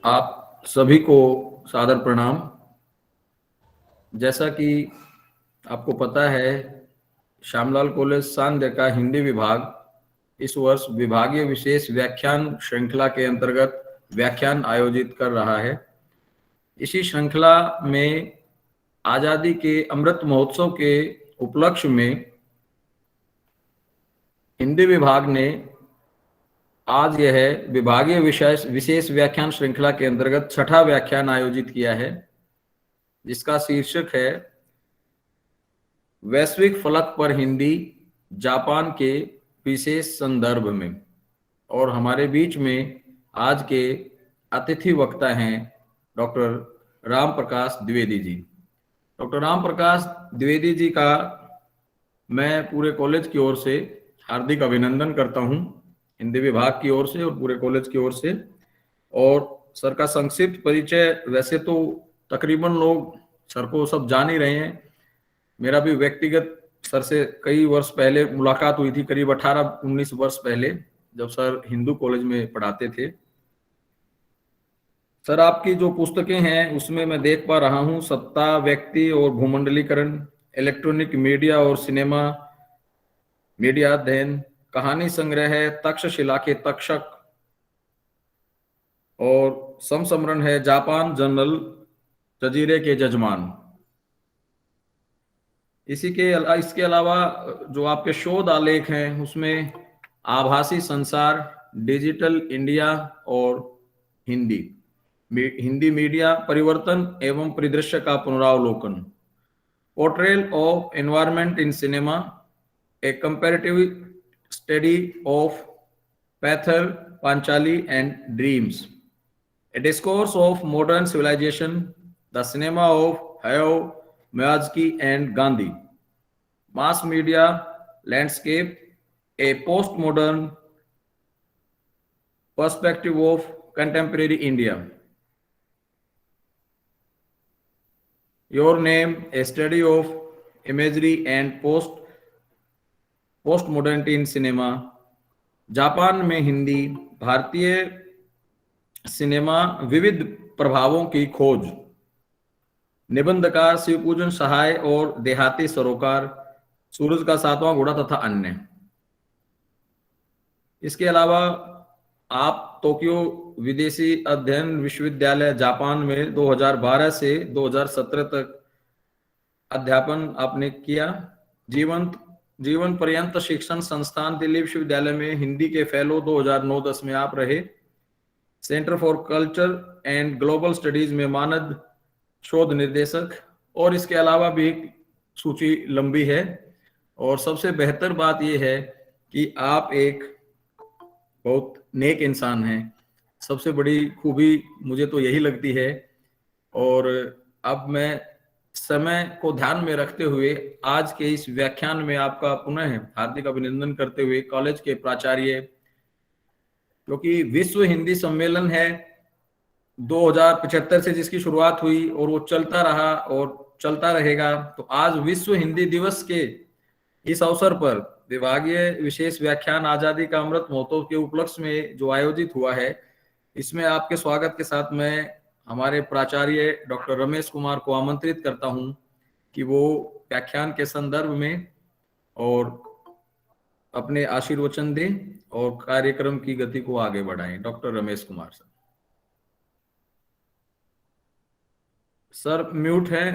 आप सभी को सादर प्रणाम। जैसा कि आपको पता है, श्यामलाल कॉलेज सांध्य का हिंदी विभाग इस वर्ष विभागीय विशेष व्याख्यान श्रृंखला के अंतर्गत व्याख्यान आयोजित कर रहा है। इसी श्रृंखला में आजादी के अमृत महोत्सव के उपलक्ष्य में हिंदी विभाग ने आज यह विभागीय विशेष व्याख्यान श्रृंखला के अंतर्गत छठा व्याख्यान आयोजित किया है, जिसका शीर्षक है वैश्विक फलक पर हिंदी, जापान के विशेष संदर्भ में। और हमारे बीच में आज के अतिथि वक्ता हैं डॉक्टर राम प्रकाश द्विवेदी जी। डॉक्टर राम प्रकाश द्विवेदी जी का मैं पूरे कॉलेज की ओर से हार्दिक अभिनंदन करता हूं, हिंदी विभाग की ओर से और पूरे कॉलेज की ओर से। और सर का संक्षिप्त परिचय वैसे तो तकरीबन लोग सर को सब जान ही रहे हैं। मेरा भी व्यक्तिगत सर से कई वर्ष पहले मुलाकात हुई थी, करीब 18-19 वर्ष पहले, जब सर हिंदू कॉलेज में पढ़ाते थे। सर आपकी जो पुस्तकें हैं उसमें मैं देख पा रहा हूं सत्ता, व्यक्ति और भूमंडलीकरण, इलेक्ट्रॉनिक मीडिया और सिनेमा, मीडिया अध्ययन, कहानी संग्रह है तक्षशिला के तक्षक, और समसमरण है जापान जनरल जजीरे के जजमान। इसके अलावा जो आपके शोध आलेख हैं उसमें आभासी संसार, डिजिटल इंडिया और हिंदी मीडिया परिवर्तन एवं परिदृश्य का पुनरावलोकन, portrayal of environment in cinema, a comparative study of Pather, Panchali and dreams, a discourse of modern civilisation, the cinema of Hayao Miyazaki and Gandhi, mass media landscape, a post modern perspective of contemporary India, your name, a study of imagery and post modernity in cinema, Japan में हिंदी, भारतीय cinema विविध प्रभावों की खोज, निबंधकार शिवपूजन सहाय और देहाती सरोकार, सूरज का सातवां घोड़ा तथा अन्य। इसके अलावा आप टोक्यो विदेशी अध्ययन विश्वविद्यालय जापान में 2012 से 2017 तक अध्यापन आपने किया। जीवन पर्यंत शिक्षण संस्थान दिल्ली विश्वविद्यालय में हिंदी के फेलो 2009-10 में आप रहे। Centre for culture and global studies में मानद शोध निर्देशक, और इसके अलावा भी सूची लंबी है। और सबसे बेहतर बात यह है कि आप एक बहुत नेक इंसान हैं। सबसे बड़ी खूबी मुझे तो यही लगती है। और अब मैं समय को ध्यान में रखते हुए आज के इस व्याख्यान में आपका पुनः हार्दिक अभिनंदन करते हुए कॉलेज के प्राचार्य, क्योंकि विश्व हिंदी सम्मेलन है 2075 से जिसकी शुरुआत हुई और वो चलता रहा और चलता रहेगा, तो आज विश्व हिंदी दिवस के इस अवसर पर विभागीय विशेष व्याख्यान आजादी का अमृत महोत्सव के उपलक्ष्य में जो आयोजित हुआ है, इसमें आपके स्वागत के साथ मैं हमारे प्राचार्य डॉक्टर रमेश कुमार को आमंत्रित करता हूं कि वो व्याख्यान के संदर्भ में और अपने आशीर्वचन दें और कार्यक्रम की गति को आगे बढ़ाएं। Doctor Ramesh Kumar sir. Sir mute है,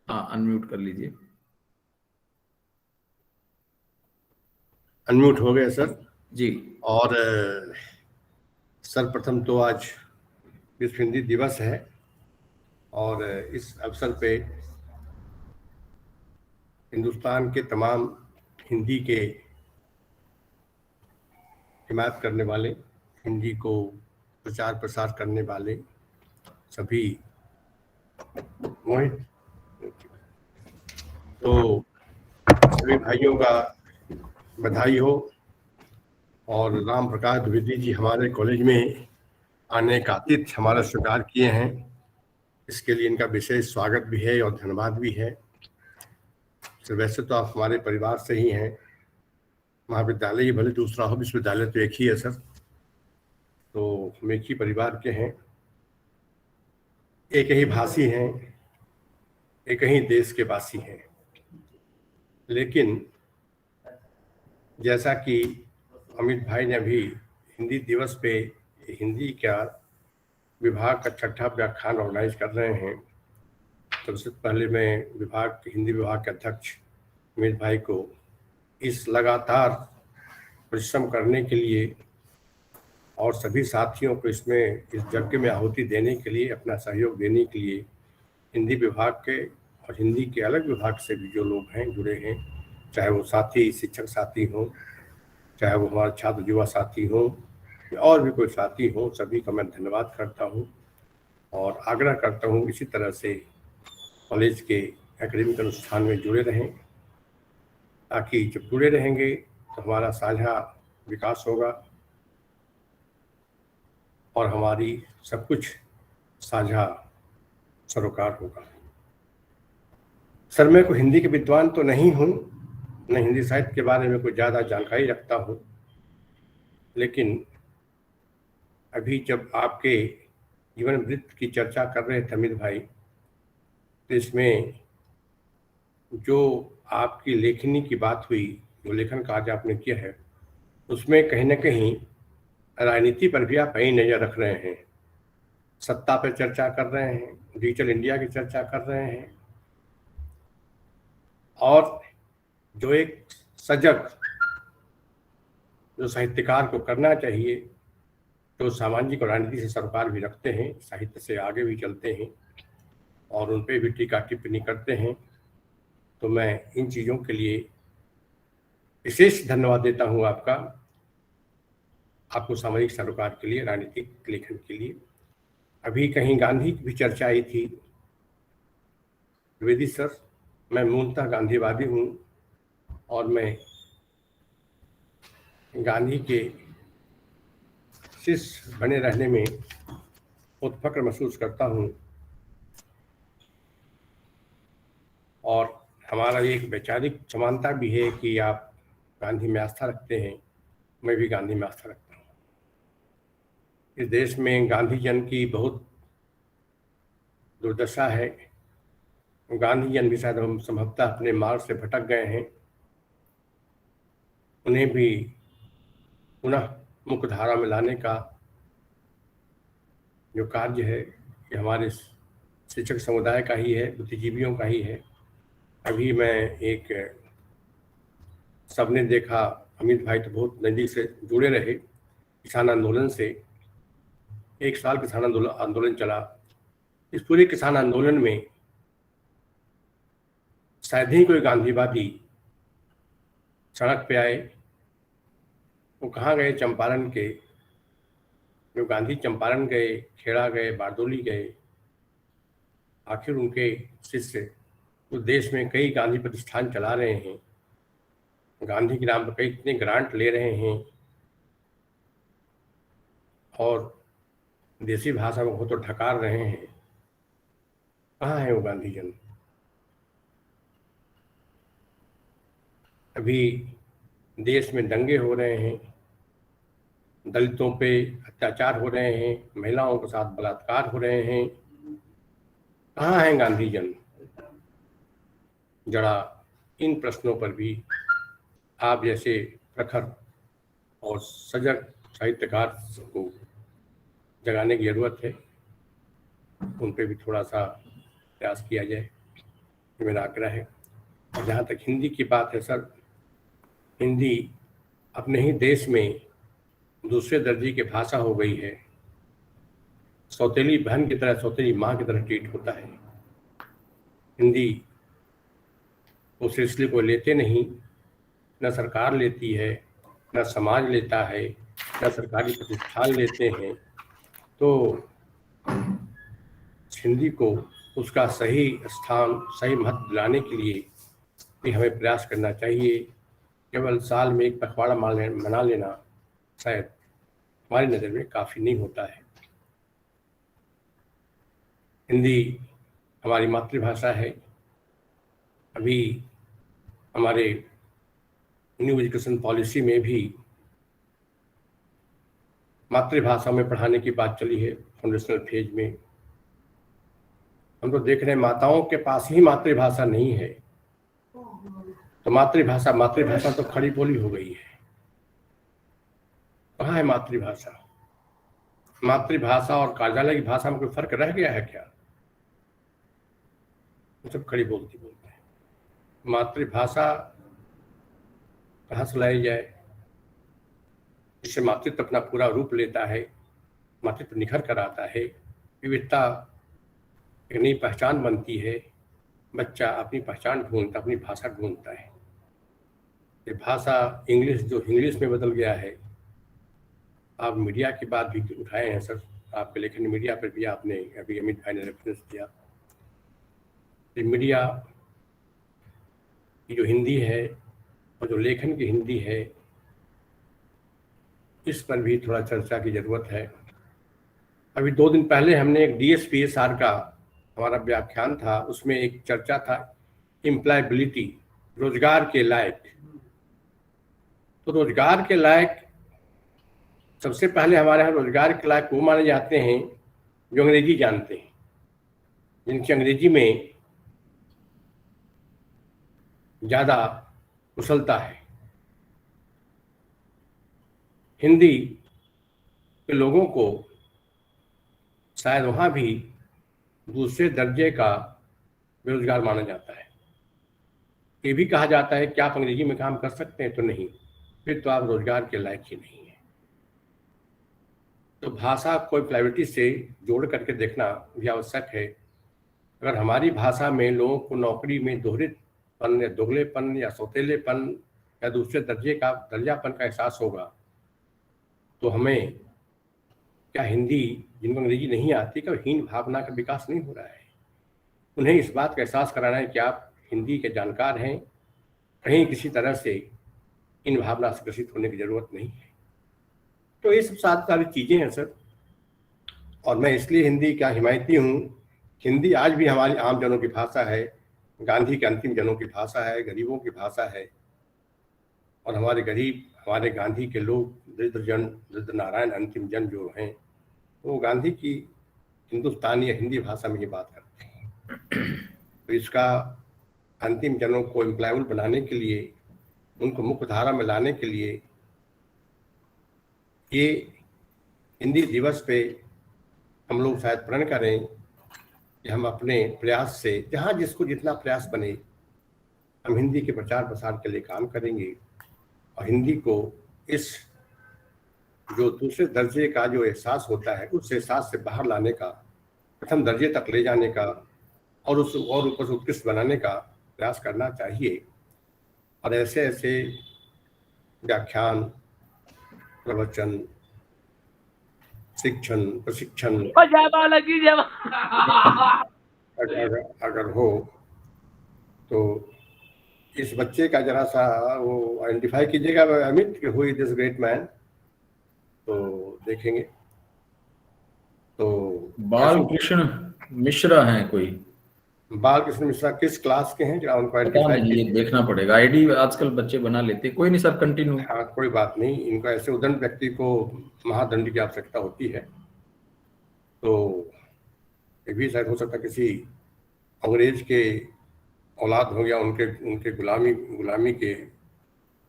हाँ अनम्यूट कर लीजिए। अनम्यूट हो गया सर जी। और सर्वप्रथम तो आज विश्व हिंदी दिवस है और इस अवसर पे हिंदुस्तान के तमाम हिंदी के हिमायत करने वाले, हिंदी को प्रचार प्रसार करने वाले सभी मोहित, तो सभी भाइयों का बधाई हो। और राम प्रकाश द्विवेदी जी हमारे कॉलेज में आने का आतिथ्य हमारा स्वीकार किए हैं, इसके लिए इनका विशेष स्वागत भी है और धन्यवाद भी है। तो वैसे तो आप हमारे परिवार से ही हैं, महाविद्यालय ही भले दूसरा हो, विश्वविद्यालय तो एक ही है सर। तो हम एक ही परिवार के हैं, एक ही भाषी हैं, एक ही देश के वासी हैं। लेकिन जैसा कि अमित भाई ने अभी हिंदी दिवस पे हिंदी का विभाग का 6ठा व्याख्यान ऑर्गेनाइज कर रहे हैं, तो सबसे पहले मैं हिंदी विभाग के अध्यक्ष अमित भाई को इस लगातार परिश्रम करने के लिए और सभी साथियों को इसमें इस यज्ञ में आहुति देने के लिए, अपना सहयोग देने के लिए, हिंदी विभाग के और हिंदी के अलग विभाग से भी जो लोग हैं जुड़े हैं, चाहे वो साथी शिक्षक साथी हों, चाहे वो हमारे छात्र युवा साथी हों या और भी कोई साथी हों, सभी का मैं धन्यवाद करता हूं और आग्रह करता हूं इसी तरह से कॉलेज के एकेडमिक अनुष्ठान में जुड़े रहें, ताकि जब जुड़े रहेंगे तो हमारा साझा विकास होगा और हमारी सब कुछ साझा सरोकार होगा। सर, मैं कोई हिंदी के विद्वान तो नहीं हूँ, न हिंदी साहित्य के बारे में कोई ज़्यादा जानकारी रखता हूँ, लेकिन अभी जब आपके जीवन वृत्त की चर्चा कर रहे थे अमित भाई, तो इसमें जो आपकी लेखनी की बात हुई, जो लेखन कार्य आपने किया है, उसमें कहीं ना कहीं राजनीति पर भी आप कहीं नज़र रख रहे हैं, सत्ता पर चर्चा कर रहे हैं, डिजिटल इंडिया की चर्चा कर रहे हैं, और जो एक सजग जो साहित्यकार को करना चाहिए, तो सामाजिक और राजनीति से सरोकार भी रखते हैं, साहित्य से आगे भी चलते हैं और उन पर भी टीका टिप्पणी करते हैं, तो मैं इन चीज़ों के लिए विशेष धन्यवाद देता हूँ आपको सामाजिक सरोकार के लिए, राजनीतिक लेखन के लिए। अभी कहीं गांधी की भी चर्चा आई थी। द्विवेदी सर, मैं मूलतः गांधीवादी हूँ और मैं गांधी के शिष्य बने रहने में बहुत फक्र महसूस करता हूँ और हमारा एक वैचारिक समानता भी है कि आप गांधी में आस्था रखते हैं, मैं भी गांधी में आस्था रखता हूँ। इस देश में गांधी जन की बहुत दुर्दशा है। गांधी जन भी शायद हम संभवतः अपने मार्ग से भटक गए हैं, उन्हें भी पुनः मुख्य धारा में लाने का जो कार्य है ये हमारे शिक्षक समुदाय का ही है, बुद्धिजीवियों का ही है। अभी मैं एक सबने देखा, अमित भाई तो बहुत नज़दीक से जुड़े रहे किसान आंदोलन से, 1 साल किसान आंदोलन चला। इस पूरे किसान आंदोलन में शायद ही कोई गांधीवादी सड़क पे आए। वो कहाँ गए? चंपारण के जो गांधी चंपारण गए, खेड़ा गए, बारदोली गए, आखिर उनके शिष्य उस देश में कई गांधी प्रतिष्ठान चला रहे हैं, गांधी के नाम पर कई इतने ग्रांट ले रहे हैं और देसी भाषा में वो तो ढकार रहे हैं। कहाँ है वो गांधी जन? अभी देश में दंगे हो रहे हैं, दलितों पे अत्याचार हो रहे हैं, महिलाओं के साथ बलात्कार हो रहे हैं। कहाँ हैं गांधी जन? जरा इन प्रश्नों पर भी आप जैसे प्रखर और सजग साहित्यकार को जगाने की जरूरत है, उन पे भी थोड़ा सा प्रयास किया जाए, ये मेरा आग्रह है। और जहाँ तक हिंदी की बात है सर, हिंदी अपने ही देश में दूसरे दर्जे की भाषा हो गई है। सौतेली बहन की तरह, सौतेली माँ की तरह ट्रीट होता है। हिंदी उस सिलसिले को लेते नहीं, न सरकार लेती है, न समाज लेता है, न सरकारी प्रतिष्ठान लेते हैं। तो हिंदी को उसका सही स्थान, सही महत्व दिलाने के लिए भी हमें प्रयास करना चाहिए। केवल साल में एक पखवाड़ा मना लेना शायद हमारी नज़र में काफ़ी नहीं होता है। हिंदी हमारी मातृभाषा है। अभी हमारे न्यू एजुकेशन पॉलिसी में भी मातृभाषा में पढ़ाने की बात चली है फाउंडेशनल फेज में। हम तो देख रहे हैं माताओं के पास ही मातृभाषा नहीं है, तो मातृभाषा तो खड़ी बोली हो गई है। कहाँ है मातृभाषा? मातृभाषा और कार्यालय की भाषा में कोई फर्क रह गया है क्या? सब खड़ी बोलते हैं। मातृभाषा कहाँ से लाई जाए जिससे मातृत्व अपना पूरा रूप लेता है, मातृत्व निखर कर आता है, विविधता एक नई पहचान बनती है, बच्चा अपनी पहचान ढूंढता, अपनी भाषा ढूंढता है। ये भाषा इंग्लिश जो इंग्लिश में बदल गया है। आप मीडिया की बात भी उठाए हैं सर, आपके लेखन मीडिया पर भी आपने अभी अमित भाई ने रेफरेंस दिया। ये मीडिया की जो हिंदी है और जो लेखन की हिंदी है, इस पर भी थोड़ा चर्चा की जरूरत है। अभी 2 दिन पहले हमने एक DSPSR का हमारा व्याख्यान था, उसमें एक चर्चा था एम्प्लॉयबिलिटी, रोजगार के लायक। तो रोजगार के लायक सबसे पहले हमारे यहाँ रोजगार के लायक वो माने जाते हैं जो अंग्रेजी जानते हैं, जिनकी अंग्रेजी में ज्यादा कुशलता है। हिंदी के लोगों को शायद वहाँ भी दूसरे दर्जे का बेरोजगार माना जाता है। ये भी कहा जाता है कि आप अंग्रेजी में काम कर सकते हैं, तो नहीं, फिर तो आप रोजगार के लायक ही नहीं है। तो भाषा को एम्प्लॉयबिलिटी से जोड़ करके देखना भी आवश्यक है। अगर हमारी भाषा में लोगों को नौकरी में दोहरेपन या दोगलेपन या सौतेलेपन या दूसरे दर्जापन का एहसास होगा, तो हमें क्या हिंदी जिनको अंग्रेजी नहीं आती का हीन भावना का विकास नहीं हो रहा है। उन्हें इस बात का एहसास कराना है कि आप हिंदी के जानकार हैं, कहीं किसी तरह से इन भावना से ग्रसित होने की जरूरत नहीं है। तो ये सब सारी चीजें हैं सर, और मैं इसलिए हिंदी का हिमायती हूँ। हिंदी आज भी हमारी आम जनों की भाषा है, गांधी के अंतिम जनों की भाषा है, गरीबों की भाषा है। और हमारे गरीब, हमारे गांधी के लोग, दरिद्र नारायण अंतिम जन जो हैं, वो गांधी की हिंदुस्तानी या हिंदी भाषा में ही बात करते हैं। तो इसका अंतिम जनों को एम्प्लॉयबल बनाने के लिए, उनको मुख्य धारा में लाने के लिए, ये हिंदी दिवस पे हम लोग शायद प्रण करें कि हम अपने प्रयास से, जहाँ जिसको जितना प्रयास बने, हम हिंदी के प्रचार प्रसार के लिए काम करेंगे और हिंदी को इस जो दूसरे दर्जे का जो एहसास होता है, उस एहसास से बाहर लाने का, प्रथम दर्जे तक ले जाने का और उस और ऊपर से उत्कृष्ट बनाने का प्रयास करना चाहिए। और ऐसे ऐसे व्याख्यान, प्रवचन, शिक्षण, प्रशिक्षण अगर हो तो इस बच्चे का जरा सा वो आइडेंटिफाई कीजिएगा Amit, who is this great man, तो देखेंगे। तो बालकृष्ण मिश्रा हैं कोई? बालकृष्ण मिश्रा किस क्लास के हैं, जरा उनको पता आइडेंटिफाई नहीं, ये देखना पड़ेगा। आईडी आजकल बच्चे बना लेते। कोई नहीं सर, कंटिन्यू। हाँ, कोई बात नहीं। इनको ऐसे उदंड व्यक्ति को महादंड की आवश्यकता होती है। तो ये भी शायद हो सकता किसी अंग्रेज के औलाद हो गया, उनके गुलामी के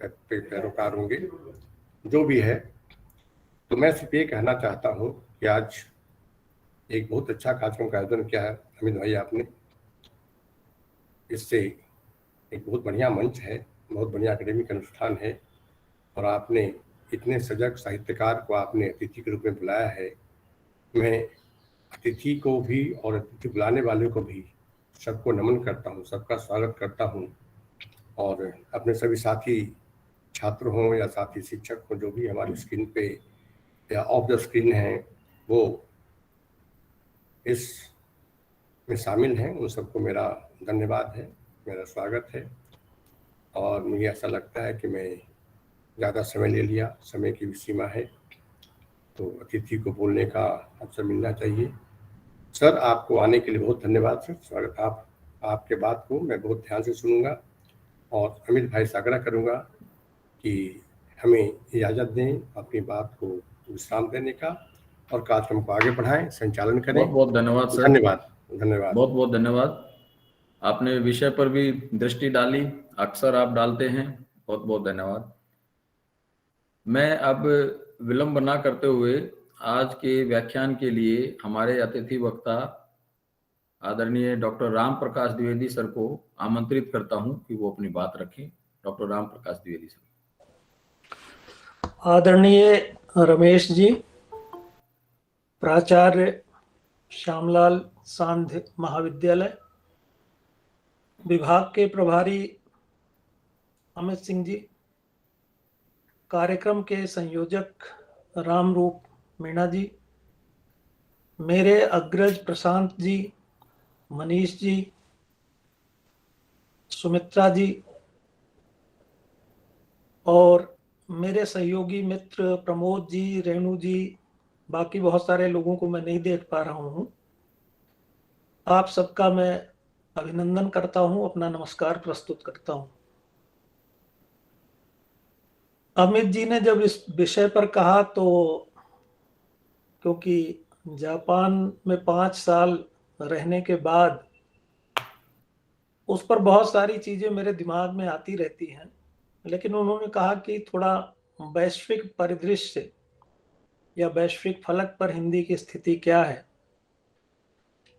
पैरोकार होंगे, जो भी है। तो मैं सिर्फ ये कहना चाहता हूँ कि आज एक बहुत अच्छा कार्यक्रम का आयोजन किया है अमित भाई आपने। इससे एक बहुत बढ़िया मंच है, बहुत बढ़िया एकेडमिक अनुष्ठान है, और आपने इतने सजग साहित्यकार को आपने अतिथि के रूप में बुलाया है। मैं अतिथि को भी और अतिथि बुलाने वाले को भी सबको नमन करता हूँ, सबका स्वागत करता हूँ। और अपने सभी साथी छात्र हों या साथी शिक्षक हों, जो भी हमारी स्क्रीन पे या ऑफ द स्क्रीन हैं, वो इस में शामिल हैं, उन सबको मेरा धन्यवाद है, मेरा स्वागत है। और मुझे ऐसा लगता है कि मैं ज़्यादा समय ले लिया, समय की भी सीमा है, तो अतिथि को बोलने का अवसर मिलना चाहिए। सर, आपको आने के लिए बहुत धन्यवाद सर, स्वागत। आपके बात को मैं बहुत ध्यान से सुनूंगा और अमित भाई से आग्रह करूंगा कि हमें इजाज़त दें, अपनी बात को विश्राम देने का और कार्यक्रम को आगे बढ़ाएं, संचालन करें। बहुत बहुत धन्यवाद सर। धन्यवाद। धन्यवाद। बहुत बहुत धन्यवाद। आपने विषय पर भी दृष्टि डाली, अक्सर आप डालते हैं। बहुत बहुत धन्यवाद। मैं अब विलंब ना करते हुए आज के व्याख्यान के लिए हमारे अतिथि वक्ता आदरणीय डॉक्टर राम प्रकाश द्विवेदी सर को आमंत्रित करता हूं कि वो अपनी बात रखें। Doctor Ram Prakash Dwivedi sir. आदरणीय रमेश जी, प्राचार्य श्यामलाल सांध्य महाविद्यालय, विभाग के प्रभारी अमित सिंह जी, कार्यक्रम के संयोजक रामरूप मीणा जी, मेरे अग्रज प्रशांत जी, मनीष जी, सुमित्रा जी और मेरे सहयोगी मित्र प्रमोद जी, रेणु जी, बाकी बहुत सारे लोगों को मैं नहीं देख पा रहा हूँ। आप सबका मैं अभिनंदन करता हूँ, अपना नमस्कार प्रस्तुत करता हूँ। अमित जी ने जब इस विषय पर कहा तो क्योंकि जापान में 5 साल रहने के बाद उस पर बहुत सारी चीजें मेरे दिमाग में आती रहती हैं, लेकिन उन्होंने कहा कि थोड़ा वैश्विक परिदृश्य या वैश्विक फलक पर हिंदी की स्थिति क्या है,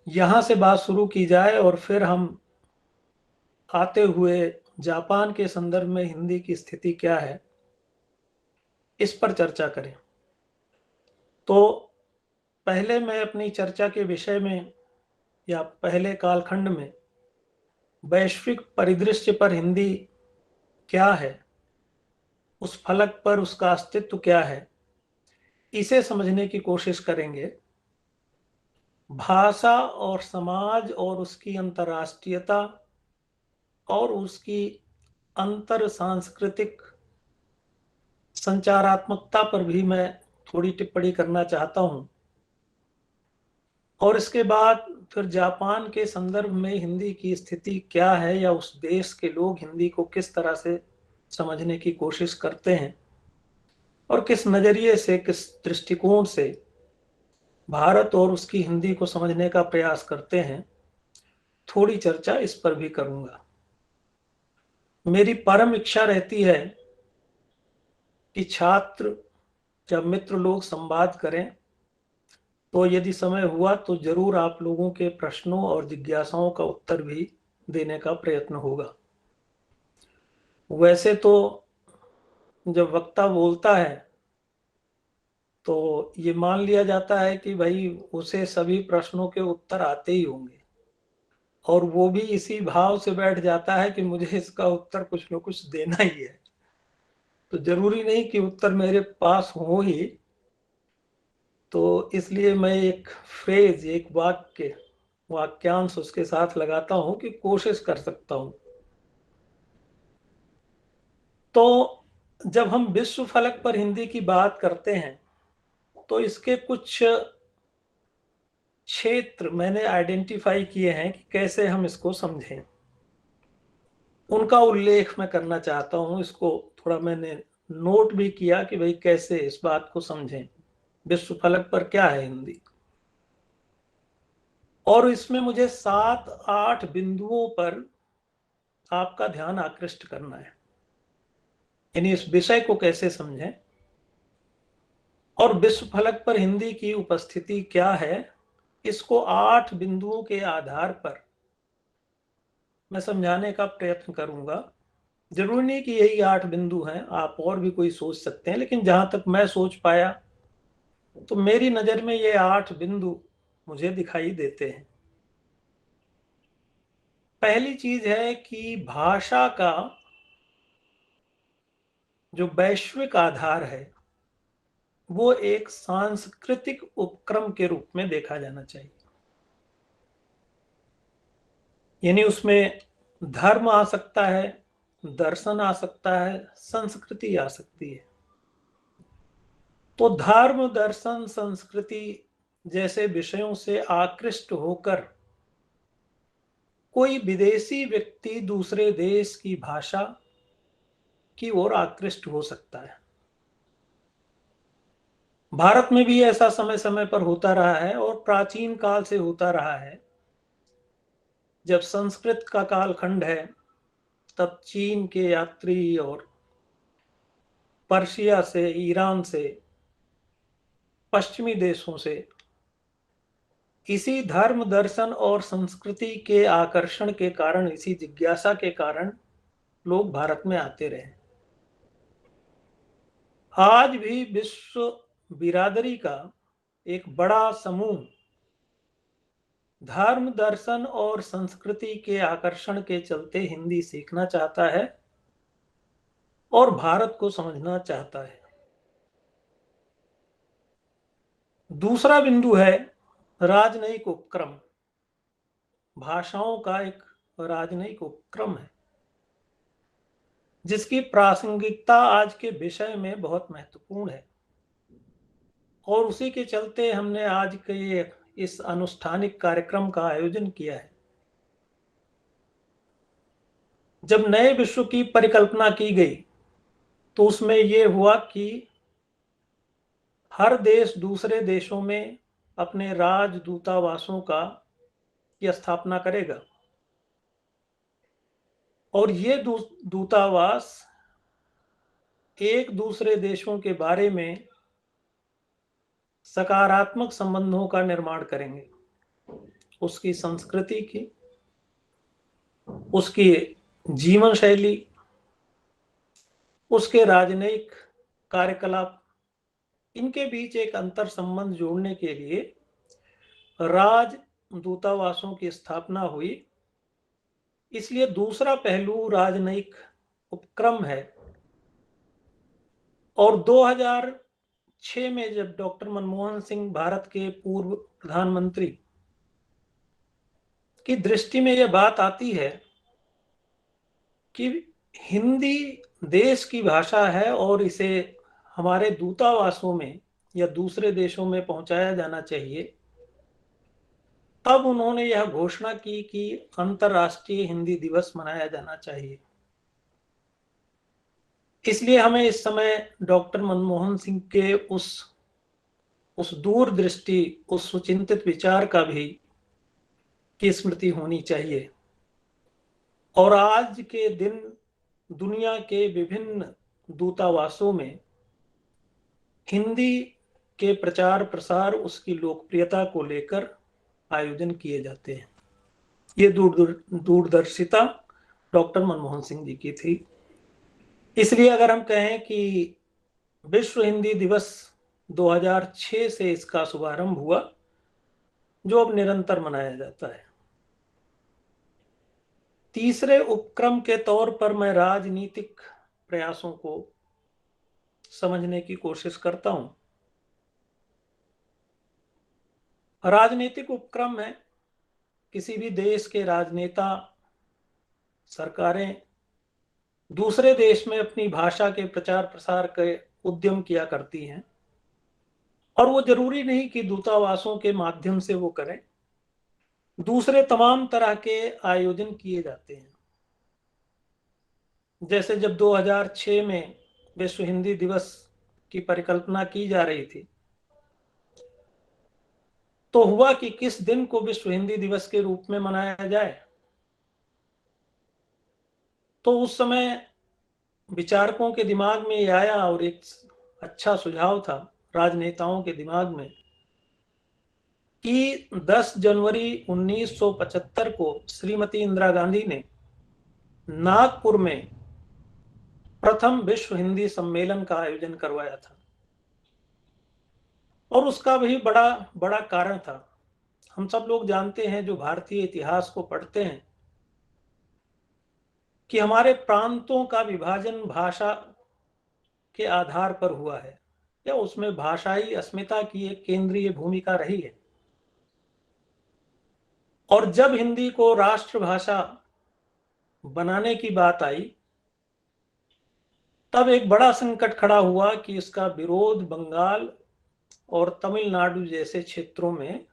यहां से बात शुरू की जाए और फिर हम आते हुए जापान के संदर्भ में हिंदी की स्थिति क्या है इस पर चर्चा करें। तो पहले मैं अपनी चर्चा के विषय में या पहले कालखंड में वैश्विक परिदृश्य पर हिंदी क्या है, उस फलक पर उसका अस्तित्व क्या है, इसे समझने की कोशिश करेंगे। भाषा और समाज और उसकी अंतर्राष्ट्रीयता और उसकी अंतर सांस्कृतिक संचारात्मकता पर भी मैं थोड़ी टिप्पणी करना चाहता हूं और इसके बाद फिर जापान के संदर्भ में हिंदी की स्थिति क्या है या उस देश के लोग हिंदी को किस तरह से समझने की कोशिश करते हैं और किस नजरिए से, किस दृष्टिकोण से भारत और उसकी हिंदी को समझने का प्रयास करते हैं, थोड़ी चर्चा इस पर भी करूंगा। मेरी परम इच्छा रहती है कि छात्र जब मित्र लोग संवाद करें तो यदि समय हुआ तो जरूर आप लोगों के प्रश्नों और जिज्ञासाओं का उत्तर भी देने का प्रयत्न होगा। वैसे तो जब वक्ता बोलता है तो ये मान लिया जाता है कि भाई उसे सभी प्रश्नों के उत्तर आते ही होंगे और वो भी इसी भाव से बैठ जाता है कि मुझे इसका उत्तर कुछ न कुछ देना ही है। तो जरूरी नहीं कि उत्तर मेरे पास हो ही, तो इसलिए मैं एक फ्रेज, एक वाक्यांश उसके साथ लगाता हूं कि कोशिश कर सकता हूं। तो जब हम विश्व फलक पर हिंदी की बात करते हैं तो इसके कुछ क्षेत्र मैंने आइडेंटिफाई किए हैं कि कैसे हम इसको समझें, उनका उल्लेख मैं करना चाहता हूं। इसको थोड़ा मैंने नोट भी किया कि भाई कैसे इस बात को समझें, विश्व फलक पर क्या है हिंदी। और इसमें मुझे 7-8 बिंदुओं पर आपका ध्यान आकृष्ट करना है, यानी इस विषय को कैसे समझें और विश्व फलक पर हिंदी की उपस्थिति क्या है, इसको 8 बिंदुओं के आधार पर मैं समझाने का प्रयत्न करूंगा। जरूरी नहीं कि यही 8 बिंदु हैं, आप और भी कोई सोच सकते हैं, लेकिन जहां तक मैं सोच पाया तो मेरी नजर में ये 8 बिंदु मुझे दिखाई देते हैं। पहली चीज है कि भाषा का जो वैश्विक आधार है वो एक सांस्कृतिक उपक्रम के रूप में देखा जाना चाहिए, यानी उसमें धर्म आ सकता है, दर्शन आ सकता है, संस्कृति आ सकती है। तो धर्म, दर्शन, संस्कृति जैसे विषयों से आकृष्ट होकर कोई विदेशी व्यक्ति दूसरे देश की भाषा की ओर आकृष्ट हो सकता है। भारत में भी ऐसा समय समय पर होता रहा है और प्राचीन काल से होता रहा है। जब संस्कृत का कालखंड है, तब चीन के यात्री और पर्शिया से, ईरान से, पश्चिमी देशों से इसी धर्म, दर्शन और संस्कृति के आकर्षण के कारण, इसी जिज्ञासा के कारण लोग भारत में आते रहे। आज भी विश्व बिरादरी का एक बड़ा समूह धर्म, दर्शन और संस्कृति के आकर्षण के चलते हिंदी सीखना चाहता है और भारत को समझना चाहता है। दूसरा बिंदु है राजनयिक उपक्रम। भाषाओं का एक राजनयिक उपक्रम है जिसकी प्रासंगिकता आज के विषय में बहुत महत्वपूर्ण है, और उसी के चलते हमने आज के इस अनुष्ठानिक कार्यक्रम का आयोजन किया है। जब नए विश्व की परिकल्पना की गई तो उसमें यह हुआ कि हर देश दूसरे देशों में अपने राजदूतावासों की स्थापना करेगा, और ये दूतावास एक दूसरे देशों के बारे में सकारात्मक संबंधों का निर्माण करेंगे, उसकी संस्कृति की, उसकी जीवन शैली, उसके राजनयिक कार्यकलाप, इनके बीच एक अंतर संबंध जोड़ने के लिए राजदूतावासों की स्थापना हुई। इसलिए दूसरा पहलू राजनयिक उपक्रम है। और 2006 में जब डॉक्टर मनमोहन सिंह भारत के पूर्व प्रधानमंत्री की दृष्टि में यह बात आती है कि हिंदी देश की भाषा है और इसे हमारे दूतावासों में या दूसरे देशों में पहुंचाया जाना चाहिए, तब उन्होंने यह घोषणा की कि अंतर्राष्ट्रीय हिंदी दिवस मनाया जाना चाहिए। इसलिए हमें इस समय डॉक्टर मनमोहन सिंह के उस दूरदृष्टि, उस सुचिंतित विचार का भी की स्मृति होनी चाहिए। और आज के दिन दुनिया के विभिन्न दूतावासों में हिंदी के प्रचार प्रसार, उसकी लोकप्रियता को लेकर आयोजन किए जाते हैं। ये दूरदर्शिता डॉक्टर मनमोहन सिंह जी की थी। इसलिए अगर हम कहें कि विश्व हिंदी दिवस 2006 से इसका शुभारंभ हुआ, जो अब निरंतर मनाया जाता है। तीसरे उपक्रम के तौर पर मैं राजनीतिक प्रयासों को समझने की कोशिश करता हूं। राजनीतिक उपक्रम है किसी भी देश के राजनेता, सरकारें दूसरे देश में अपनी भाषा के प्रचार प्रसार के उद्यम किया करती हैं, और वो जरूरी नहीं कि दूतावासों के माध्यम से वो करें, दूसरे तमाम तरह के आयोजन किए जाते हैं। जैसे जब 2006 में विश्व हिंदी दिवस की परिकल्पना की जा रही थी, तो हुआ कि किस दिन को विश्व हिंदी दिवस के रूप में मनाया जाए। तो उस समय विचारकों के दिमाग में ये आया, और एक अच्छा सुझाव था राजनेताओं के दिमाग में, कि 10 जनवरी 1975 को श्रीमती इंदिरा गांधी ने नागपुर में प्रथम विश्व हिंदी सम्मेलन का आयोजन करवाया था। और उसका भी बड़ा कारण था। हम सब लोग जानते हैं, जो भारतीय इतिहास को पढ़ते हैं, कि हमारे प्रांतों का विभाजन भाषा के आधार पर हुआ है, या उसमें भाषाई अस्मिता की एक केंद्रीय भूमिका रही है। और जब हिंदी को राष्ट्रभाषा बनाने की बात आई, तब एक बड़ा संकट खड़ा हुआ कि इसका विरोध बंगाल और तमिलनाडु जैसे क्षेत्रों में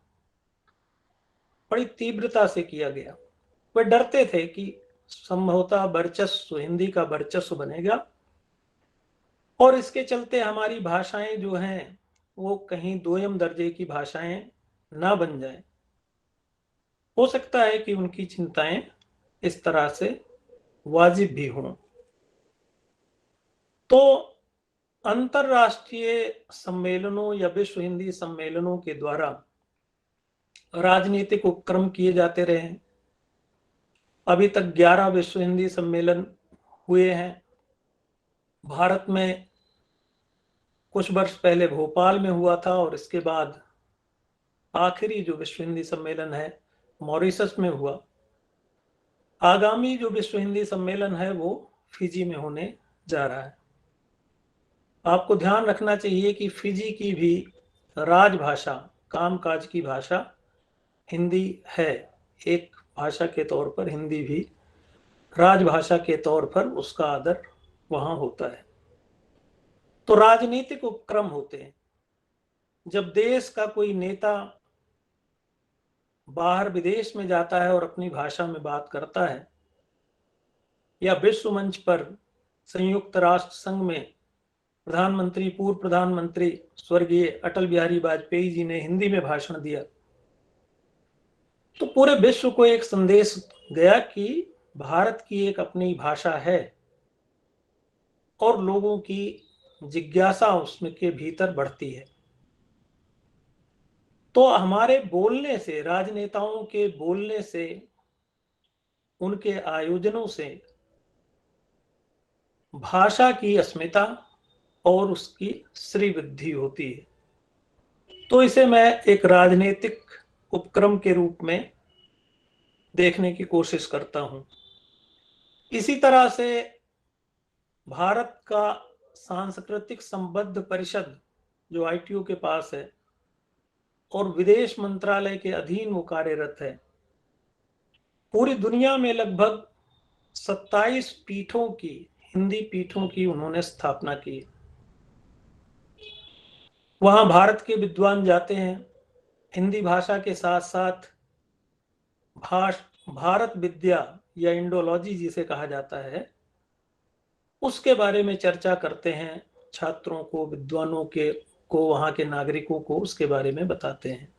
बड़ी तीव्रता से किया गया। वे डरते थे कि संभवतः वर्चस्व, हिंदी का वर्चस्व बनेगा, और इसके चलते हमारी भाषाएं जो हैं वो कहीं दोयम दर्जे की भाषाएं ना बन जाए। हो सकता है कि उनकी चिंताएं इस तरह से वाजिब भी हों। तो अंतरराष्ट्रीय सम्मेलनों या विश्व हिंदी सम्मेलनों के द्वारा राजनीतिक उपक्रम किए जाते रहे हैं। अभी तक 11 विश्व हिंदी सम्मेलन हुए हैं। भारत में कुछ वर्ष पहले भोपाल में हुआ था और इसके बाद आखिरी जो विश्व हिंदी सम्मेलन है मॉरिशस में हुआ। आगामी जो विश्व हिंदी सम्मेलन है वो फिजी में होने जा रहा है। आपको ध्यान रखना चाहिए कि फिजी की भी राजभाषा, कामकाज की भाषा हिंदी है। एक भाषा के तौर पर हिंदी भी राजभाषा के तौर पर उसका आदर वहां होता है। तो राजनीतिक उपक्रम होते हैं। जब देश का कोई नेता बाहर विदेश में जाता है और अपनी भाषा में बात करता है, या विश्व मंच पर संयुक्त राष्ट्र संघ में प्रधानमंत्री, पूर्व प्रधानमंत्री स्वर्गीय अटल बिहारी वाजपेयी जी ने हिंदी में भाषण दिया, तो पूरे विश्व को एक संदेश गया कि भारत की एक अपनी भाषा है और लोगों की जिज्ञासा उसमें के भीतर बढ़ती है। तो हमारे बोलने से, राजनेताओं के बोलने से, उनके आयोजनों से भाषा की अस्मिता और उसकी श्रीवृद्धि होती है। तो इसे मैं एक राजनीतिक उपक्रम के रूप में देखने की कोशिश करता हूं। इसी तरह से भारत का सांस्कृतिक संबद्ध परिषद जो ITO के पास है और विदेश मंत्रालय के अधीन वो कार्यरत है, पूरी दुनिया में लगभग 27 पीठों की, हिंदी पीठों की उन्होंने स्थापना की। वहां भारत के विद्वान जाते हैं, हिंदी भाषा के साथ साथ भारत विद्या या इंडोलॉजी जिसे कहा जाता है उसके बारे में चर्चा करते हैं। छात्रों को, विद्वानों को, वहां के नागरिकों को उसके बारे में बताते हैं।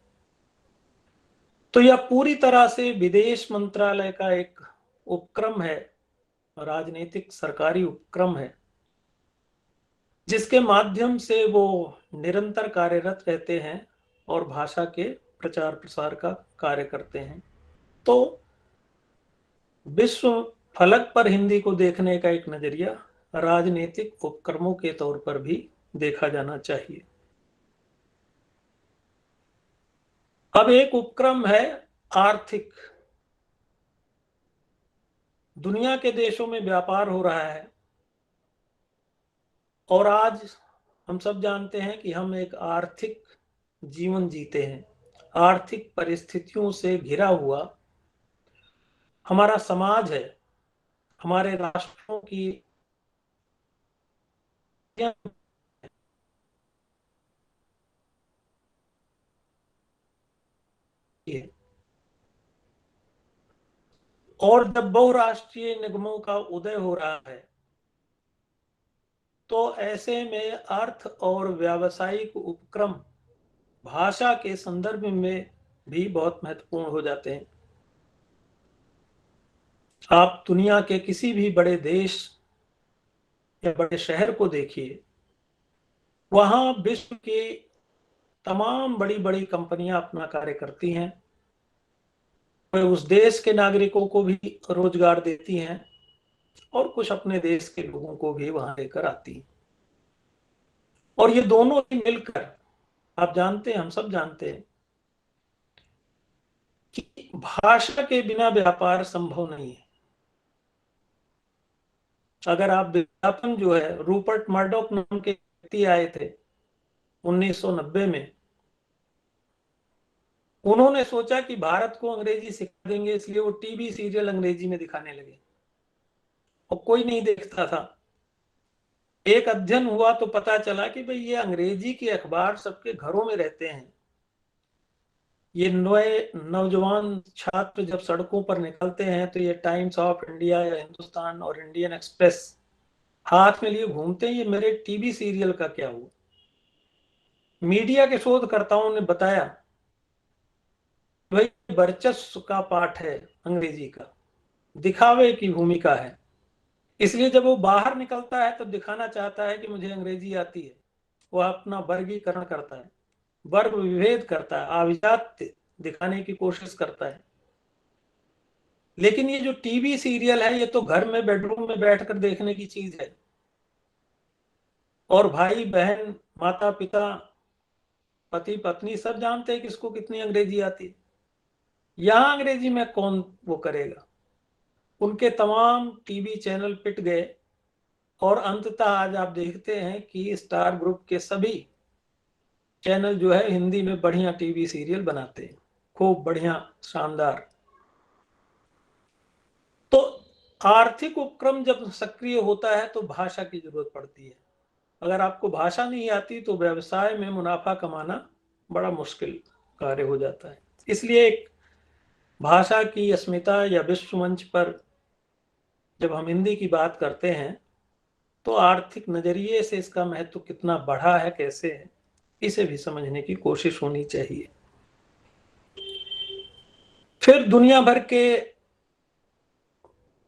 तो यह पूरी तरह से विदेश मंत्रालय का एक उपक्रम है, राजनीतिक सरकारी उपक्रम है, जिसके माध्यम से वो निरंतर कार्यरत रहते हैं और भाषा के प्रचार प्रसार का कार्य करते हैं। तो विश्व फलक पर हिंदी को देखने का एक नजरिया राजनीतिक उपक्रमों के तौर पर भी देखा जाना चाहिए। अब एक उपक्रम है आर्थिक। दुनिया के देशों में व्यापार हो रहा है और आज हम सब जानते हैं कि हम एक आर्थिक जीवन जीते हैं। आर्थिक परिस्थितियों से घिरा हुआ हमारा समाज है। हमारे राष्ट्रों की और जब बहुराष्ट्रीय निगमों का उदय हो रहा है तो ऐसे में अर्थ और व्यावसायिक उपक्रम भाषा के संदर्भ में भी बहुत महत्वपूर्ण हो जाते हैं। आप दुनिया के किसी भी बड़े देश या बड़े शहर को देखिए, वहां विश्व की तमाम बड़ी बड़ी कंपनियां अपना कार्य करती हैं। वे उस देश के नागरिकों को भी रोजगार देती हैं और कुछ अपने देश के लोगों को भी वहां लेकर आती हैं। और ये दोनों ही मिलकर, आप जानते हैं, हम सब जानते हैं कि भाषा के बिना व्यापार संभव नहीं है। अगर आप विज्ञापन जो है, रूपर्ट मर्डॉक नाम के व्यक्ति आए थे 1990 में, उन्होंने सोचा कि भारत को अंग्रेजी सिखा देंगे, इसलिए वो टीवी सीरियल अंग्रेजी में दिखाने लगे और कोई नहीं देखता था। एक अध्ययन हुआ तो पता चला कि भाई ये अंग्रेजी के अखबार सबके घरों में रहते हैं। ये नए नौजवान छात्र जब सड़कों पर निकलते हैं तो ये टाइम्स ऑफ इंडिया या हिंदुस्तान और इंडियन एक्सप्रेस हाथ में लिए घूमते हैं, ये मेरे टीवी सीरियल का क्या हुआ। मीडिया के शोधकर्ताओं ने बताया भाई वर्चस्व का पाठ है अंग्रेजी का, दिखावे की भूमिका है। इसलिए जब वो बाहर निकलता है तो दिखाना चाहता है कि मुझे अंग्रेजी आती है। वो अपना वर्गीकरण करता है, वर्ग विभेद करता है, आभिजात्य दिखाने की कोशिश करता है। लेकिन ये जो टीवी सीरियल है ये तो घर में बेडरूम में बैठकर देखने की चीज है, और भाई बहन माता पिता पति पत्नी सब जानते हैं किसको कितनी अंग्रेजी आती है। यहां अंग्रेजी में कौन वो करेगा। उनके तमाम टीवी चैनल पिट गए और अंततः आज आप देखते हैं कि स्टार ग्रुप के सभी चैनल जो है हिंदी में बढ़िया टीवी सीरियल बनाते हैं, खूब बढ़िया शानदार। तो आर्थिक उपक्रम जब सक्रिय होता है तो भाषा की जरूरत पड़ती है। अगर आपको भाषा नहीं आती तो व्यवसाय में मुनाफा कमाना बड़ा मुश्किल कार्य हो जाता है। इसलिए एक भाषा की अस्मिता या विश्व मंच पर जब हम हिंदी की बात करते हैं तो आर्थिक नजरिए से इसका महत्व कितना बढ़ा है, कैसे है, इसे भी समझने की कोशिश होनी चाहिए। फिर दुनिया भर के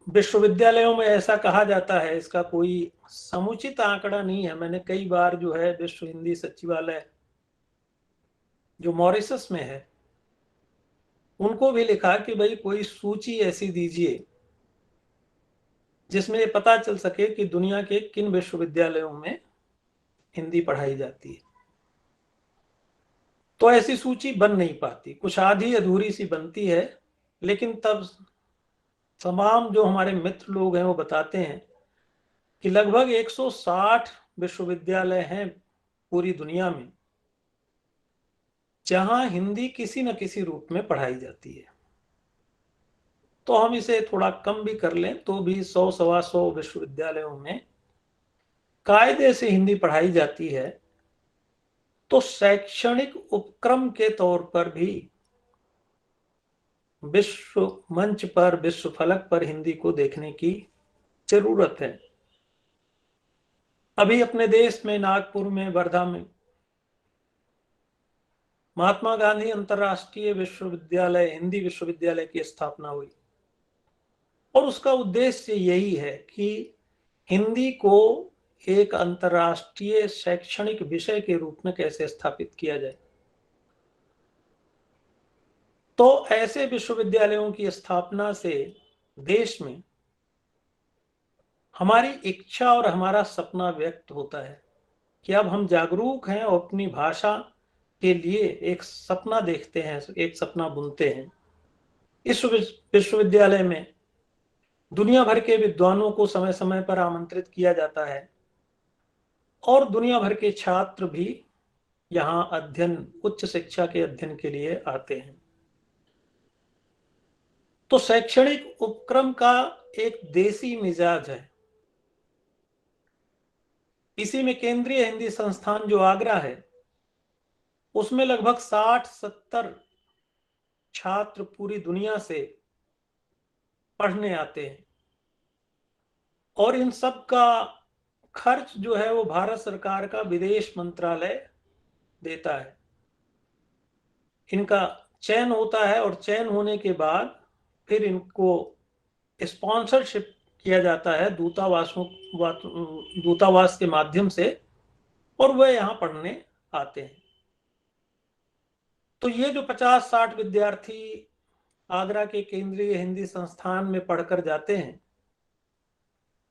विश्वविद्यालयों में ऐसा कहा जाता है, इसका कोई समुचित आंकड़ा नहीं है। मैंने कई बार जो है विश्व हिंदी सचिवालय जो मॉरिशस में है उनको भी लिखा कि भाई कोई सूची ऐसी दीजिए जिसमें ये पता चल सके कि दुनिया के किन विश्वविद्यालयों में हिंदी पढ़ाई जाती है। तो ऐसी सूची बन नहीं पाती, कुछ आधी अधूरी सी बनती है। लेकिन तब तमाम जो हमारे मित्र लोग हैं वो बताते हैं कि लगभग 160 विश्वविद्यालय हैं पूरी दुनिया में जहां हिंदी किसी न किसी रूप में पढ़ाई जाती है। तो हम इसे थोड़ा कम भी कर लें तो भी 100-125 विश्वविद्यालयों में कायदे से हिंदी पढ़ाई जाती है। तो शैक्षणिक उपक्रम के तौर पर भी विश्व मंच पर, विश्व फलक पर हिंदी को देखने की जरूरत है। अभी अपने देश में नागपुर में, वर्धा में महात्मा गांधी अंतर्राष्ट्रीय विश्वविद्यालय, हिंदी विश्वविद्यालय की स्थापना हुई और उसका उद्देश्य यही है कि हिंदी को एक अंतर्राष्ट्रीय शैक्षणिक विषय के रूप में कैसे स्थापित किया जाए। तो ऐसे विश्वविद्यालयों की स्थापना से देश में हमारी इच्छा और हमारा सपना व्यक्त होता है कि अब हम जागरूक हैं और अपनी भाषा के लिए एक सपना देखते हैं, एक सपना बुनते हैं। इस विश्वविद्यालय में दुनिया भर के विद्वानों को समय समय पर आमंत्रित किया जाता है और दुनिया भर के छात्र भी यहाँ अध्ययन, उच्च शिक्षा के अध्ययन के लिए आते हैं। तो शैक्षणिक उपक्रम का एक देसी मिजाज है। इसी में केंद्रीय हिंदी संस्थान जो आगरा है उसमें लगभग 60-70 छात्र पूरी दुनिया से पढ़ने आते हैं और इन सब का खर्च जो है वो भारत सरकार का विदेश मंत्रालय देता है। इनका चयन होता है और चयन होने के बाद फिर इनको स्पॉन्सरशिप किया जाता है दूतावास के माध्यम से और वह यहाँ पढ़ने आते हैं। तो ये जो 50-60 विद्यार्थी आगरा के केंद्रीय हिंदी संस्थान में पढ़कर जाते हैं,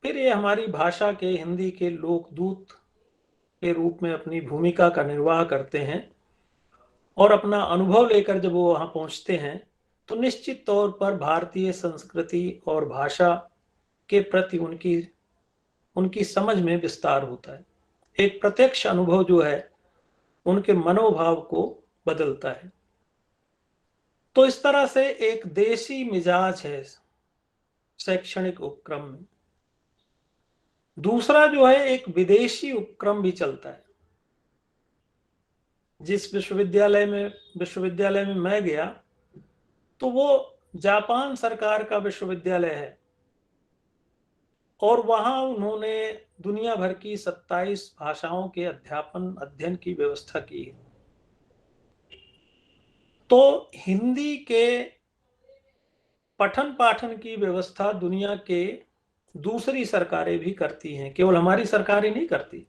फिर ये हमारी भाषा के, हिंदी के लोकदूत के रूप में अपनी भूमिका का निर्वाह करते हैं और अपना अनुभव लेकर जब वो वहां पहुंचते हैं तो निश्चित तौर पर भारतीय संस्कृति और भाषा के प्रति उनकी समझ में विस्तार होता है। एक प्रत्यक्ष अनुभव जो है उनके मनोभाव को बदलता है। तो इस तरह से एक देशी मिजाज है शैक्षणिक उपक्रम में। दूसरा जो है एक विदेशी उपक्रम भी चलता है। जिस विश्वविद्यालय में मैं गया तो वो जापान सरकार का विश्वविद्यालय है और वहां उन्होंने दुनिया भर की 27 भाषाओं के अध्ययन की व्यवस्था की है। तो हिंदी के पठन पाठन की व्यवस्था दुनिया के दूसरी सरकारें भी करती हैं, केवल हमारी सरकारें नहीं करती।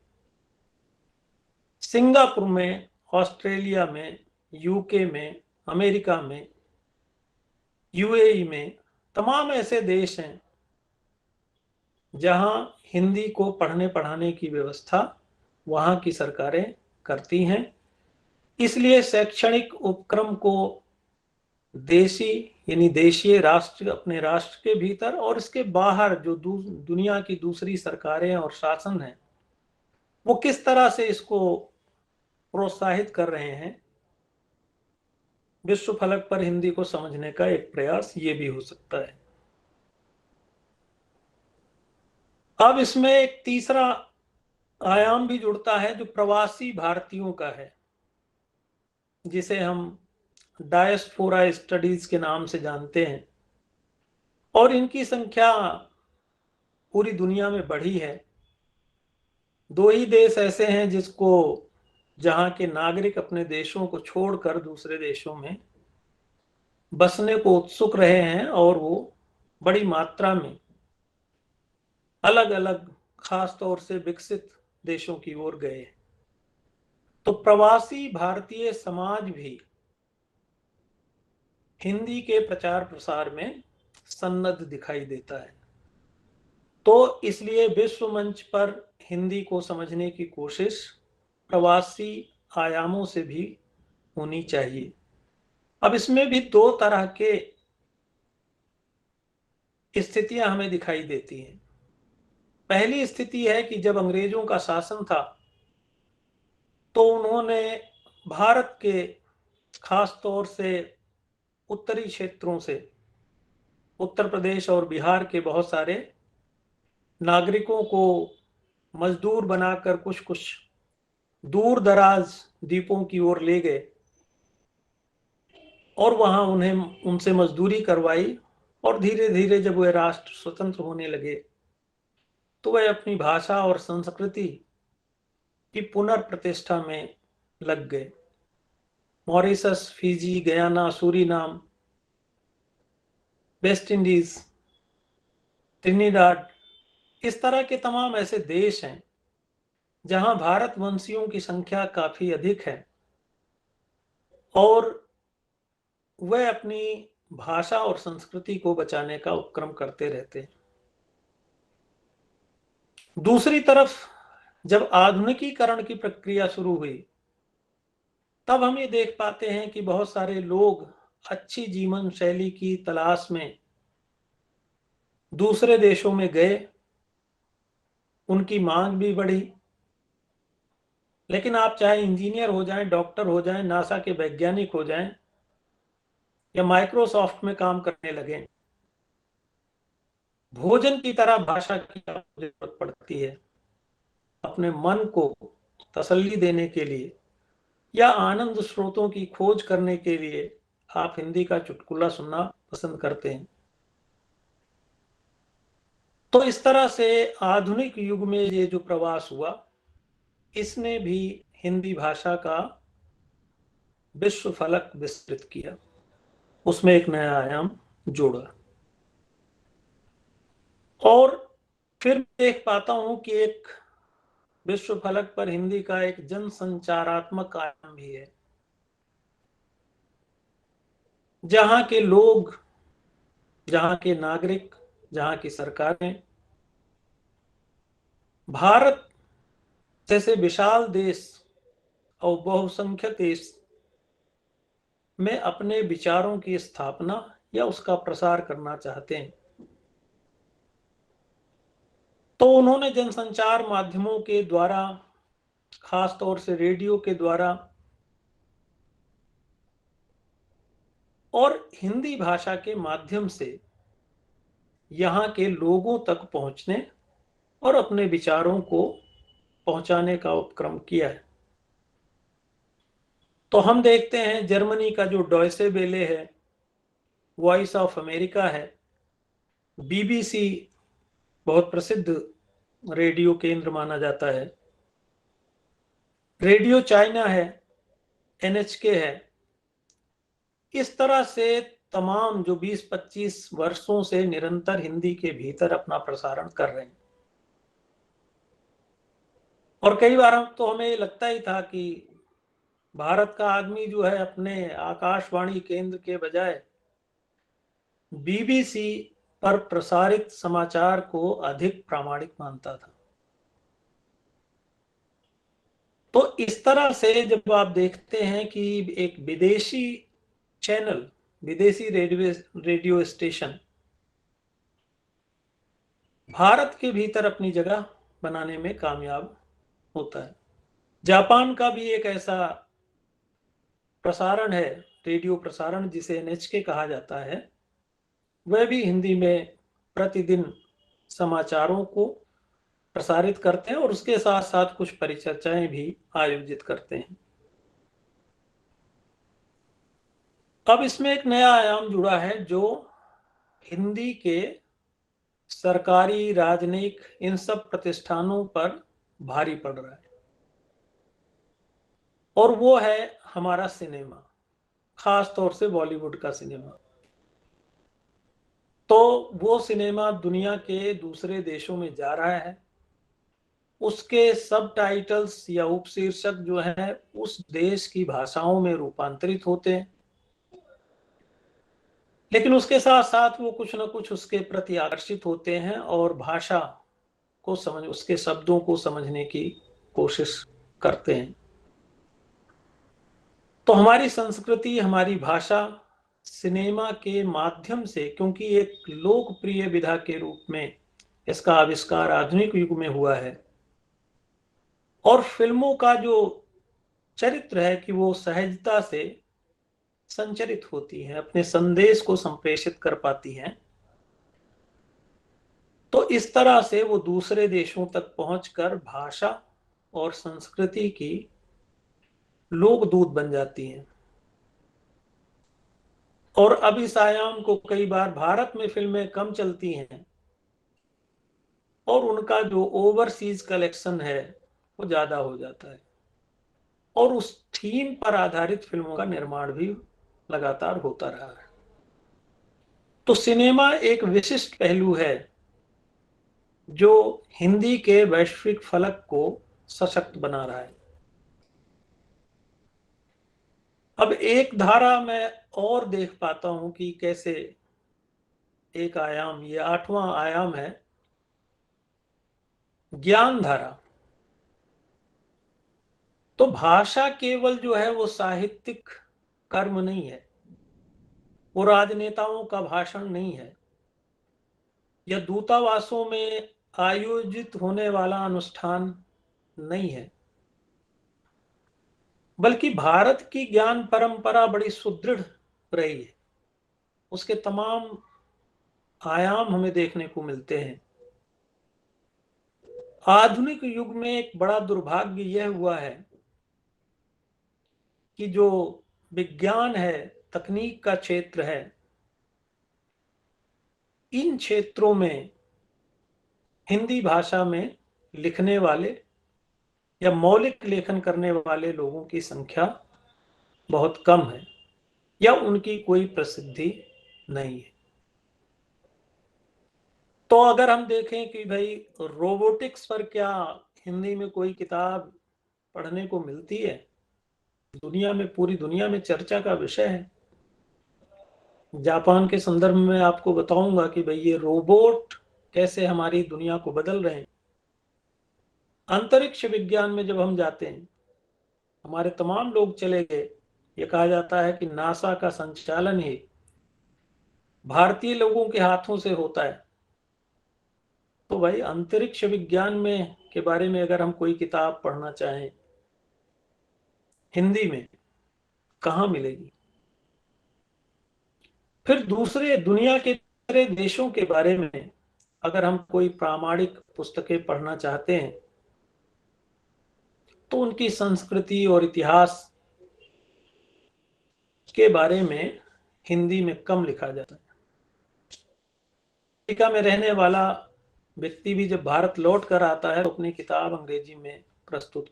सिंगापुर में, ऑस्ट्रेलिया में, यूके में, अमेरिका में, यूएई में, तमाम ऐसे देश हैं जहां हिंदी को पढ़ने पढ़ाने की व्यवस्था वहां की सरकारें करती हैं। इसलिए शैक्षणिक उपक्रम को देशी यानी देशीय राष्ट्र, अपने राष्ट्र के भीतर और इसके बाहर जो दुनिया की दूसरी सरकारें और शासन हैं, वो किस तरह से इसको प्रोत्साहित कर रहे हैं, विश्व फलक पर हिंदी को समझने का एक प्रयास ये भी हो सकता है। अब इसमें एक तीसरा आयाम भी जुड़ता है जो प्रवासी भारतीयों का है, जिसे हम डायस्पोरा स्टडीज के नाम से जानते हैं, और इनकी संख्या पूरी दुनिया में बढ़ी है। 2 ही देश ऐसे हैं जहां के नागरिक अपने देशों को छोड़कर दूसरे देशों में बसने को उत्सुक रहे हैं, और वो बड़ी मात्रा में अलग अलग खास तौर से विकसित देशों की ओर गए। तो प्रवासी भारतीय समाज भी हिंदी के प्रचार प्रसार में सन्नद्ध दिखाई देता है। तो इसलिए विश्व मंच पर हिंदी को समझने की कोशिश प्रवासी आयामों से भी होनी चाहिए। अब इसमें भी 2 तरह के स्थितियां हमें दिखाई देती हैं। पहली स्थिति है कि जब अंग्रेजों का शासन था तो उन्होंने भारत के खास तौर से उत्तरी क्षेत्रों से, उत्तर प्रदेश और बिहार के बहुत सारे नागरिकों को मजदूर बनाकर कुछ कुछ दूर दराज द्वीपों की ओर ले गए और वहां उनसे मजदूरी करवाई, और धीरे धीरे जब वे राष्ट्र स्वतंत्र होने लगे तो वे अपनी भाषा और संस्कृति की पुनर्प्रतिष्ठा में लग गए। Mauritius, Fiji, Guyana, Suriname, West Indies, त्रिनिडाद, इस तरह के तमाम ऐसे देश हैं जहां भारतवंशियों की संख्या काफी अधिक है और वे अपनी भाषा और संस्कृति को बचाने का उपक्रम करते रहते हैं। दूसरी तरफ जब आधुनिकीकरण की प्रक्रिया शुरू हुई तब हम ये देख पाते हैं कि बहुत सारे लोग अच्छी जीवन शैली की तलाश में दूसरे देशों में गए, उनकी मांग भी बढ़ी। लेकिन आप चाहे इंजीनियर हो जाएं, डॉक्टर हो जाएं, नासा के वैज्ञानिक हो जाएं या माइक्रोसॉफ्ट में काम करने लगे, भोजन की तरह भाषा की जरूरत पड़ती है। अपने मन को तसल्ली देने के लिए या आनंद स्रोतों की खोज करने के लिए आप हिंदी का चुटकुला सुनना पसंद करते हैं। तो इस तरह से आधुनिक युग में ये जो प्रवास हुआ, इसने भी हिंदी भाषा का विश्व फलक विस्तृत किया, उसमें एक नया आयाम जोड़ा। और फिर देख पाता हूं कि एक विश्व फलक पर हिंदी का एक जनसंचारात्मक आयाम भी है, जहां के लोग, जहां के नागरिक, जहां की सरकारें भारत जैसे विशाल देश और बहुसंख्यक देश में अपने विचारों की स्थापना या उसका प्रसार करना चाहते हैं। तो उन्होंने जनसंचार माध्यमों के द्वारा, खास तौर से रेडियो के द्वारा और हिंदी भाषा के माध्यम से यहाँ के लोगों तक पहुंचने और अपने विचारों को पहुंचाने का उपक्रम किया है। तो हम देखते हैं जर्मनी का जो डॉयचे वेले है, वॉइस ऑफ अमेरिका है, बीबीसी बहुत प्रसिद्ध रेडियो केंद्र माना जाता है। रेडियो चाइना है, NHK है। इस तरह से तमाम जो 20-25 वर्षों से निरंतर हिंदी के भीतर अपना प्रसारण कर रहे हैं। और कई बार तो हमें ये लगता ही था कि भारत का आदमी जो है अपने आकाशवाणी केंद्र के बजाय BBC पर प्रसारित समाचार को अधिक प्रामाणिक मानता था। तो इस तरह से जब आप देखते हैं कि एक विदेशी चैनल, विदेशी रेडियो स्टेशन भारत के भीतर अपनी जगह बनाने में कामयाब होता है। जापान का भी एक ऐसा प्रसारण है, रेडियो प्रसारण, जिसे NHK कहा जाता है। वह भी हिंदी में प्रतिदिन समाचारों को प्रसारित करते हैं और उसके साथ साथ कुछ परिचर्चाएं भी आयोजित करते हैं। अब इसमें एक नया आयाम जुड़ा है जो हिंदी के सरकारी, राजनयिक, इन सब प्रतिष्ठानों पर भारी पड़ रहा है, और वो है हमारा सिनेमा, खास तौर से बॉलीवुड का सिनेमा। तो वो सिनेमा दुनिया के दूसरे देशों में जा रहा है, उसके सब टाइटल्स या उपशीर्षक जो है उस देश की भाषाओं में रूपांतरित होते हैं, लेकिन उसके साथ साथ वो कुछ ना कुछ उसके प्रति आकर्षित होते हैं और भाषा को समझ, उसके शब्दों को समझने की कोशिश करते हैं। तो हमारी संस्कृति, हमारी भाषा सिनेमा के माध्यम से, क्योंकि एक लोकप्रिय विधा के रूप में इसका आविष्कार आधुनिक युग में हुआ है, और फिल्मों का जो चरित्र है कि वो सहजता से संचरित होती है, अपने संदेश को संप्रेषित कर पाती हैं, तो इस तरह से वो दूसरे देशों तक पहुंचकर भाषा और संस्कृति की लोकदूत बन जाती हैं। और अब इस आयाम को कई बार भारत में फिल्में कम चलती हैं और उनका जो ओवरसीज कलेक्शन है वो ज्यादा हो जाता है, और उस थीम पर आधारित फिल्मों का निर्माण भी लगातार होता रहा है। तो सिनेमा एक विशिष्ट पहलू है जो हिंदी के वैश्विक फलक को सशक्त बना रहा है। अब एक धारा मैं और देख पाता हूं कि कैसे एक आयाम, ये 8वां आयाम है, ज्ञान धारा। तो भाषा केवल जो है वो साहित्यिक कर्म नहीं है, वो राजनेताओं का भाषण नहीं है, या दूतावासों में आयोजित होने वाला अनुष्ठान नहीं है, बल्कि भारत की ज्ञान परंपरा बड़ी सुदृढ़ रही है। उसके तमाम आयाम हमें देखने को मिलते हैं। आधुनिक युग में एक बड़ा दुर्भाग्य यह हुआ है कि जो विज्ञान है, तकनीक का क्षेत्र है, इन क्षेत्रों में हिंदी भाषा में लिखने वाले या मौलिक लेखन करने वाले लोगों की संख्या बहुत कम है, या उनकी कोई प्रसिद्धि नहीं है। तो अगर हम देखें कि भाई रोबोटिक्स पर क्या हिंदी में कोई किताब पढ़ने को मिलती है, दुनिया में, पूरी दुनिया में चर्चा का विषय है। जापान के संदर्भ में आपको बताऊंगा कि भाई ये रोबोट कैसे हमारी दुनिया को बदल रहे हैं। अंतरिक्ष विज्ञान में जब हम जाते हैं, हमारे तमाम लोग चले गए, ये कहा जाता है कि नासा का संचालन ही भारतीय लोगों के हाथों से होता है। तो भाई अंतरिक्ष विज्ञान में के बारे में अगर हम कोई किताब पढ़ना चाहें हिंदी में, कहाँ मिलेगी? फिर दूसरे दुनिया के दूसरे देशों के बारे में अगर हम कोई प्रामाणिक पुस्तकें पढ़ना चाहते हैं तो उनकी संस्कृति और इतिहास के बारे में हिंदी में कम लिखा जाता है। अमेरिका में रहने वाला व्यक्ति भी जब भारत लौट कर आता है तो अपनी किताब अंग्रेजी में प्रस्तुत।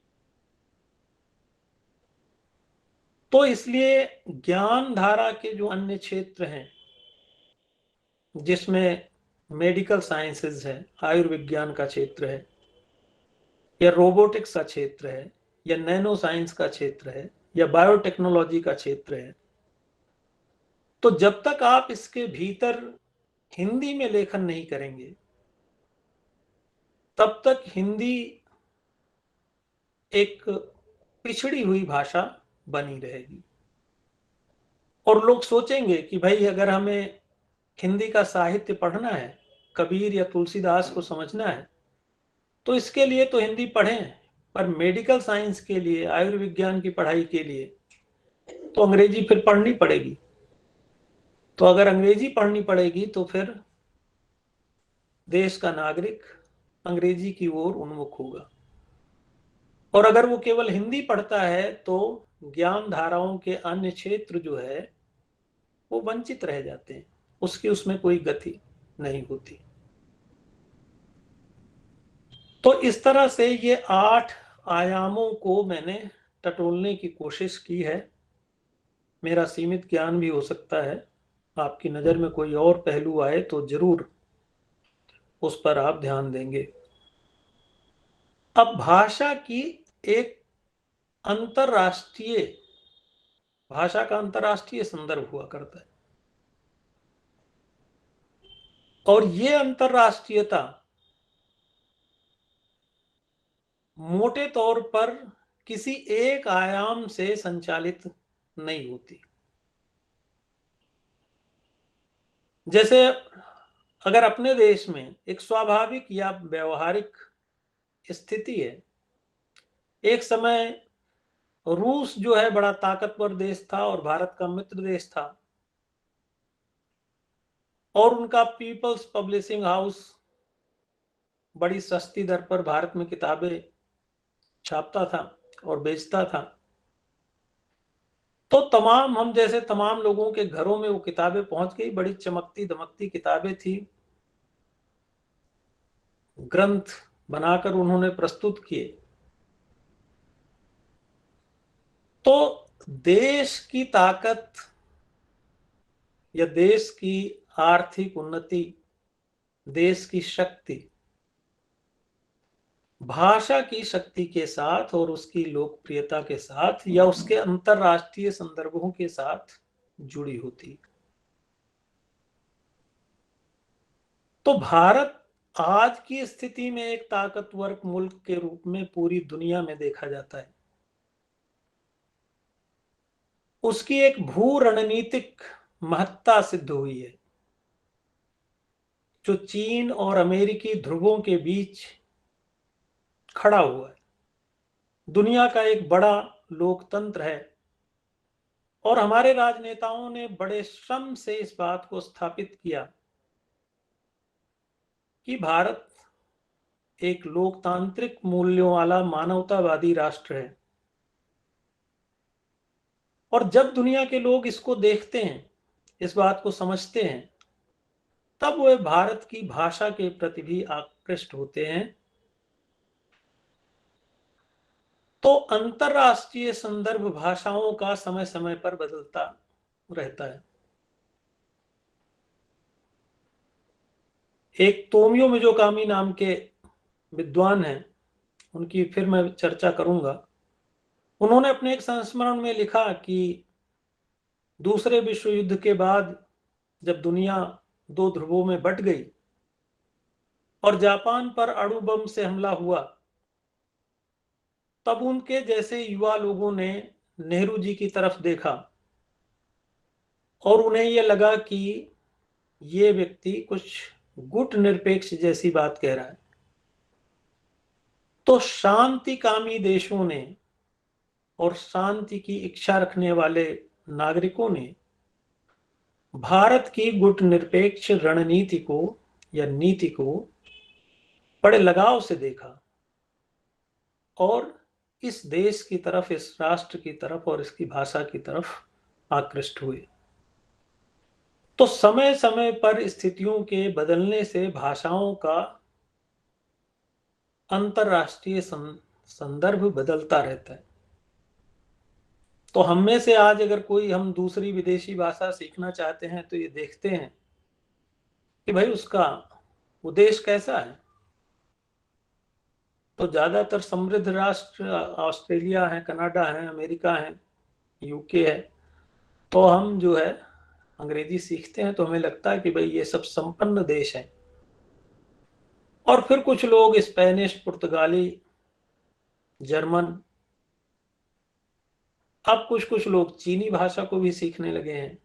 तो इसलिए ज्ञान धारा के जो अन्य क्षेत्र हैं, जिसमें मेडिकल साइंसेज है, आयुर्विज्ञान का क्षेत्र है, या रोबोटिक्स का क्षेत्र है, या नैनो साइंस का क्षेत्र है, या बायोटेक्नोलॉजी का क्षेत्र है, तो जब तक आप इसके भीतर हिंदी में लेखन नहीं करेंगे तब तक हिंदी एक पिछड़ी हुई भाषा बनी रहेगी। और लोग सोचेंगे कि भाई अगर हमें हिंदी का साहित्य पढ़ना है, कबीर या तुलसीदास को समझना है, तो इसके लिए तो हिंदी पढ़ें, पर मेडिकल साइंस के लिए, आयुर्विज्ञान की पढ़ाई के लिए तो अंग्रेजी फिर पढ़नी पड़ेगी। तो अगर अंग्रेजी पढ़नी पड़ेगी तो फिर देश का नागरिक अंग्रेजी की ओर उन्मुख होगा। और अगर वो केवल हिंदी पढ़ता है तो ज्ञान धाराओं के अन्य क्षेत्र जो है वो वंचित रह जाते हैं, उसकी उसमें कोई गति नहीं होती। तो इस तरह से ये 8 आयामों को मैंने टटोलने की कोशिश की है। मेरा सीमित ज्ञान भी हो सकता है, आपकी नज़र में कोई और पहलू आए तो जरूर उस पर आप ध्यान देंगे। अब भाषा की एक अंतरराष्ट्रीय, भाषा का अंतरराष्ट्रीय संदर्भ हुआ करता है, और ये अंतरराष्ट्रीयता मोटे तौर पर किसी एक आयाम से संचालित नहीं होती। जैसे अगर अपने देश में एक स्वाभाविक या व्यवहारिक स्थिति है, एक समय रूस जो है बड़ा ताकतवर देश था और भारत का मित्र देश था, और उनका पीपल्स पब्लिशिंग हाउस बड़ी सस्ती दर पर भारत में किताबें छापता था और बेचता था। तो तमाम, हम जैसे तमाम लोगों के घरों में वो किताबें पहुंच गई, बड़ी चमकती दमकती किताबें थी, ग्रंथ बनाकर उन्होंने प्रस्तुत किए। तो देश की ताकत या देश की आर्थिक उन्नति, देश की शक्ति भाषा की शक्ति के साथ और उसकी लोकप्रियता के साथ या उसके अंतरराष्ट्रीय संदर्भों के साथ जुड़ी होती। तो भारत आज की स्थिति में एक ताकतवर मुल्क के रूप में पूरी दुनिया में देखा जाता है। उसकी एक भू रणनीतिक महत्ता सिद्ध हुई है, जो चीन और अमेरिकी ध्रुवों के बीच खड़ा हुआ है। दुनिया का एक बड़ा लोकतंत्र है और हमारे राजनेताओं ने बड़े श्रम से इस बात को स्थापित किया कि भारत एक लोकतांत्रिक मूल्यों वाला मानवतावादी राष्ट्र है। और जब दुनिया के लोग इसको देखते हैं, इस बात को समझते हैं, तब वे भारत की भाषा के प्रति भी आकृष्ट होते हैं। तो अंतरराष्ट्रीय संदर्भ भाषाओं का समय समय पर बदलता रहता है। एक तोमियो मिज़ोकामी नाम के विद्वान हैं, उनकी फिर मैं चर्चा करूंगा। उन्होंने अपने एक संस्मरण में लिखा कि दूसरे विश्व युद्ध के बाद जब दुनिया 2 ध्रुवों में बट गई और जापान पर अणु बम से हमला हुआ, तब उनके जैसे युवा लोगों ने नेहरू जी की तरफ देखा और उन्हें यह लगा कि ये व्यक्ति कुछ गुट निरपेक्ष जैसी बात कह रहा है। तो शांतिकामी देशों ने और शांति की इच्छा रखने वाले नागरिकों ने भारत की गुट निरपेक्ष रणनीति को या नीति को बड़े लगाव से देखा और इस देश की तरफ, इस राष्ट्र की तरफ और इसकी भाषा की तरफ आकृष्ट हुए। तो समय समय पर स्थितियों के बदलने से भाषाओं का अंतरराष्ट्रीय संदर्भ बदलता रहता है। तो हम में से आज अगर कोई हम दूसरी विदेशी भाषा सीखना चाहते हैं तो ये देखते हैं कि भाई उसका उद्देश्य कैसा है। तो ज्यादातर समृद्ध राष्ट्र ऑस्ट्रेलिया है, कनाडा है, अमेरिका है, यूके है। तो हम जो है अंग्रेजी सीखते हैं तो हमें लगता है कि भाई ये सब संपन्न देश है। और फिर कुछ लोग स्पेनिश, पुर्तगाली, जर्मन, अब कुछ कुछ लोग चीनी भाषा को भी सीखने लगे हैं,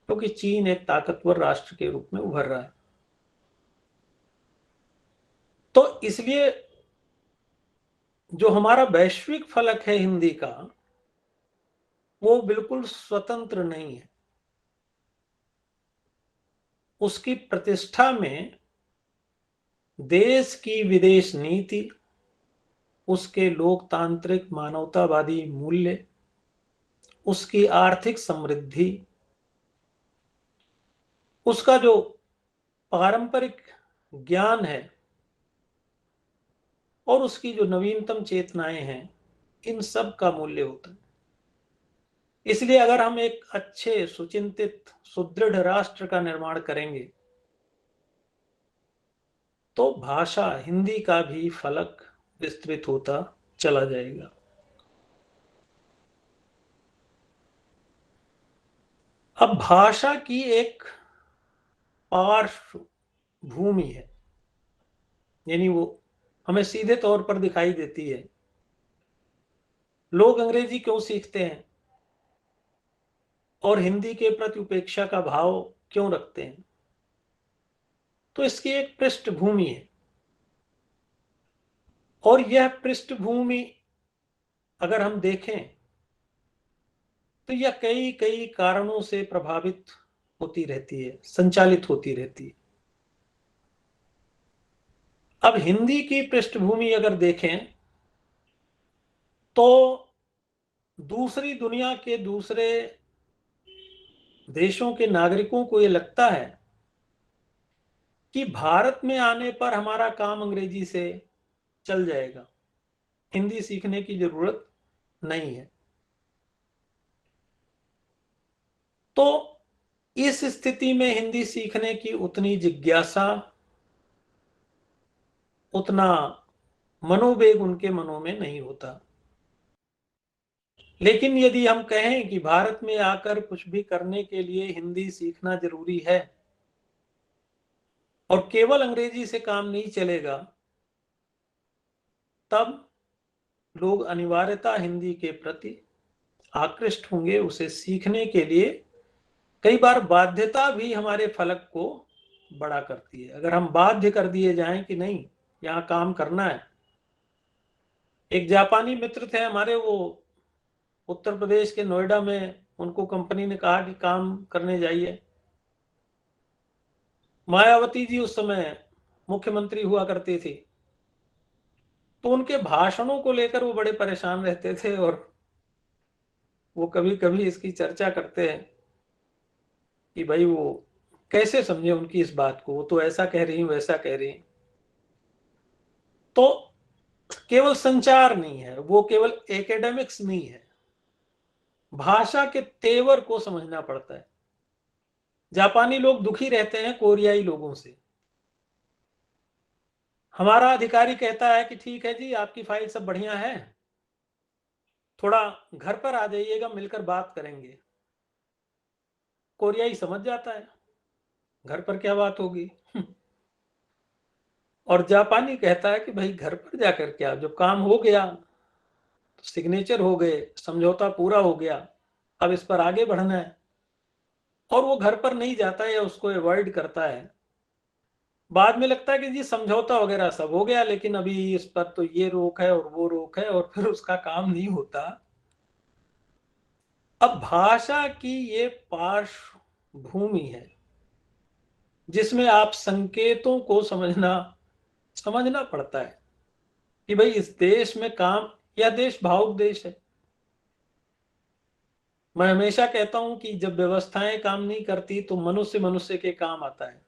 क्योंकि चीन एक ताकतवर राष्ट्र के रूप में उभर रहा है। तो इसलिए जो हमारा वैश्विक फलक है हिंदी का, वो बिल्कुल स्वतंत्र नहीं है। उसकी प्रतिष्ठा में देश की विदेश नीति, उसके लोकतांत्रिक मानवतावादी मूल्य, उसकी आर्थिक समृद्धि, उसका जो पारंपरिक ज्ञान है और उसकी जो नवीनतम चेतनाएं हैं, इन सब का मूल्य होता है। इसलिए अगर हम एक अच्छे, सुचिंतित, सुदृढ़ राष्ट्र का निर्माण करेंगे तो भाषा हिंदी का भी फलक विस्तृत होता चला जाएगा। अब भाषा की एक पार्श्व भूमि है, यानी वो हमें सीधे तौर पर दिखाई देती है। लोग अंग्रेजी क्यों सीखते हैं और हिंदी के प्रति उपेक्षा का भाव क्यों रखते हैं? तो इसकी एक पृष्ठभूमि है, और यह पृष्ठभूमि अगर हम देखें तो यह कई कई कारणों से प्रभावित होती रहती है, संचालित होती रहती है। अब हिंदी की पृष्ठभूमि अगर देखें तो दूसरी दुनिया के दूसरे देशों के नागरिकों को यह लगता है कि भारत में आने पर हमारा काम अंग्रेजी से चल जाएगा, हिंदी सीखने की जरूरत नहीं है। तो इस स्थिति में हिंदी सीखने की उतनी जिज्ञासा, उतना मनोवेग उनके मनों में नहीं होता। लेकिन यदि हम कहें कि भारत में आकर कुछ भी करने के लिए हिंदी सीखना जरूरी है और केवल अंग्रेजी से काम नहीं चलेगा, तब लोग अनिवार्यता हिंदी के प्रति आकृष्ट होंगे। उसे सीखने के लिए कई बार बाध्यता भी हमारे फलक को बड़ा करती है। अगर हम बाध्य कर दिए जाएं कि नहीं, यहां काम करना है। एक जापानी मित्र थे हमारे, वो उत्तर प्रदेश के नोएडा में, उनको कंपनी ने कहा कि काम करने जाइए। मायावती जी उस समय मुख्यमंत्री हुआ करती थी, तो उनके भाषणों को लेकर वो बड़े परेशान रहते थे, और वो कभी कभी इसकी चर्चा करते हैं कि भाई वो कैसे समझे उनकी इस बात को, वो तो ऐसा कह रही, वैसा कह रही। तो केवल संचार नहीं है, वो केवल एकेडमिक्स नहीं है, भाषा के तेवर को समझना पड़ता है। जापानी लोग दुखी रहते हैं कोरियाई लोगों से। हमारा अधिकारी कहता है कि ठीक है जी, आपकी फाइल सब बढ़िया है, थोड़ा घर पर आ जाइएगा, मिलकर बात करेंगे। कोरियाई समझ जाता है घर पर क्या बात होगी और जापानी कहता है कि भाई घर पर जाकर क्या, जो काम हो गया, सिग्नेचर हो गए, समझौता पूरा हो गया, अब इस पर आगे बढ़ना है। और वो घर पर नहीं जाता है या उसको अवॉइड करता है। बाद में लगता है कि जी समझौता वगैरह सब हो गया, लेकिन अभी इस पर तो ये रोक है और वो रोक है, और फिर उसका काम नहीं होता। अब भाषा की ये पार्श्व भूमि है जिसमें आप संकेतों को समझना पड़ता है कि भाई इस देश में काम, यह देश भावुक देश है। मैं हमेशा कहता हूं कि जब व्यवस्थाएं काम नहीं करती तो मनुष्य मनुष्य के काम आता है।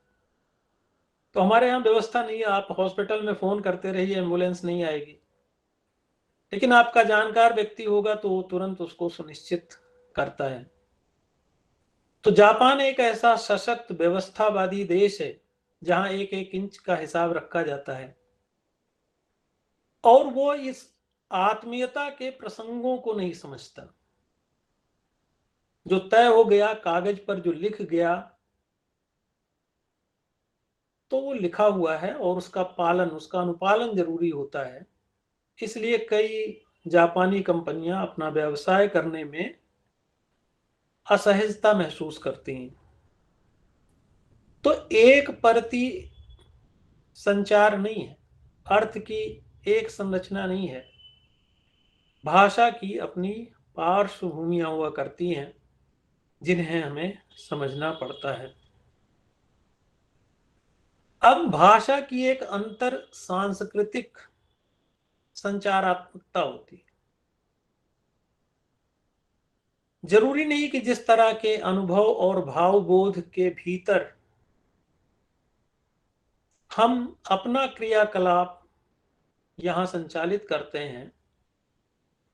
तो हमारे यहाँ व्यवस्था नहीं है, आप हॉस्पिटल में फोन करते रहिए, एम्बुलेंस नहीं आएगी। लेकिन आपका जानकार व्यक्ति होगा तो वो तुरंत उसको सुनिश्चित करता है। तो जापान एक ऐसा सशक्त व्यवस्थावादी देश है जहां एक एक इंच का हिसाब रखा जाता है, और वो इस आत्मीयता के प्रसंगों को नहीं समझता। जो तय हो गया, कागज पर जो लिख गया, तो वो लिखा हुआ है और उसका पालन, उसका अनुपालन जरूरी होता है। इसलिए कई जापानी कंपनियां अपना व्यवसाय करने में असहजता महसूस करती हैं। तो एक परती संचार नहीं है, अर्थ की एक संरचना नहीं है। भाषा की अपनी पार्श्वभूमियां हुआ करती हैं जिन्हें हमें समझना पड़ता है। अब भाषा की एक अंतर सांस्कृतिक संचारात्मकता होती है। जरूरी नहीं कि जिस तरह के अनुभव और भावबोध के भीतर हम अपना क्रियाकलाप यहां संचालित करते हैं,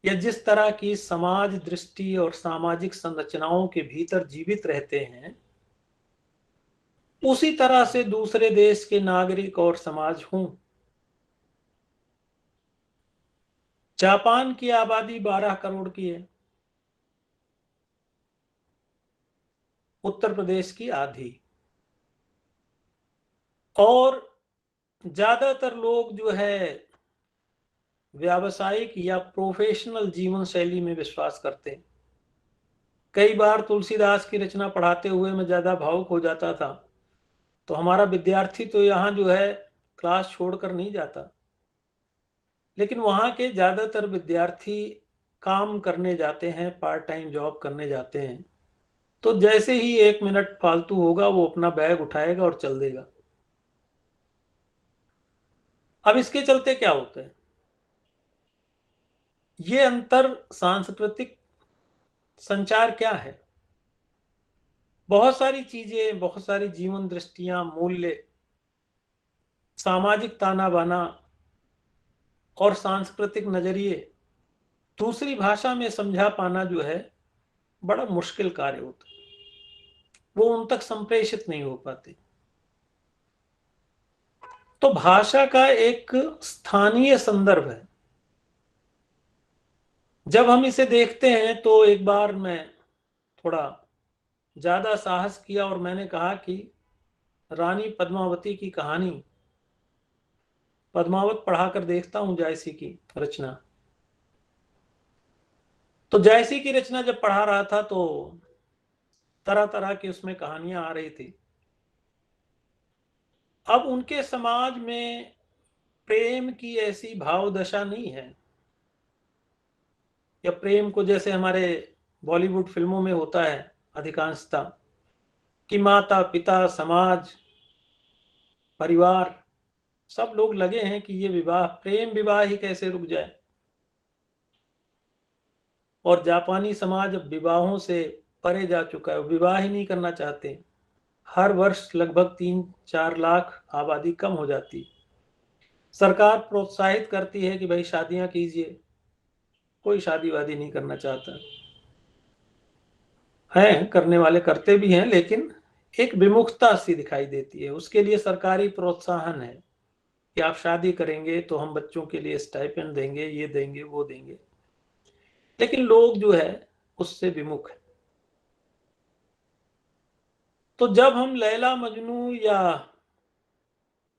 या जिस तरह की समाज दृष्टि और सामाजिक संरचनाओं के भीतर जीवित रहते हैं, उसी तरह से दूसरे देश के नागरिक और समाज हों। जापान की आबादी 12 करोड़ की है, उत्तर प्रदेश की आधी, और ज्यादातर लोग जो है व्यावसायिक या प्रोफेशनल जीवन शैली में विश्वास करते हैं। कई बार तुलसीदास की रचना पढ़ाते हुए मैं ज्यादा भावुक हो जाता था, तो हमारा विद्यार्थी तो यहाँ जो है क्लास छोड़कर नहीं जाता, लेकिन वहाँ के ज्यादातर विद्यार्थी काम करने जाते हैं, पार्ट टाइम जॉब करने जाते हैं। तो जैसे ही 1 मिनट फालतू होगा वो अपना बैग उठाएगा और चल देगा। अब इसके चलते क्या होता है, ये अंतर सांस्कृतिक संचार क्या है? बहुत सारी चीजें, बहुत सारी जीवन दृष्टियां, मूल्य, सामाजिक ताना बाना और सांस्कृतिक नजरिए दूसरी भाषा में समझा पाना जो है बड़ा मुश्किल कार्य होता है, वो उन तक संप्रेषित नहीं हो पाते। तो भाषा का एक स्थानीय संदर्भ है। जब हम इसे देखते हैं तो एक बार मैं थोड़ा ज्यादा साहस किया और मैंने कहा कि रानी पद्मावती की कहानी, पद्मावत पढ़ाकर देखता हूं जायसी की रचना। तो जायसी की रचना जब पढ़ा रहा था तो तरह तरह की उसमें कहानियां आ रही थी। अब उनके समाज में प्रेम की ऐसी भाव दशा नहीं है, या प्रेम को जैसे हमारे बॉलीवुड फिल्मों में होता है अधिकांशता, कि माता पिता समाज परिवार सब लोग लगे हैं कि ये विवाह, प्रेम विवाह ही कैसे रुक जाए। और जापानी समाज अब विवाहों से परे जा चुका है, विवाह ही नहीं करना चाहते। हर वर्ष लगभग 3-4 लाख आबादी कम हो जाती। सरकार प्रोत्साहित करती है कि भाई शादियां कीजिए, कोई शादी वादी नहीं करना चाहता है। करने वाले करते भी हैं, लेकिन एक विमुखता सी दिखाई देती है। उसके लिए सरकारी प्रोत्साहन है कि आप शादी करेंगे तो हम बच्चों के लिए स्टाइपेंड देंगे, ये देंगे, वो देंगे, लेकिन लोग जो है उससे विमुख है। तो जब हम लैला मजनू या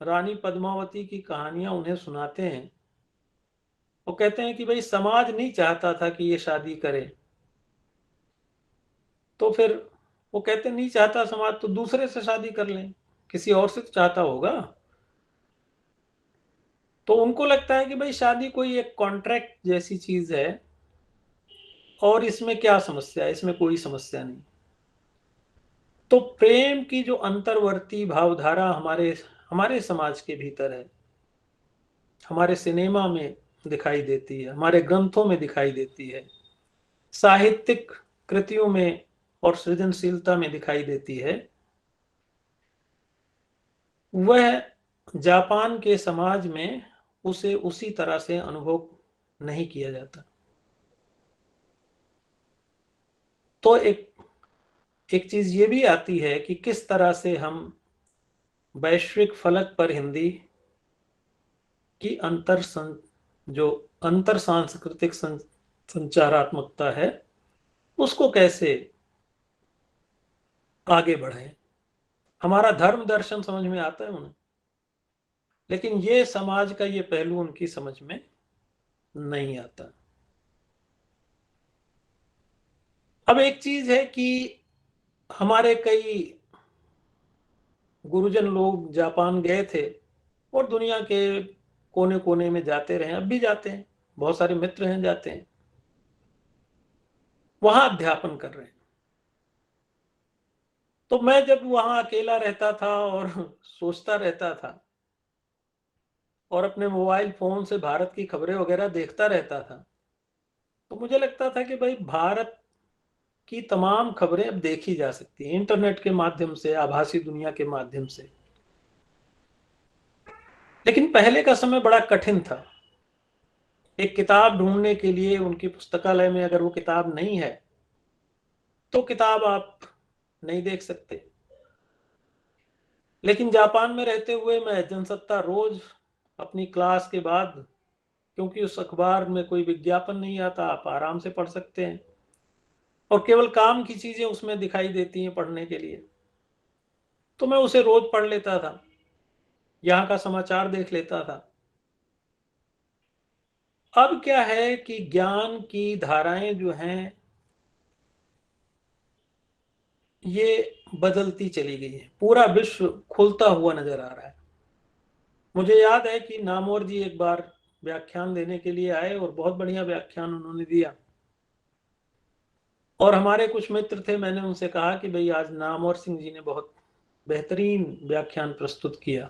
रानी पद्मावती की कहानियां उन्हें सुनाते हैं, वो कहते हैं कि भाई समाज नहीं चाहता था कि ये शादी करे। तो फिर वो कहते नहीं चाहता समाज तो दूसरे से शादी कर लें, किसी और से तो चाहता होगा। तो उनको लगता है कि भाई शादी कोई एक कॉन्ट्रैक्ट जैसी चीज है और इसमें क्या समस्या है, इसमें कोई समस्या नहीं। तो प्रेम की जो अंतर्वर्ती भावधारा हमारे हमारे समाज के भीतर है, हमारे सिनेमा में दिखाई देती है, हमारे ग्रंथों में दिखाई देती है, साहित्यिक कृतियों में और सृजनशीलता में दिखाई देती है, वह जापान के समाज में उसे उसी तरह से अनुभव नहीं किया जाता। तो एक चीज ये भी आती है कि किस तरह से हम वैश्विक फलक पर हिंदी की जो अंतर सांस्कृतिक संचारात्मकता है उसको कैसे आगे बढ़े। हमारा धर्म दर्शन समझ में आता है उन्हें, लेकिन ये समाज का ये पहलू उनकी समझ में नहीं आता। अब एक चीज है कि हमारे कई गुरुजन लोग जापान गए थे और दुनिया के कोने कोने में जाते रहे, अब भी जाते हैं, बहुत सारे मित्र हैं जाते हैं, वहां अध्यापन कर रहे हैं। तो मैं जब वहां अकेला रहता था और सोचता रहता था और अपने मोबाइल फोन से भारत की खबरें वगैरह देखता रहता था, तो मुझे लगता था कि भाई भारत की तमाम खबरें अब देखी जा सकती हैं इंटरनेट के माध्यम से, आभासी दुनिया के माध्यम से। लेकिन पहले का समय बड़ा कठिन था। एक किताब ढूंढने के लिए उनकी पुस्तकालय में अगर वो किताब नहीं है तो किताब आप नहीं देख सकते। लेकिन जापान में रहते हुए मैं जनसत्ता रोज अपनी क्लास के बाद, क्योंकि उस अखबार में कोई विज्ञापन नहीं आता, आप आराम से पढ़ सकते हैं और केवल काम की चीजें उसमें दिखाई देती हैं पढ़ने के लिए, तो मैं उसे रोज पढ़ लेता था, यहाँ का समाचार देख लेता था। अब क्या है कि ज्ञान की धाराएं जो हैं ये बदलती चली गई है, पूरा विश्व खुलता हुआ नजर आ रहा है। मुझे याद है कि नामवर जी एक बार व्याख्यान देने के लिए आए और बहुत बढ़िया व्याख्यान उन्होंने दिया, और हमारे कुछ मित्र थे, मैंने उनसे कहा कि भाई आज नामवर सिंह जी ने बहुत बेहतरीन व्याख्यान प्रस्तुत किया।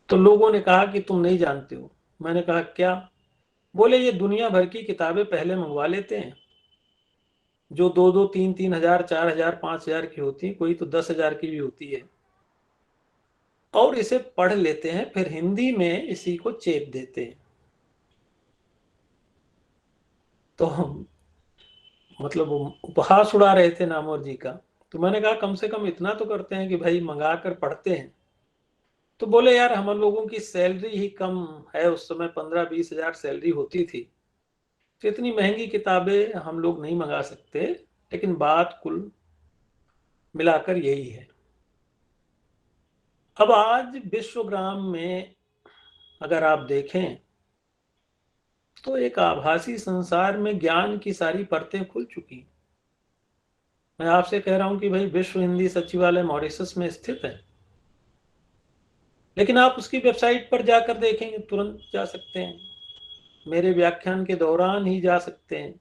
तो लोगों ने कहा कि तुम नहीं जानते हो। मैंने कहा क्या? बोले ये दुनिया भर की किताबें पहले मंगवा लेते हैं जो 2-2, 3-3 हजार, 4,000, 5,000 की होती है, कोई तो 10,000 की भी होती है, और इसे पढ़ लेते हैं, फिर हिंदी में इसी को चेप देते हैं। तो हम मतलब उपहास उड़ा रहे थे नामवर जी का। तो मैंने कहा कम से कम इतना तो करते हैं कि भाई मंगा कर पढ़ते हैं। तो बोले यार हम लोगों की सैलरी ही कम है, उस समय 15-20 हजार सैलरी होती थी, तो इतनी महंगी किताबें हम लोग नहीं मंगा सकते। लेकिन बात कुल मिलाकर यही है। अब आज विश्वग्राम में अगर आप देखें तो एक आभासी संसार में ज्ञान की सारी परतें खुल चुकी। मैं आपसे कह रहा हूं कि भाई विश्व हिंदी सचिवालय मॉरिशस में स्थित है, लेकिन आप उसकी वेबसाइट पर जाकर देखेंगे, तुरंत जा सकते हैं, मेरे व्याख्यान के दौरान ही जा सकते हैं।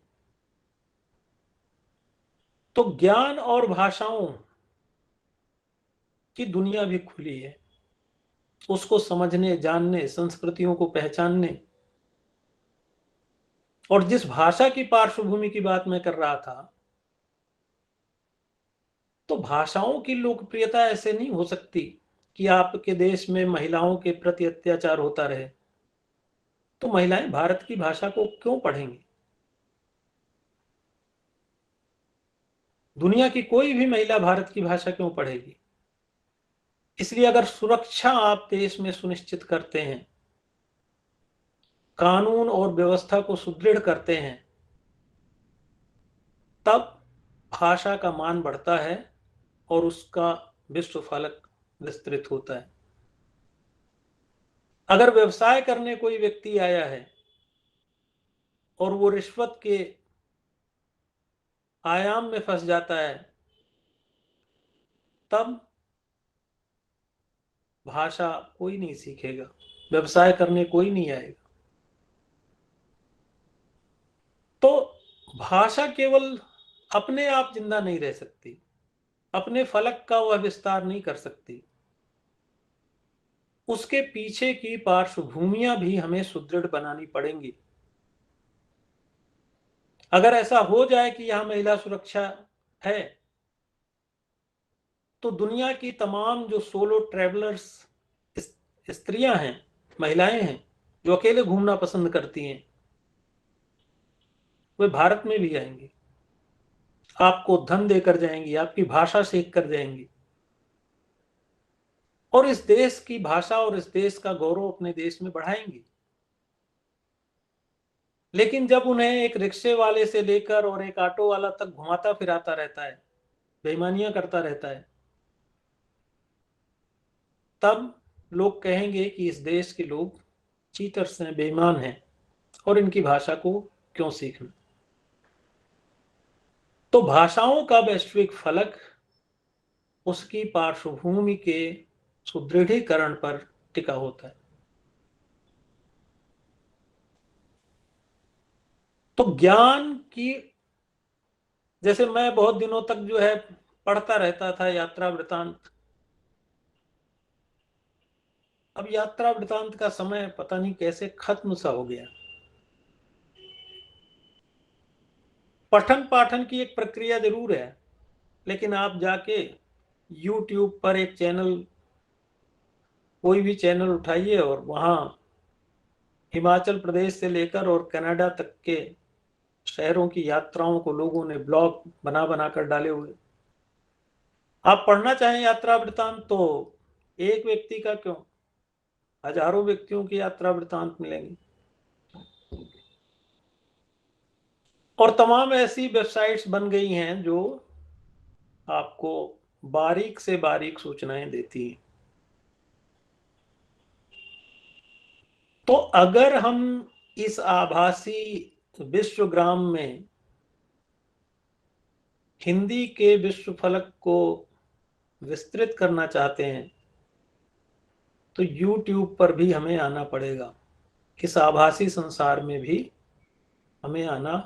तो ज्ञान और भाषाओं की दुनिया भी खुली है, उसको समझने, जानने, संस्कृतियों को पहचानने। और जिस भाषा की पार्श्वभूमि की बात मैं कर रहा था, तो भाषाओं की लोकप्रियता ऐसे नहीं हो सकती कि आपके देश में महिलाओं के प्रति अत्याचार होता रहे तो महिलाएं भारत की भाषा को क्यों पढ़ेंगी? दुनिया की कोई भी महिला भारत की भाषा क्यों पढ़ेगी? इसलिए अगर सुरक्षा आप देश में सुनिश्चित करते हैं, कानून और व्यवस्था को सुदृढ़ करते हैं, तब भाषा का मान बढ़ता है और उसका विश्व फलक विस्तृत होता है। अगर व्यवसाय करने कोई व्यक्ति आया है और वो रिश्वत के आयाम में फंस जाता है, तब भाषा कोई नहीं सीखेगा, व्यवसाय करने कोई नहीं आएगा। तो भाषा केवल अपने आप जिंदा नहीं रह सकती, अपने फलक का वह विस्तार नहीं कर सकती, उसके पीछे की पार्श्वभूमियां भी हमें सुदृढ़ बनानी पड़ेंगी। अगर ऐसा हो जाए कि यहां महिला सुरक्षा है तो दुनिया की तमाम जो सोलो ट्रैवलर्स स्त्रियां हैं, महिलाएं हैं, जो अकेले घूमना पसंद करती हैं, वे भारत में भी आएंगी, आपको धन देकर जाएंगी, आपकी भाषा सीख कर जाएंगी और इस देश की भाषा और इस देश का गौरव अपने देश में बढ़ाएंगी। लेकिन जब उन्हें एक रिक्शे वाले से लेकर और एक ऑटो वाला तक घुमाता फिराता रहता है, बेईमानियां करता रहता है, तब लोग कहेंगे कि इस देश के लोग चीटर्स हैं, बेईमान हैं और इनकी भाषा को क्यों सीखना। तो भाषाओं का वैश्विक फलक उसकी पार्श्वभूमि के सुदृढ़ीकरण पर टिका होता है। तो ज्ञान की, जैसे मैं बहुत दिनों तक जो है पढ़ता रहता था यात्रा वृतांत, अब यात्रा वृतांत का समय पता नहीं कैसे खत्म सा हो गया। पठन पाठन की एक प्रक्रिया जरूर है, लेकिन आप जाके YouTube पर एक चैनल, कोई भी चैनल उठाइए और वहां हिमाचल प्रदेश से लेकर और कनाडा तक के शहरों की यात्राओं को लोगों ने ब्लॉग बना बना कर डाले हुए। आप पढ़ना चाहें यात्रा वृतांत तो एक व्यक्ति का क्यों, हजारों व्यक्तियों की यात्रा वृतांत मिलेंगे। और तमाम ऐसी वेबसाइट्स बन गई हैं जो आपको बारीक से बारीक सूचनाएं देती हैं। तो अगर हम इस आभासी विश्वग्राम में हिंदी के विश्व फलक को विस्तृत करना चाहते हैं तो YouTube पर भी हमें आना पड़ेगा, इस आभासी संसार में भी हमें आना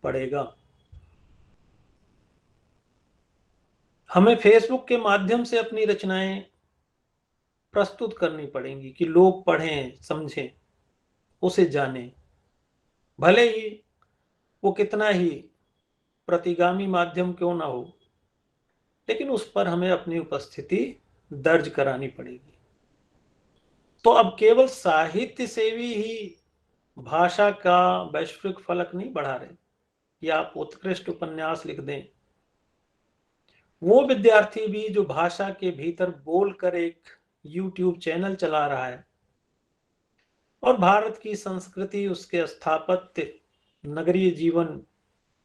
पड़ेगा। हमें फेसबुक के माध्यम से अपनी रचनाएं प्रस्तुत करनी पड़ेंगी कि लोग पढ़ें, समझें, उसे जानें, भले ही वो कितना ही प्रतिगामी माध्यम क्यों ना हो, लेकिन उस पर हमें अपनी उपस्थिति दर्ज करानी पड़ेगी। तो अब केवल साहित्य सेवी ही भाषा का वैश्विक फलक नहीं बढ़ा रहे कि आप उत्कृष्ट उपन्यास लिख दें। वो विद्यार्थी भी जो भाषा के भीतर बोलकर एक YouTube चैनल चला रहा है और भारत की संस्कृति, उसके स्थापत्य, नगरीय जीवन,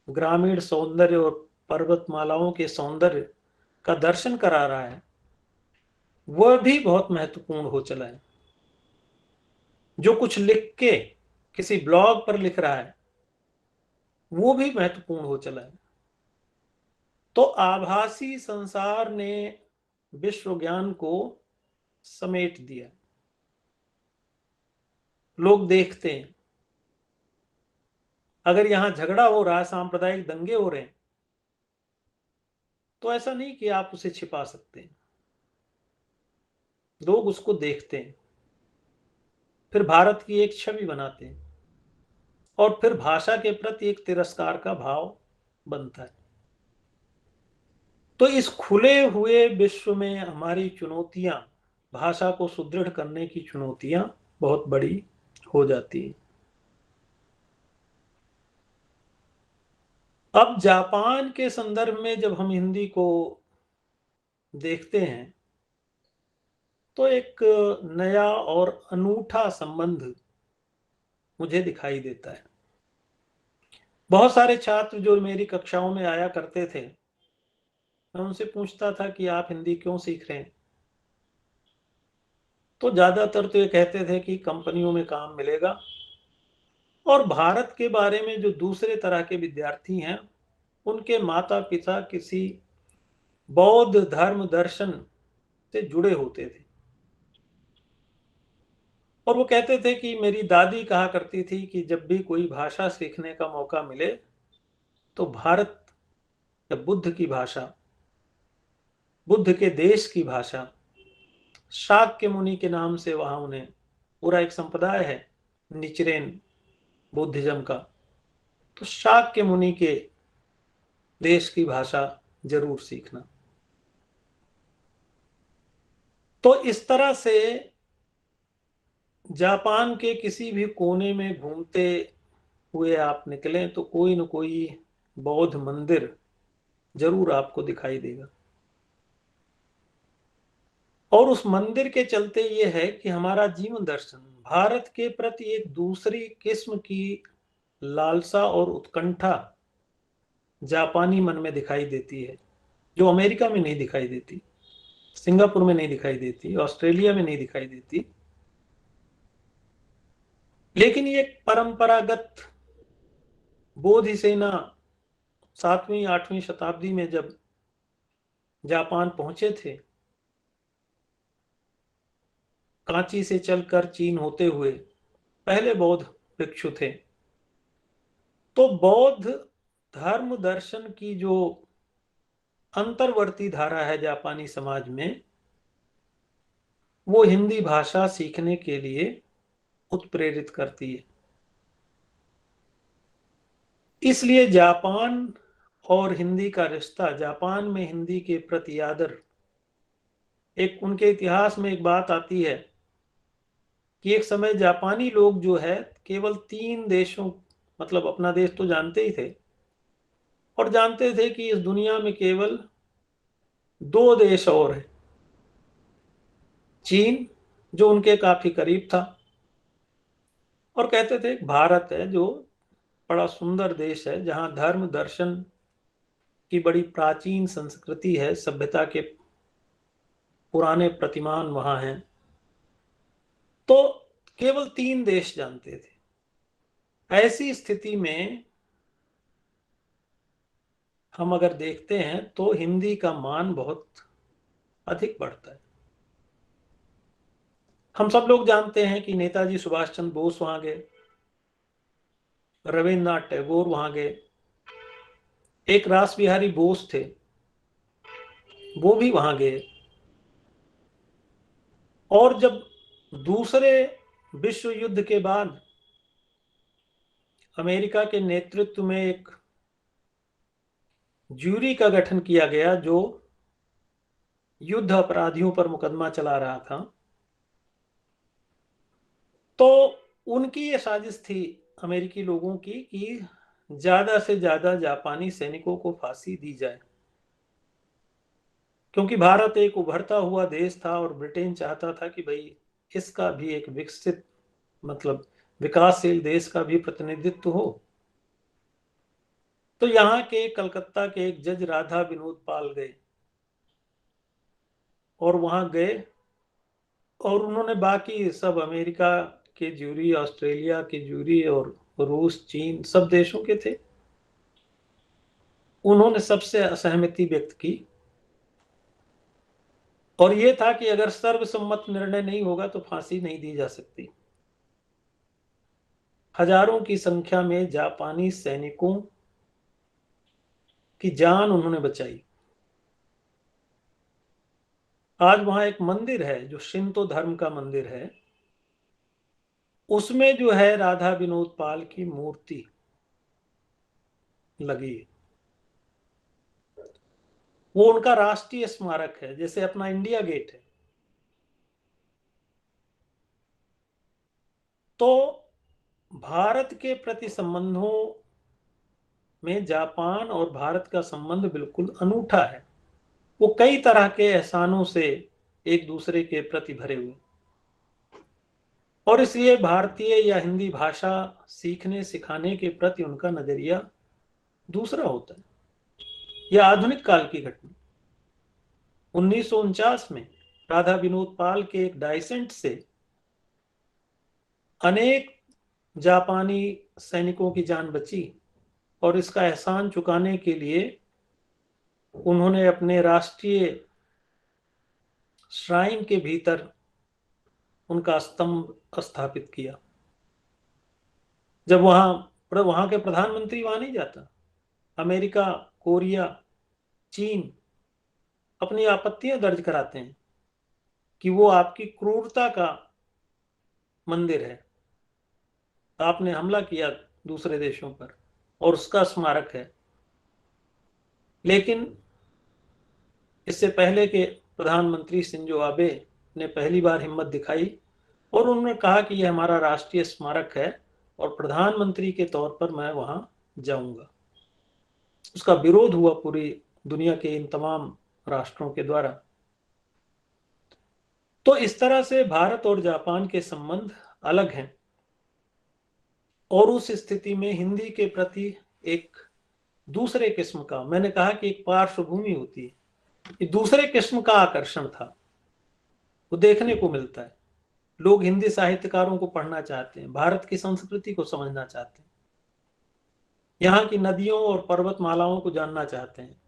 ग्रामीण सौंदर्य और पर्वतमालाओं के सौंदर्य का दर्शन करा रहा है, वह भी बहुत महत्वपूर्ण हो चला है। जो कुछ लिख के किसी ब्लॉग पर लिख रहा है, वो भी महत्वपूर्ण हो चला है। तो आभासी संसार ने विश्व ज्ञान को समेट दिया। लोग देखते हैं, अगर यहां झगड़ा हो रहा है, सांप्रदायिक दंगे हो रहे हैं, तो ऐसा नहीं कि आप उसे छिपा सकते हैं। लोग उसको देखते हैं, फिर भारत की एक छवि बनाते हैं और फिर भाषा के प्रति एक तिरस्कार का भाव बनता है। तो इस खुले हुए विश्व में हमारी चुनौतियां, भाषा को सुदृढ़ करने की चुनौतियां बहुत बड़ी हो जाती हैं। अब जापान के संदर्भ में जब हम हिंदी को देखते हैं तो एक नया और अनूठा संबंध मुझे दिखाई देता है। बहुत सारे छात्र जो मेरी कक्षाओं में आया करते थे, मैं उनसे पूछता था कि आप हिंदी क्यों सीख रहे हैं, तो ज्यादातर तो ये कहते थे कि कंपनियों में काम मिलेगा। और भारत के बारे में जो दूसरे तरह के विद्यार्थी हैं, उनके माता पिता किसी बौद्ध धर्म दर्शन से जुड़े होते थे और वो कहते थे कि मेरी दादी कहा करती थी कि जब भी कोई भाषा सीखने का मौका मिले तो भारत या बुद्ध की भाषा, बुद्ध के देश की भाषा, शाक्य मुनि के नाम से वहां उन्हें पूरा एक संप्रदाय है निचरेन बुद्धिज्म का, तो शाक्य मुनि के देश की भाषा जरूर सीखना। तो इस तरह से जापान के किसी भी कोने में घूमते हुए आप निकलें तो कोई न कोई बौद्ध मंदिर जरूर आपको दिखाई देगा। और उस मंदिर के चलते ये है कि हमारा जीवन दर्शन भारत के प्रति एक दूसरी किस्म की लालसा और उत्कंठा जापानी मन में दिखाई देती है, जो अमेरिका में नहीं दिखाई देती, सिंगापुर में नहीं दिखाई देती, ऑस्ट्रेलिया में नहीं दिखाई देती। लेकिन ये परंपरागत बोधि सेना 7वीं 8वीं शताब्दी में जब जापान पहुंचे थे, कांची से चलकर चीन होते हुए पहले बौद्ध भिक्षु थे। तो बौद्ध धर्म दर्शन की जो अंतर्वर्ती धारा है जापानी समाज में, वो हिंदी भाषा सीखने के लिए उत्प्रेरित करती है। इसलिए जापान और हिंदी का रिश्ता, जापान में हिंदी के प्रति आदर, एक उनके इतिहास में एक बात आती है कि एक समय जापानी लोग जो है केवल 3 देशों, मतलब अपना देश तो जानते ही थे और जानते थे कि इस दुनिया में केवल 2 देश और हैं, चीन जो उनके काफी करीब था, और कहते थे भारत है जो बड़ा सुंदर देश है, जहां धर्म दर्शन की बड़ी प्राचीन संस्कृति है, सभ्यता के पुराने प्रतिमान वहां हैं। तो केवल 3 देश जानते थे। ऐसी स्थिति में हम अगर देखते हैं तो हिंदी का मान बहुत अधिक बढ़ता है। हम सब लोग जानते हैं कि नेताजी सुभाष चंद्र बोस वहां गए, रविन्द्रनाथ टैगोर वहां गए, एक रास बिहारी बोस थे, वो भी वहां गए। और जब दूसरे विश्व युद्ध के बाद अमेरिका के नेतृत्व में एक ज्यूरी का गठन किया गया जो युद्ध अपराधियों पर मुकदमा चला रहा था, तो उनकी ये साजिश थी अमेरिकी लोगों की कि ज्यादा से ज्यादा जापानी सैनिकों को फांसी दी जाए, क्योंकि भारत एक उभरता हुआ देश था और ब्रिटेन चाहता था कि भाई इसका भी एक विकसित, मतलब विकासशील देश का भी प्रतिनिधित्व हो। तो यहाँ के कलकत्ता के एक जज राधा विनोद पाल गए और वहां गए और उन्होंने बाकी सब अमेरिका के ज्यूरी, ऑस्ट्रेलिया के ज्यूरी और रूस, चीन, सब देशों के थे, उन्होंने सबसे असहमति व्यक्त की और यह था कि अगर सर्वसम्मत निर्णय नहीं होगा तो फांसी नहीं दी जा सकती। हजारों की संख्या में जापानी सैनिकों की जान उन्होंने बचाई। आज वहां एक मंदिर है जो शिंतो धर्म का मंदिर है, उसमें जो है राधा विनोद पाल की मूर्ति लगी है। वो उनका राष्ट्रीय स्मारक है, जैसे अपना इंडिया गेट है। तो भारत के प्रति संबंधों में जापान और भारत का संबंध बिल्कुल अनूठा है। वो कई तरह के एहसानों से एक दूसरे के प्रति भरे हुए, और इसलिए भारतीय या हिंदी भाषा सीखने सिखाने के प्रति उनका नजरिया दूसरा होता है। यह आधुनिक काल की घटना 1949 में राधा विनोद पाल के एक डाइसेंट से अनेक जापानी सैनिकों की जान बची, और इसका एहसान चुकाने के लिए उन्होंने अपने राष्ट्रीय श्राइन के भीतर उनका स्तंभ स्थापित किया। जब वहां के प्रधानमंत्री वहां नहीं जाता, अमेरिका, कोरिया, चीन अपनी आपत्तियां दर्ज कराते हैं कि वो आपकी क्रूरता का मंदिर है, आपने हमला किया दूसरे देशों पर और उसका स्मारक है। लेकिन इससे पहले के प्रधानमंत्री शिंजो आबे ने पहली बार हिम्मत दिखाई और उन्होंने कहा कि यह हमारा राष्ट्रीय स्मारक है और प्रधानमंत्री के तौर पर मैं वहां जाऊंगा। उसका विरोध हुआ पूरी दुनिया के इन तमाम राष्ट्रों के द्वारा। तो इस तरह से भारत और जापान के संबंध अलग हैं और उस स्थिति में हिंदी के प्रति एक दूसरे किस्म का, मैंने कहा कि एक पार्श्वभूमि होती है, ये दूसरे किस्म का आकर्षण था, वो देखने को मिलता है। लोग हिंदी साहित्यकारों को पढ़ना चाहते हैं, भारत की संस्कृति को समझना चाहते हैं, यहाँ की नदियों और पर्वतमालाओं को जानना चाहते हैं।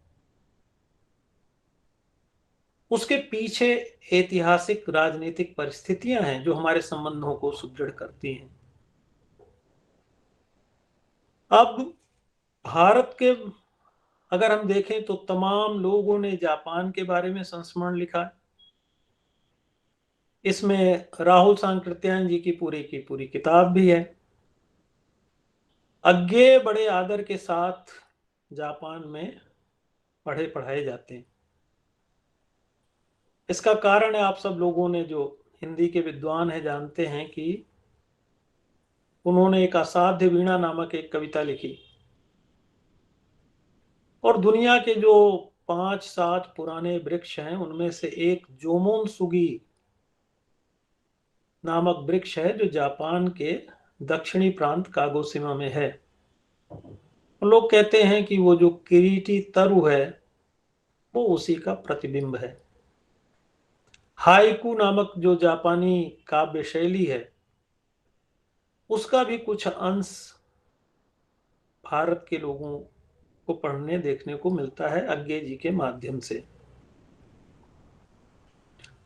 उसके पीछे ऐतिहासिक राजनीतिक परिस्थितियां हैं जो हमारे संबंधों को सुदृढ़ करती हैं। अब भारत के अगर हम देखें तो तमाम लोगों ने जापान के बारे में संस्मरण लिखा है। इसमें राहुल सांकृत्यायन जी की पूरी किताब भी है। अज्ञे बड़े आदर के साथ जापान में पढ़ाए जाते हैं। इसका कारण है, आप सब लोगों ने जो हिंदी के विद्वान हैं जानते हैं कि उन्होंने एक असाध्य वीणा नामक एक कविता लिखी और दुनिया के जो 5-7 पुराने वृक्ष हैं उनमें से एक जोमोन सुगी नामक वृक्ष है जो जापान के दक्षिणी प्रांत कागोशिमा में है। लोग कहते हैं कि वो जो किरीटी तरु है वो उसी का प्रतिबिंब है। हाइकू नामक जो जापानी काव्य शैली है उसका भी कुछ अंश भारत के लोगों को पढ़ने देखने को मिलता है अज्ञे जी के माध्यम से।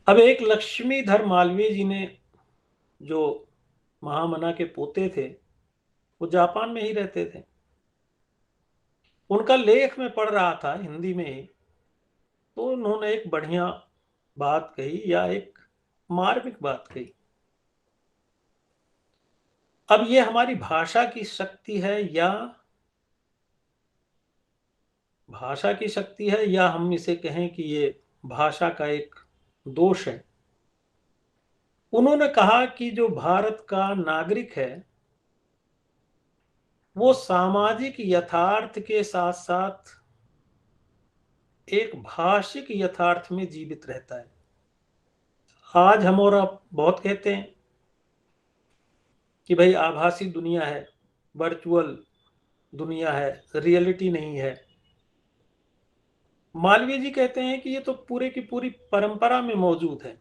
अब एक लक्ष्मीधर मालवीय जी ने, जो महामना के पोते थे, वो जापान में ही रहते थे। उनका लेख मैं पढ़ रहा था हिंदी में ही, तो उन्होंने एक बढ़िया बात कही या एक मार्मिक बात कही। अब ये हमारी भाषा की शक्ति है या हम इसे कहें कि ये भाषा का एक दोष है। उन्होंने कहा कि जो भारत का नागरिक है वो सामाजिक यथार्थ के साथ साथ एक भाषिक यथार्थ में जीवित रहता है। आज हम और आप बहुत कहते हैं कि भाई आभासी दुनिया है, वर्चुअल दुनिया है, रियलिटी नहीं है। मालवीय जी कहते हैं कि ये तो पूरे की पूरी परंपरा में मौजूद है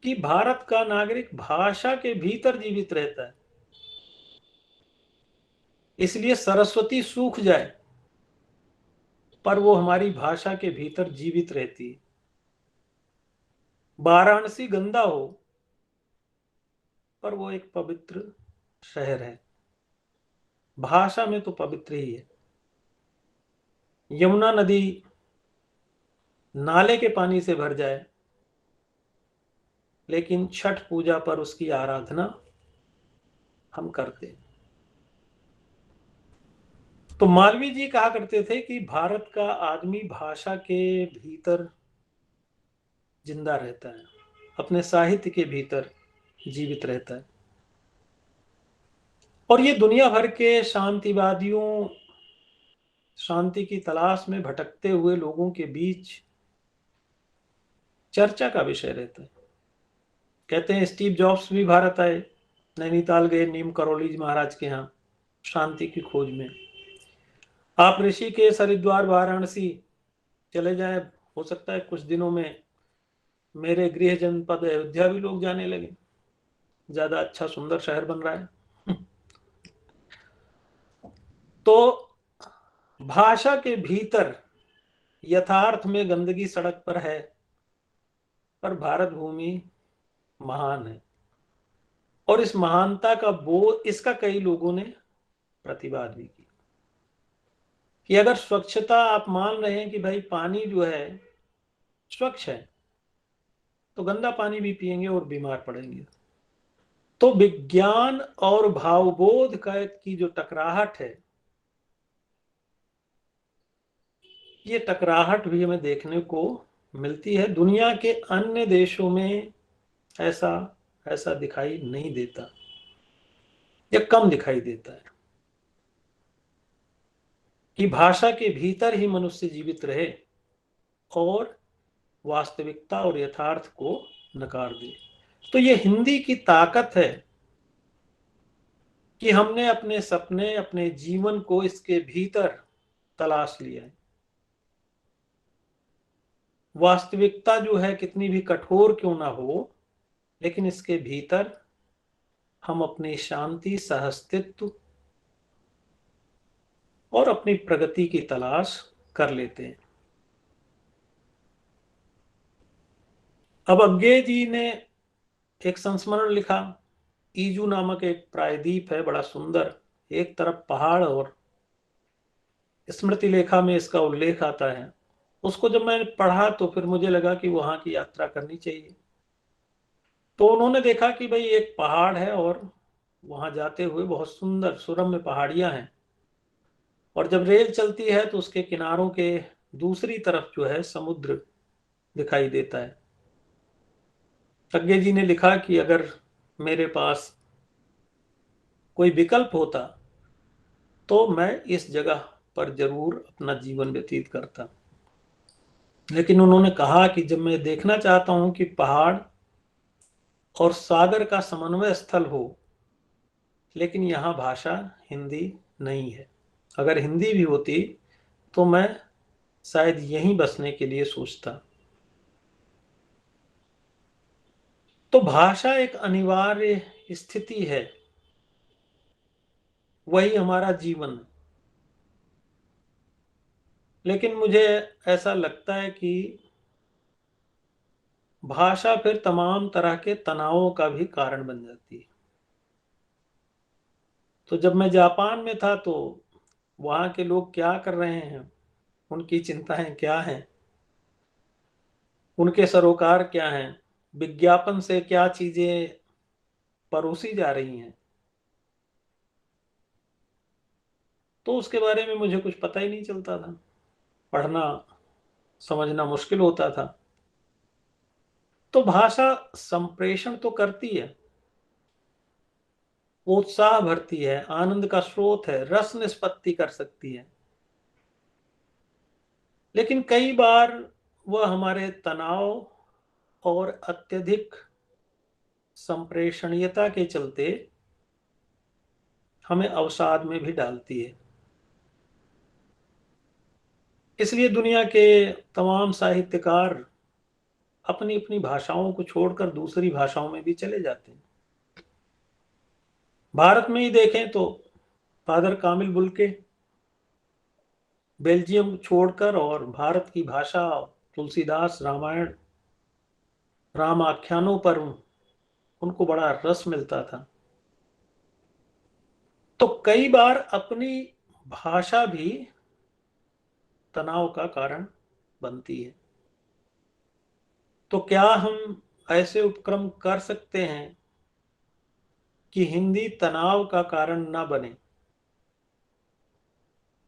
कि भारत का नागरिक भाषा के भीतर जीवित रहता है। इसलिए सरस्वती सूख जाए पर वो हमारी भाषा के भीतर जीवित रहती है। वाराणसी गंदा हो पर वो एक पवित्र शहर है। भाषा में तो पवित्र ही है। यमुना नदी नाले के पानी से भर जाए लेकिन छठ पूजा पर उसकी आराधना हम करते हैं। तो मालवीय जी कहा करते थे कि भारत का आदमी भाषा के भीतर जिंदा रहता है, अपने साहित्य के भीतर जीवित रहता है। और ये दुनिया भर के शांतिवादियों, शांति की तलाश में भटकते हुए लोगों के बीच चर्चा का विषय रहता है। कहते हैं स्टीव जॉब्स भी भारत आए, नैनीताल गए नीम करोली महाराज के यहाँ शांति की खोज में। आप ऋषिकेश, हरिद्वार, वाराणसी चले जाएं, हो सकता है कुछ दिनों में मेरे गृह जनपद अयोध्या भी लोग जाने लगे। ज्यादा अच्छा सुंदर शहर बन रहा है। तो भाषा के भीतर यथार्थ में गंदगी सड़क पर है पर भारत भूमि महान है और इस महानता का बोध इसका कई लोगों ने प्रतिवाद भी किया कि अगर स्वच्छता आप मान रहे हैं कि भाई पानी जो है स्वच्छ है तो गंदा पानी भी पिएंगे और बीमार पड़ेंगे। तो विज्ञान और भावबोध की जो टकराहट है, ये टकराहट भी हमें देखने को मिलती है। दुनिया के अन्य देशों में ऐसा दिखाई नहीं देता या कम दिखाई देता है कि भाषा के भीतर ही मनुष्य जीवित रहे और वास्तविकता और यथार्थ को नकार दे। तो ये हिंदी की ताकत है कि हमने अपने सपने, अपने जीवन को इसके भीतर तलाश लिया है। वास्तविकता जो है कितनी भी कठोर क्यों ना हो, लेकिन इसके भीतर हम अपनी शांति, सहअस्तित्व और अपनी प्रगति की तलाश कर लेते हैं। अब अज्ञे जी ने एक संस्मरण लिखा। ईजू नामक एक प्रायद्वीप है, बड़ा सुंदर, एक तरफ पहाड़, और स्मृति लेखा में इसका उल्लेख आता है। उसको जब मैंने पढ़ा तो फिर मुझे लगा कि वहां की यात्रा करनी चाहिए। तो उन्होंने देखा कि भाई एक पहाड़ है और वहां जाते हुए बहुत सुंदर सुरम्य पहाड़ियां हैं, और जब रेल चलती है तो उसके किनारों के दूसरी तरफ जो है समुद्र दिखाई देता है। अज्ञे जी ने लिखा कि अगर मेरे पास कोई विकल्प होता तो मैं इस जगह पर जरूर अपना जीवन व्यतीत करता। लेकिन उन्होंने कहा कि जब मैं देखना चाहता हूं कि पहाड़ और सागर का समन्वय स्थल हो, लेकिन यहां भाषा हिंदी नहीं है। अगर हिंदी भी होती तो मैं शायद यहीं बसने के लिए सोचता। तो भाषा एक अनिवार्य स्थिति है, वही हमारा जीवन। लेकिन मुझे ऐसा लगता है कि भाषा फिर तमाम तरह के तनावों का भी कारण बन जाती है। तो जब मैं जापान में था तो वहां के लोग क्या कर रहे हैं, उनकी चिंताएं क्या हैं, उनके सरोकार क्या हैं, विज्ञापन से क्या चीजें परोसी जा रही हैं, तो उसके बारे में मुझे कुछ पता ही नहीं चलता था। पढ़ना समझना मुश्किल होता था। तो भाषा संप्रेषण तो करती है, उत्साह भरती है, आनंद का स्रोत है, रस निष्पत्ति कर सकती है, लेकिन कई बार वह हमारे तनाव और अत्यधिक संप्रेषणीयता के चलते हमें अवसाद में भी डालती है। इसलिए दुनिया के तमाम साहित्यकार अपनी अपनी भाषाओं को छोड़कर दूसरी भाषाओं में भी चले जाते हैं। भारत में ही देखें तो फादर कामिल बुल्के बेल्जियम छोड़कर और भारत की भाषा, तुलसीदास, रामायण, राम आख्यानों पर उनको बड़ा रस मिलता था। तो कई बार अपनी भाषा भी तनाव का कारण बनती है। तो क्या हम ऐसे उपक्रम कर सकते हैं कि हिंदी तनाव का कारण ना बने?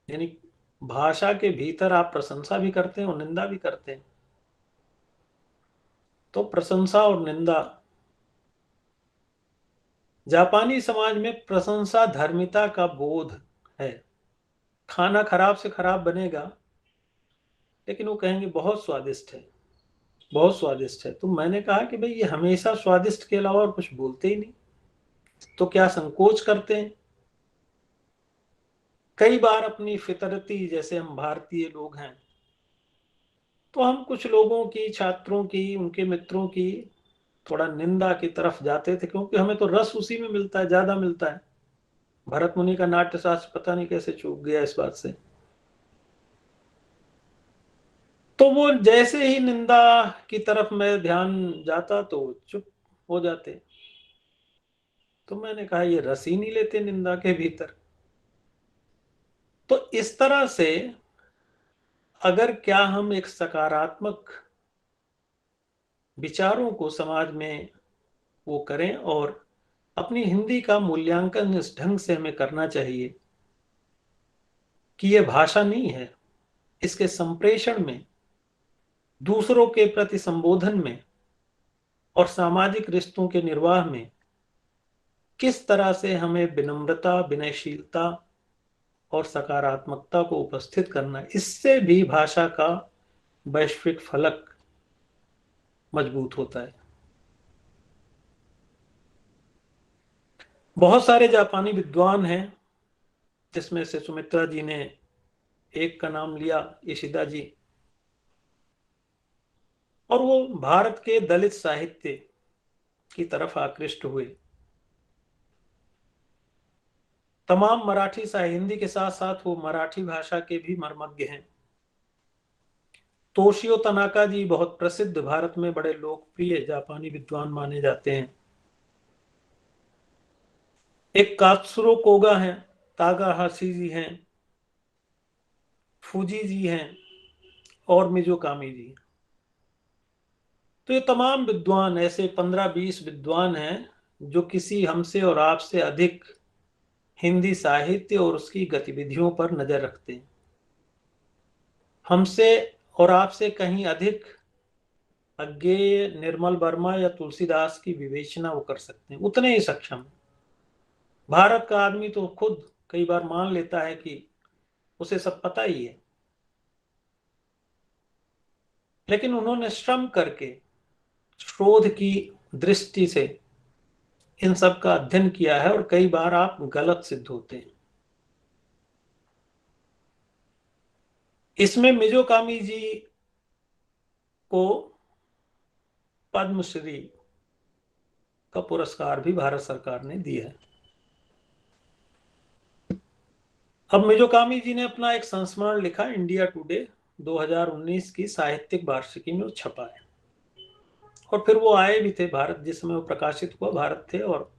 यानी भाषा के भीतर आप प्रशंसा भी करते हैं और निंदा भी करते हैं। तो प्रशंसा और निंदा, जापानी समाज में प्रशंसा धर्मिता का बोध है। खाना खराब से खराब बनेगा, लेकिन वो कहेंगे बहुत स्वादिष्ट है, बहुत स्वादिष्ट है। तो मैंने कहा कि भाई ये हमेशा स्वादिष्ट के अलावा और कुछ बोलते ही नहीं, तो क्या संकोच करते हैं? कई बार अपनी फितरती, जैसे हम भारतीय लोग हैं, तो हम कुछ लोगों की, छात्रों की, उनके मित्रों की थोड़ा निंदा की तरफ जाते थे, क्योंकि हमें तो रस उसी में मिलता है, ज्यादा मिलता है। भरत मुनि का नाट्य शास्त्र पता नहीं कैसे चूक गया इस बात से। तो वो जैसे ही निंदा की तरफ मैं ध्यान जाता तो चुप हो जाते। तो मैंने कहा ये रस ही नहीं लेते निंदा के भीतर। तो इस तरह से अगर क्या हम एक सकारात्मक विचारों को समाज में वो करें, और अपनी हिंदी का मूल्यांकन इस ढंग से हमें करना चाहिए कि ये भाषा नहीं है, इसके संप्रेषण में दूसरों के प्रति संबोधन में और सामाजिक रिश्तों के निर्वाह में किस तरह से हमें विनम्रता, विनयशीलता और सकारात्मकता को उपस्थित करना, इससे भी भाषा का वैश्विक फलक मजबूत होता है। बहुत सारे जापानी विद्वान हैं, जिसमें से सुमित्रा जी ने एक का नाम लिया, इशिदा जी, और वो भारत के दलित साहित्य की तरफ आकृष्ट हुए। तमाम मराठी हिंदी के साथ साथ वो मराठी भाषा के भी मर्मज्ञ हैं। तोशियो तनाका जी बहुत प्रसिद्ध, भारत में बड़े लोकप्रिय जापानी विद्वान माने जाते हैं। एक कात्सुरो कोगा हैं, तागाहाशी जी हैं, फूजी जी हैं और मिजोकामी जी। तो ये तमाम विद्वान, ऐसे 15-20 विद्वान हैं जो किसी हमसे और आपसे अधिक हिंदी साहित्य और उसकी गतिविधियों पर नजर रखते हैं। हमसे और आपसे कहीं अधिक अज्ञेय निर्मल वर्मा या तुलसीदास की विवेचना वो कर सकते हैं, उतने ही सक्षम। भारत का आदमी तो खुद कई बार मान लेता है कि उसे सब पता ही है, लेकिन उन्होंने श्रम करके शोध की दृष्टि से इन सब का अध्ययन किया है, और कई बार आप गलत सिद्ध होते हैं। इसमें मिजोकामी जी को पद्मश्री का पुरस्कार भी भारत सरकार ने दिया है। अब मिजोकामी जी ने अपना एक संस्मरण लिखा, इंडिया टुडे 2019 की साहित्यिक वार्षिकी में वो छपा है, और फिर वो आए भी थे भारत, जिस समय वो प्रकाशित हुआ भारत थे और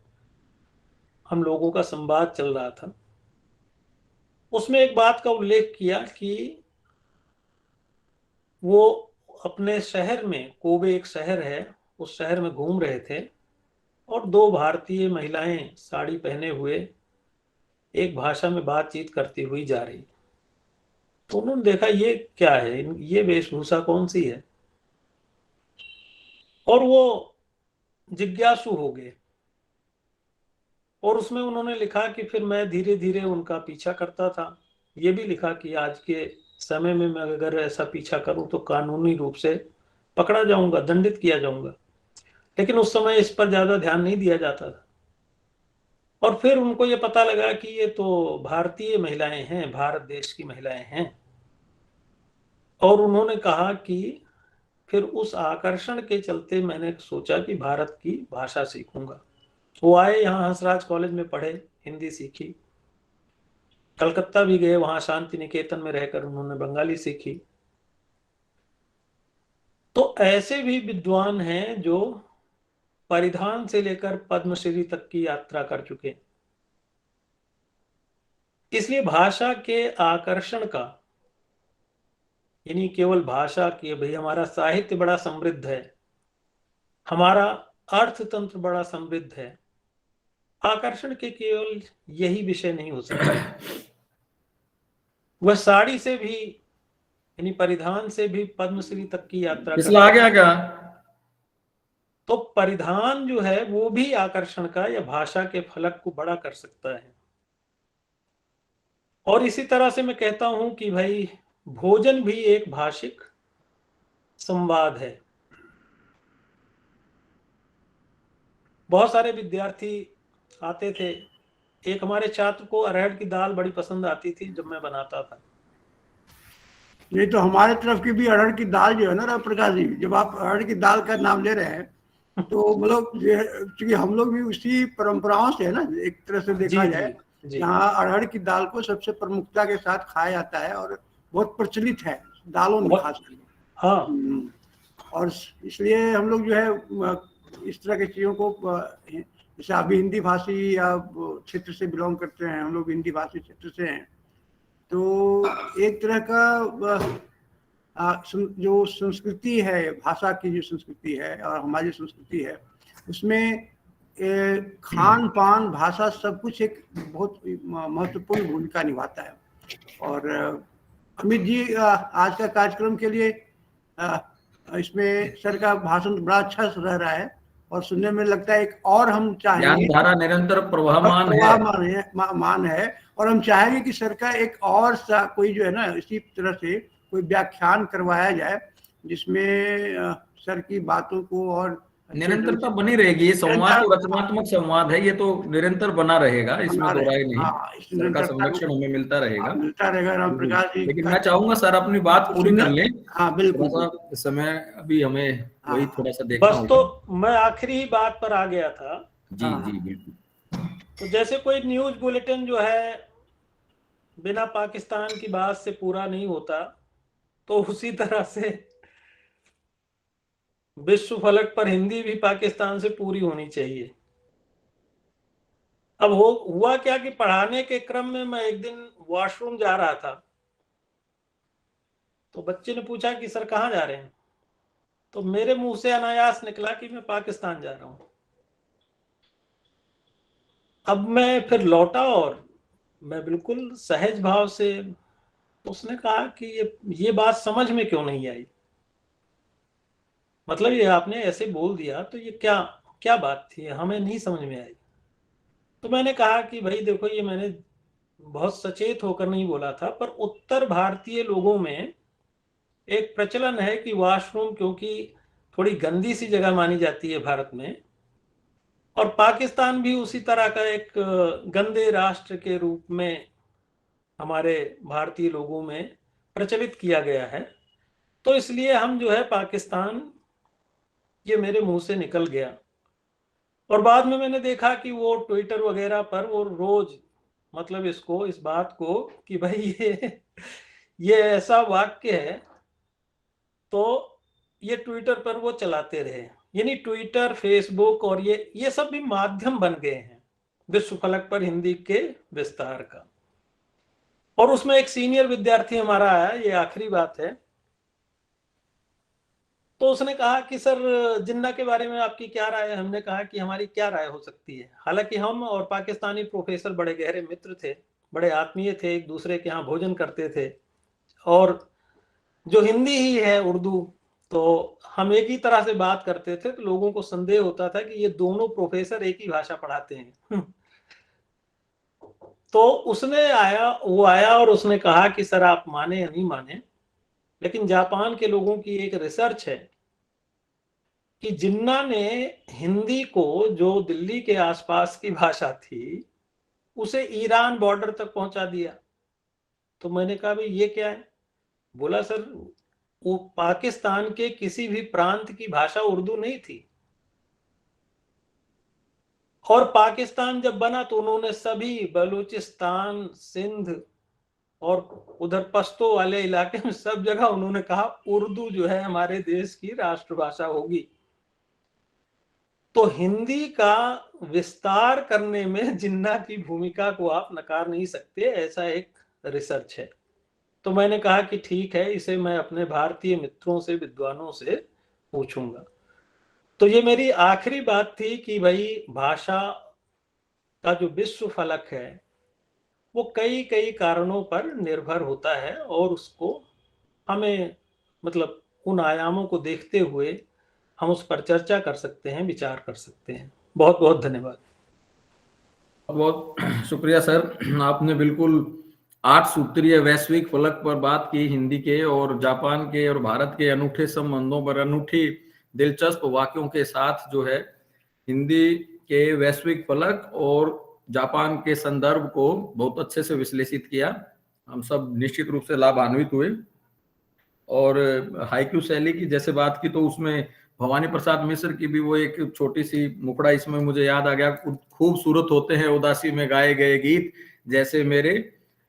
हम लोगों का संवाद चल रहा था। उसमें एक बात का उल्लेख किया कि वो अपने शहर में, कोबे एक शहर है, उस शहर में घूम रहे थे और दो भारतीय महिलाएं साड़ी पहने हुए एक भाषा में बातचीत करती हुई जा रही। तो उन्होंने देखा ये क्या है, ये वेशभूषा कौन सी है, और वो जिज्ञासु हो गए। और उसमें उन्होंने लिखा कि फिर मैं धीरे धीरे उनका पीछा करता था। ये भी लिखा कि आज के समय में मैं अगर ऐसा पीछा करूं तो कानूनी रूप से पकड़ा जाऊंगा, दंडित किया जाऊंगा, लेकिन उस समय इस पर ज्यादा ध्यान नहीं दिया जाता था। और फिर उनको ये पता लगा कि ये तो भारतीय महिलाएं हैं, भारत देश की महिलाएं हैं, और उन्होंने कहा कि फिर उस आकर्षण के चलते मैंने सोचा कि भारत की भाषा सीखूंगा। वो आए यहाँ हंसराज कॉलेज में पढ़े, हिंदी सीखी, कलकत्ता भी गए, वहां शांति निकेतन में रहकर उन्होंने बंगाली सीखी। तो ऐसे भी विद्वान हैं जो परिधान से लेकर पद्मश्री तक की यात्रा कर चुके। इसलिए भाषा के आकर्षण का, यानी केवल भाषा की भाई हमारा साहित्य बड़ा समृद्ध है, हमारा अर्थतंत्र बड़ा समृद्ध है, आकर्षण के केवल यही विषय नहीं हो सकते। वह साड़ी से भी, यानी परिधान से भी पद्मश्री तक की यात्रा पिछला आ गया क्या? तो परिधान जो है वो भी आकर्षण का या भाषा के फलक को बड़ा कर सकता है। और इसी तरह से मैं कहता हूं कि भाई भोजन भी एक भाषिक संवाद है। बहुत सारे विद्यार्थी आते थे, एक हमारे छात्र को अरहर की दाल बड़ी पसंद आती थी जब मैं बनाता था। नहीं तो हमारे तरफ की भी अरहर की दाल जो है ना राम प्रकाश जी, जब आप अरहर की दाल का नाम ले रहे हैं तो मतलब क्योंकि हम लोग भी उसी परंपराओं से है ना, एक तरह से देखा जाए यहाँ अरहर की दाल को सबसे प्रमुखता के साथ खाया जाता है और बहुत प्रचलित है दालों में खास करके। हाँ, और इसलिए हम लोग जो है इस तरह की चीजों को, जैसे अभी हिंदी भाषी या क्षेत्र से बिलोंग करते हैं, हम लोग हिंदी भाषी क्षेत्र से हैं, तो एक तरह का जो संस्कृति है, भाषा की जो संस्कृति है और हमारी संस्कृति है, उसमें खान पान भाषा सब कुछ एक बहुत महत्वपूर्ण भूमिका निभाता है। और अमित जी आज का कार्यक्रम के लिए इसमें सर का भाषण बड़ा अच्छा रह रहा है और सुनने में लगता है एक और हम ज्ञान चाहेंगे, धारा निरंतर प्रवाहमान है। मान है और हम चाहेंगे कि सर का एक और सा कोई जो है ना इसी तरह से कोई व्याख्यान करवाया जाए जिसमें सर की बातों को और निरंतरता बनी रहेगी। ये संवाद तो रचनात्मक संवाद है, ये तो निरंतर बना रहेगा, इसमें दो राय नहीं। सर का संरक्षण हमें मिलता रहेगा। राम प्रकाश जी। लेकिन मैं चाहूंगा सर अपनी बात पूरी कर लें। हाँ बिल्कुल। थोड़ा सा समय अभी हमें वही थोड़ा सा देखना बस तो मैं आखिरी बात पर आ गया था। जी जी बिल्कुल। तो जैसे कोई न्यूज बुलेटिन जो है बिना पाकिस्तान की बात से पूरा नहीं होता, तो उसी तरह से विश्व फलक पर हिंदी भी पाकिस्तान से पूरी होनी चाहिए। अब हुआ क्या कि पढ़ाने के क्रम में मैं एक दिन वॉशरूम जा रहा था, तो बच्चे ने पूछा कि सर कहाँ जा रहे हैं, तो मेरे मुंह से अनायास निकला कि मैं पाकिस्तान जा रहा हूं। अब मैं फिर लौटा और मैं बिल्कुल सहज भाव से, तो उसने कहा कि ये बात समझ में क्यों नहीं आई, मतलब ये आपने ऐसे बोल दिया तो ये क्या क्या बात थी, हमें नहीं समझ में आई। तो मैंने कहा कि भाई देखो, ये मैंने बहुत सचेत होकर नहीं बोला था, पर उत्तर भारतीय लोगों में एक प्रचलन है कि वॉशरूम क्योंकि थोड़ी गंदी सी जगह मानी जाती है भारत में, और पाकिस्तान भी उसी तरह का एक गंदे राष्ट्र के रूप में हमारे भारतीय लोगों में प्रचलित किया गया है, तो इसलिए हम जो है पाकिस्तान, ये मेरे मुंह से निकल गया। और बाद में मैंने देखा कि वो ट्विटर वगैरह पर वो रोज मतलब इस बात को कि भाई ये ऐसा वाक्य है, तो ये ट्विटर पर वो चलाते रहे। यानी ट्विटर, फेसबुक और ये सब भी माध्यम बन गए हैं विश्व फलक पर हिंदी के विस्तार का। और उसमें एक सीनियर विद्यार्थी हमारा आया, ये आखिरी बात है, तो उसने कहा कि सर जिन्ना के बारे में आपकी क्या राय है। हमने कहा कि हमारी क्या राय हो सकती है, हालांकि हम और पाकिस्तानी प्रोफेसर बड़े गहरे मित्र थे, बड़े आत्मीय थे, एक दूसरे के यहाँ भोजन करते थे, और जो हिंदी ही है उर्दू, तो हम एक ही तरह से बात करते थे, तो लोगों को संदेह होता था कि ये दोनों प्रोफेसर एक ही भाषा पढ़ाते हैं। तो वो आया और उसने कहा कि सर आप माने या नहीं माने, लेकिन जापान के लोगों की एक रिसर्च है कि जिन्ना ने हिंदी को, जो दिल्ली के आसपास की भाषा थी, उसे ईरान बॉर्डर तक पहुंचा दिया। तो मैंने कहा भाई ये क्या है। बोला सर वो पाकिस्तान के किसी भी प्रांत की भाषा उर्दू नहीं थी, और पाकिस्तान जब बना तो उन्होंने सभी बलूचिस्तान, सिंध और उधर पश्तो वाले इलाके में सब जगह उन्होंने कहा उर्दू जो है हमारे देश की राष्ट्रभाषा होगी। तो हिंदी का विस्तार करने में जिन्ना की भूमिका को आप नकार नहीं सकते, ऐसा एक रिसर्च है। तो मैंने कहा कि ठीक है, इसे मैं अपने भारतीय मित्रों से, विद्वानों से पूछूंगा। तो ये मेरी आखिरी बात थी कि भाई भाषा का जो विश्व फलक है वो कई कई कारणों पर निर्भर होता है, और उसको हमें मतलब उन आयामों को देखते हुए हम उस पर चर्चा कर सकते हैं, विचार कर सकते हैं। बहुत बहुत धन्यवाद। बहुत शुक्रिया सर, आपने बिल्कुल 8 सूत्रीय वैश्विक फलक पर बात की हिंदी के, और जापान के और भारत के अनूठे संबंधों पर अनूठी दिलचस्प वाक्यों के साथ जो है हिंदी के वैश्विक फलक और जापान के संदर्भ को बहुत अच्छे से विश्लेषित किया। हम सब निश्चित रूप से लाभान्वित हुए। और हाइक्यू शैली की जैसे बात की, तो उसमें भवानी प्रसाद मिश्र की भी वो एक छोटी सी मुखड़ा इसमें मुझे याद आ गया, खूबसूरत होते हैं उदासी में गाए गए गीत, जैसे मेरे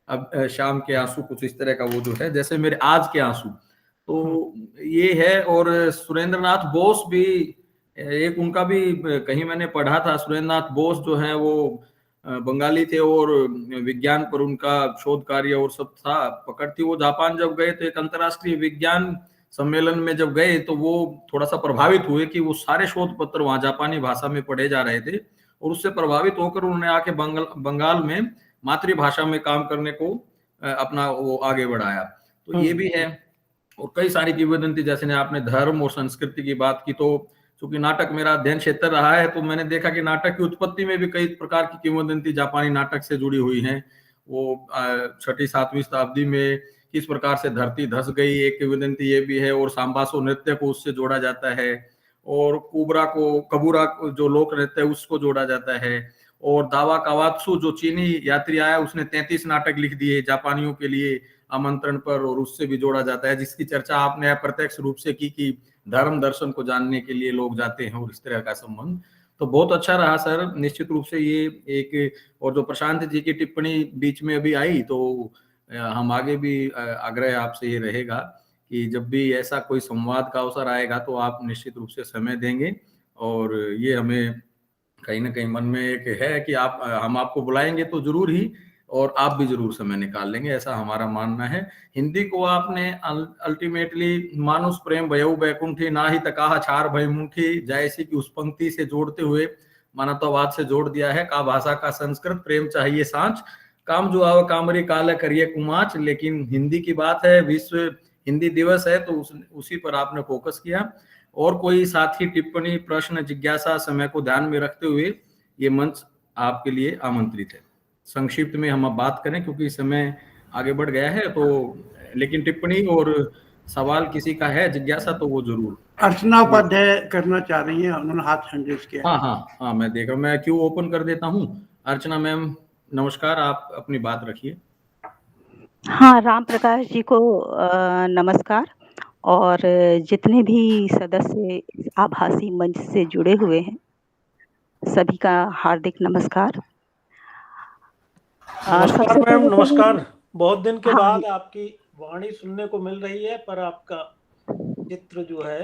अब शाम के आंसू, कुछ इस तरह का वो जो है, जैसे मेरे आज के आंसू। तो ये है। और सुरेंद्रनाथ बोस भी एक, उनका भी कहीं मैंने पढ़ा था, सुरेंद्रनाथ बोस जो है वो बंगाली थे और विज्ञान पर उनका शोध कार्य और सब था, पकड़ थी। वो जापान जब गए तो एक अंतर्राष्ट्रीय विज्ञान सम्मेलन में जब गए तो वो थोड़ा सा प्रभावित हुए कि वो सारे शोध पत्र वहां जापानी भाषा में पढ़े जा रहे थे, और उससे प्रभावित होकर उन्होंने आके बंगाल में मातृभाषा में काम करने को अपना वो आगे बढ़ाया। तो ये भी है। और कई सारी किंवदंती, जैसे ने आपने धर्म और संस्कृति की बात की, तो चूंकि नाटक मेरा अध्ययन क्षेत्र रहा है तो मैंने देखा कि नाटक की उत्पत्ति में भी कई प्रकार की किंवदंती जापानी नाटक से जुड़ी हुई हैं। वो 6ठी-7वीं शताब्दी में किस प्रकार से धरती धस गई, एक किंवदंती ये भी है, और सांबासो नृत्य को उससे जोड़ा जाता है, और कबूरा जो लोक नृत्य है उसको जोड़ा जाता है, और दावा कावात्सु जो चीनी यात्री आया उसने 33 नाटक लिख दिए जापानियों के लिए आमंत्रण पर, और उससे भी जोड़ा जाता है, जिसकी चर्चा आपने अप्रत्यक्ष रूप से की कि धर्म दर्शन को जानने के लिए लोग जाते हैं और इस तरह का संबंध। तो बहुत अच्छा रहा सर, निश्चित रूप से ये एक, और जो प्रशांत जी की टिप्पणी बीच में अभी आई, तो हम आगे भी आग्रह आपसे ये रहेगा कि जब भी ऐसा कोई संवाद का अवसर आएगा तो आप निश्चित रूप से समय देंगे, और ये हमें कहीं ना कहीं मन में एक है कि हम आपको बुलाएंगे तो जरूर ही, और आप भी जरूर समय निकाल लेंगे, ऐसा हमारा मानना है। हिंदी को आपने अल्टीमेटली मानुष प्रेम भयउ बैकुंठी ना ही तकाहा छार भयमुठी जैसी की उस पंक्ति से जोड़ते हुए मानवतावाद से जोड़ दिया है। का भाषा का संस्कृत प्रेम चाहिए सांच, काम जो आव कामरी काल करिए कुमाच। लेकिन हिंदी की बात है, विश्व हिंदी दिवस है, तो उसी पर आपने फोकस किया। और कोई साथी टिप्पणी, प्रश्न, जिज्ञासा, समय को ध्यान में रखते हुए ये मंच आपके लिए आमंत्रित है। संक्षिप्त में हम अब बात करें क्योंकि समय आगे बढ़ गया है, तो लेकिन टिप्पणी और सवाल किसी का है, जिज्ञासा, तो वो जरूर। अर्चना उपाध्याय करना चाह रही हैं, उन्होंने हाथ रेज किया। हाँ हाँ हाँ, मैं देख रहा हूँ, मैं क्यों ओपन कर देता हूँ। अर्चना मैम नमस्कार, आप अपनी बात रखिए। हाँ, राम प्रकाश जी को नमस्कार, और जितने भी सदस्य आभासी मंच से जुड़े हुए हैं सभी का हार्दिक नमस्कार। नमस्कार मैम, नमस्कार। बहुत दिन के हाँ, बाद आपकी वाणी सुनने को मिल रही है, पर आपका चित्र जो है।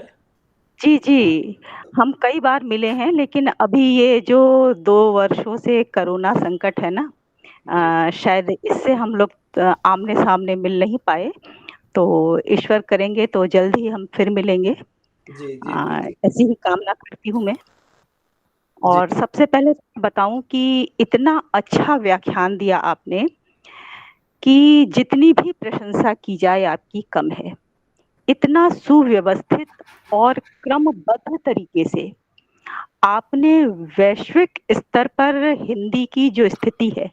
जी जी, हम कई बार मिले हैं, लेकिन अभी ये जो 2 वर्षों से कोरोना संकट है ना, शायद इससे हम लोग आमने सामने मिल नहीं पाए, तो ईश्वर करेंगे तो जल्द ही हम फिर मिलेंगे। जी जी जी। ऐसी ही कामना करती हूँ मैं। और सबसे पहले बताऊं कि इतना अच्छा व्याख्यान दिया आपने कि जितनी भी प्रशंसा की जाए आपकी कम है। इतना सुव्यवस्थित और क्रमबद्ध तरीके से आपने वैश्विक स्तर पर हिंदी की जो स्थिति है,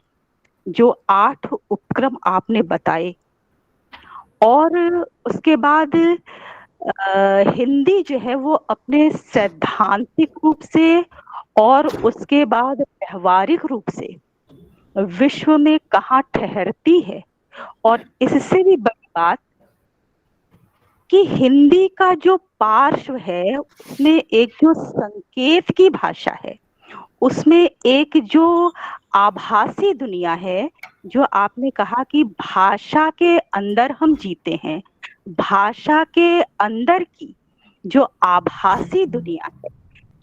जो 8 उपक्रम आपने बताए, और उसके बाद हिंदी जो है वो अपने सैद्धांतिक रूप से और उसके बाद व्यवहारिक रूप से विश्व में कहाँ ठहरती है, और इससे भी बड़ी बात कि हिंदी का जो पार्श्व है उसमें एक जो संकेत की भाषा है, उसमें एक जो आभासी दुनिया है, जो आपने कहा कि भाषा के अंदर हम जीते हैं, भाषा के अंदर की जो आभासी दुनिया है,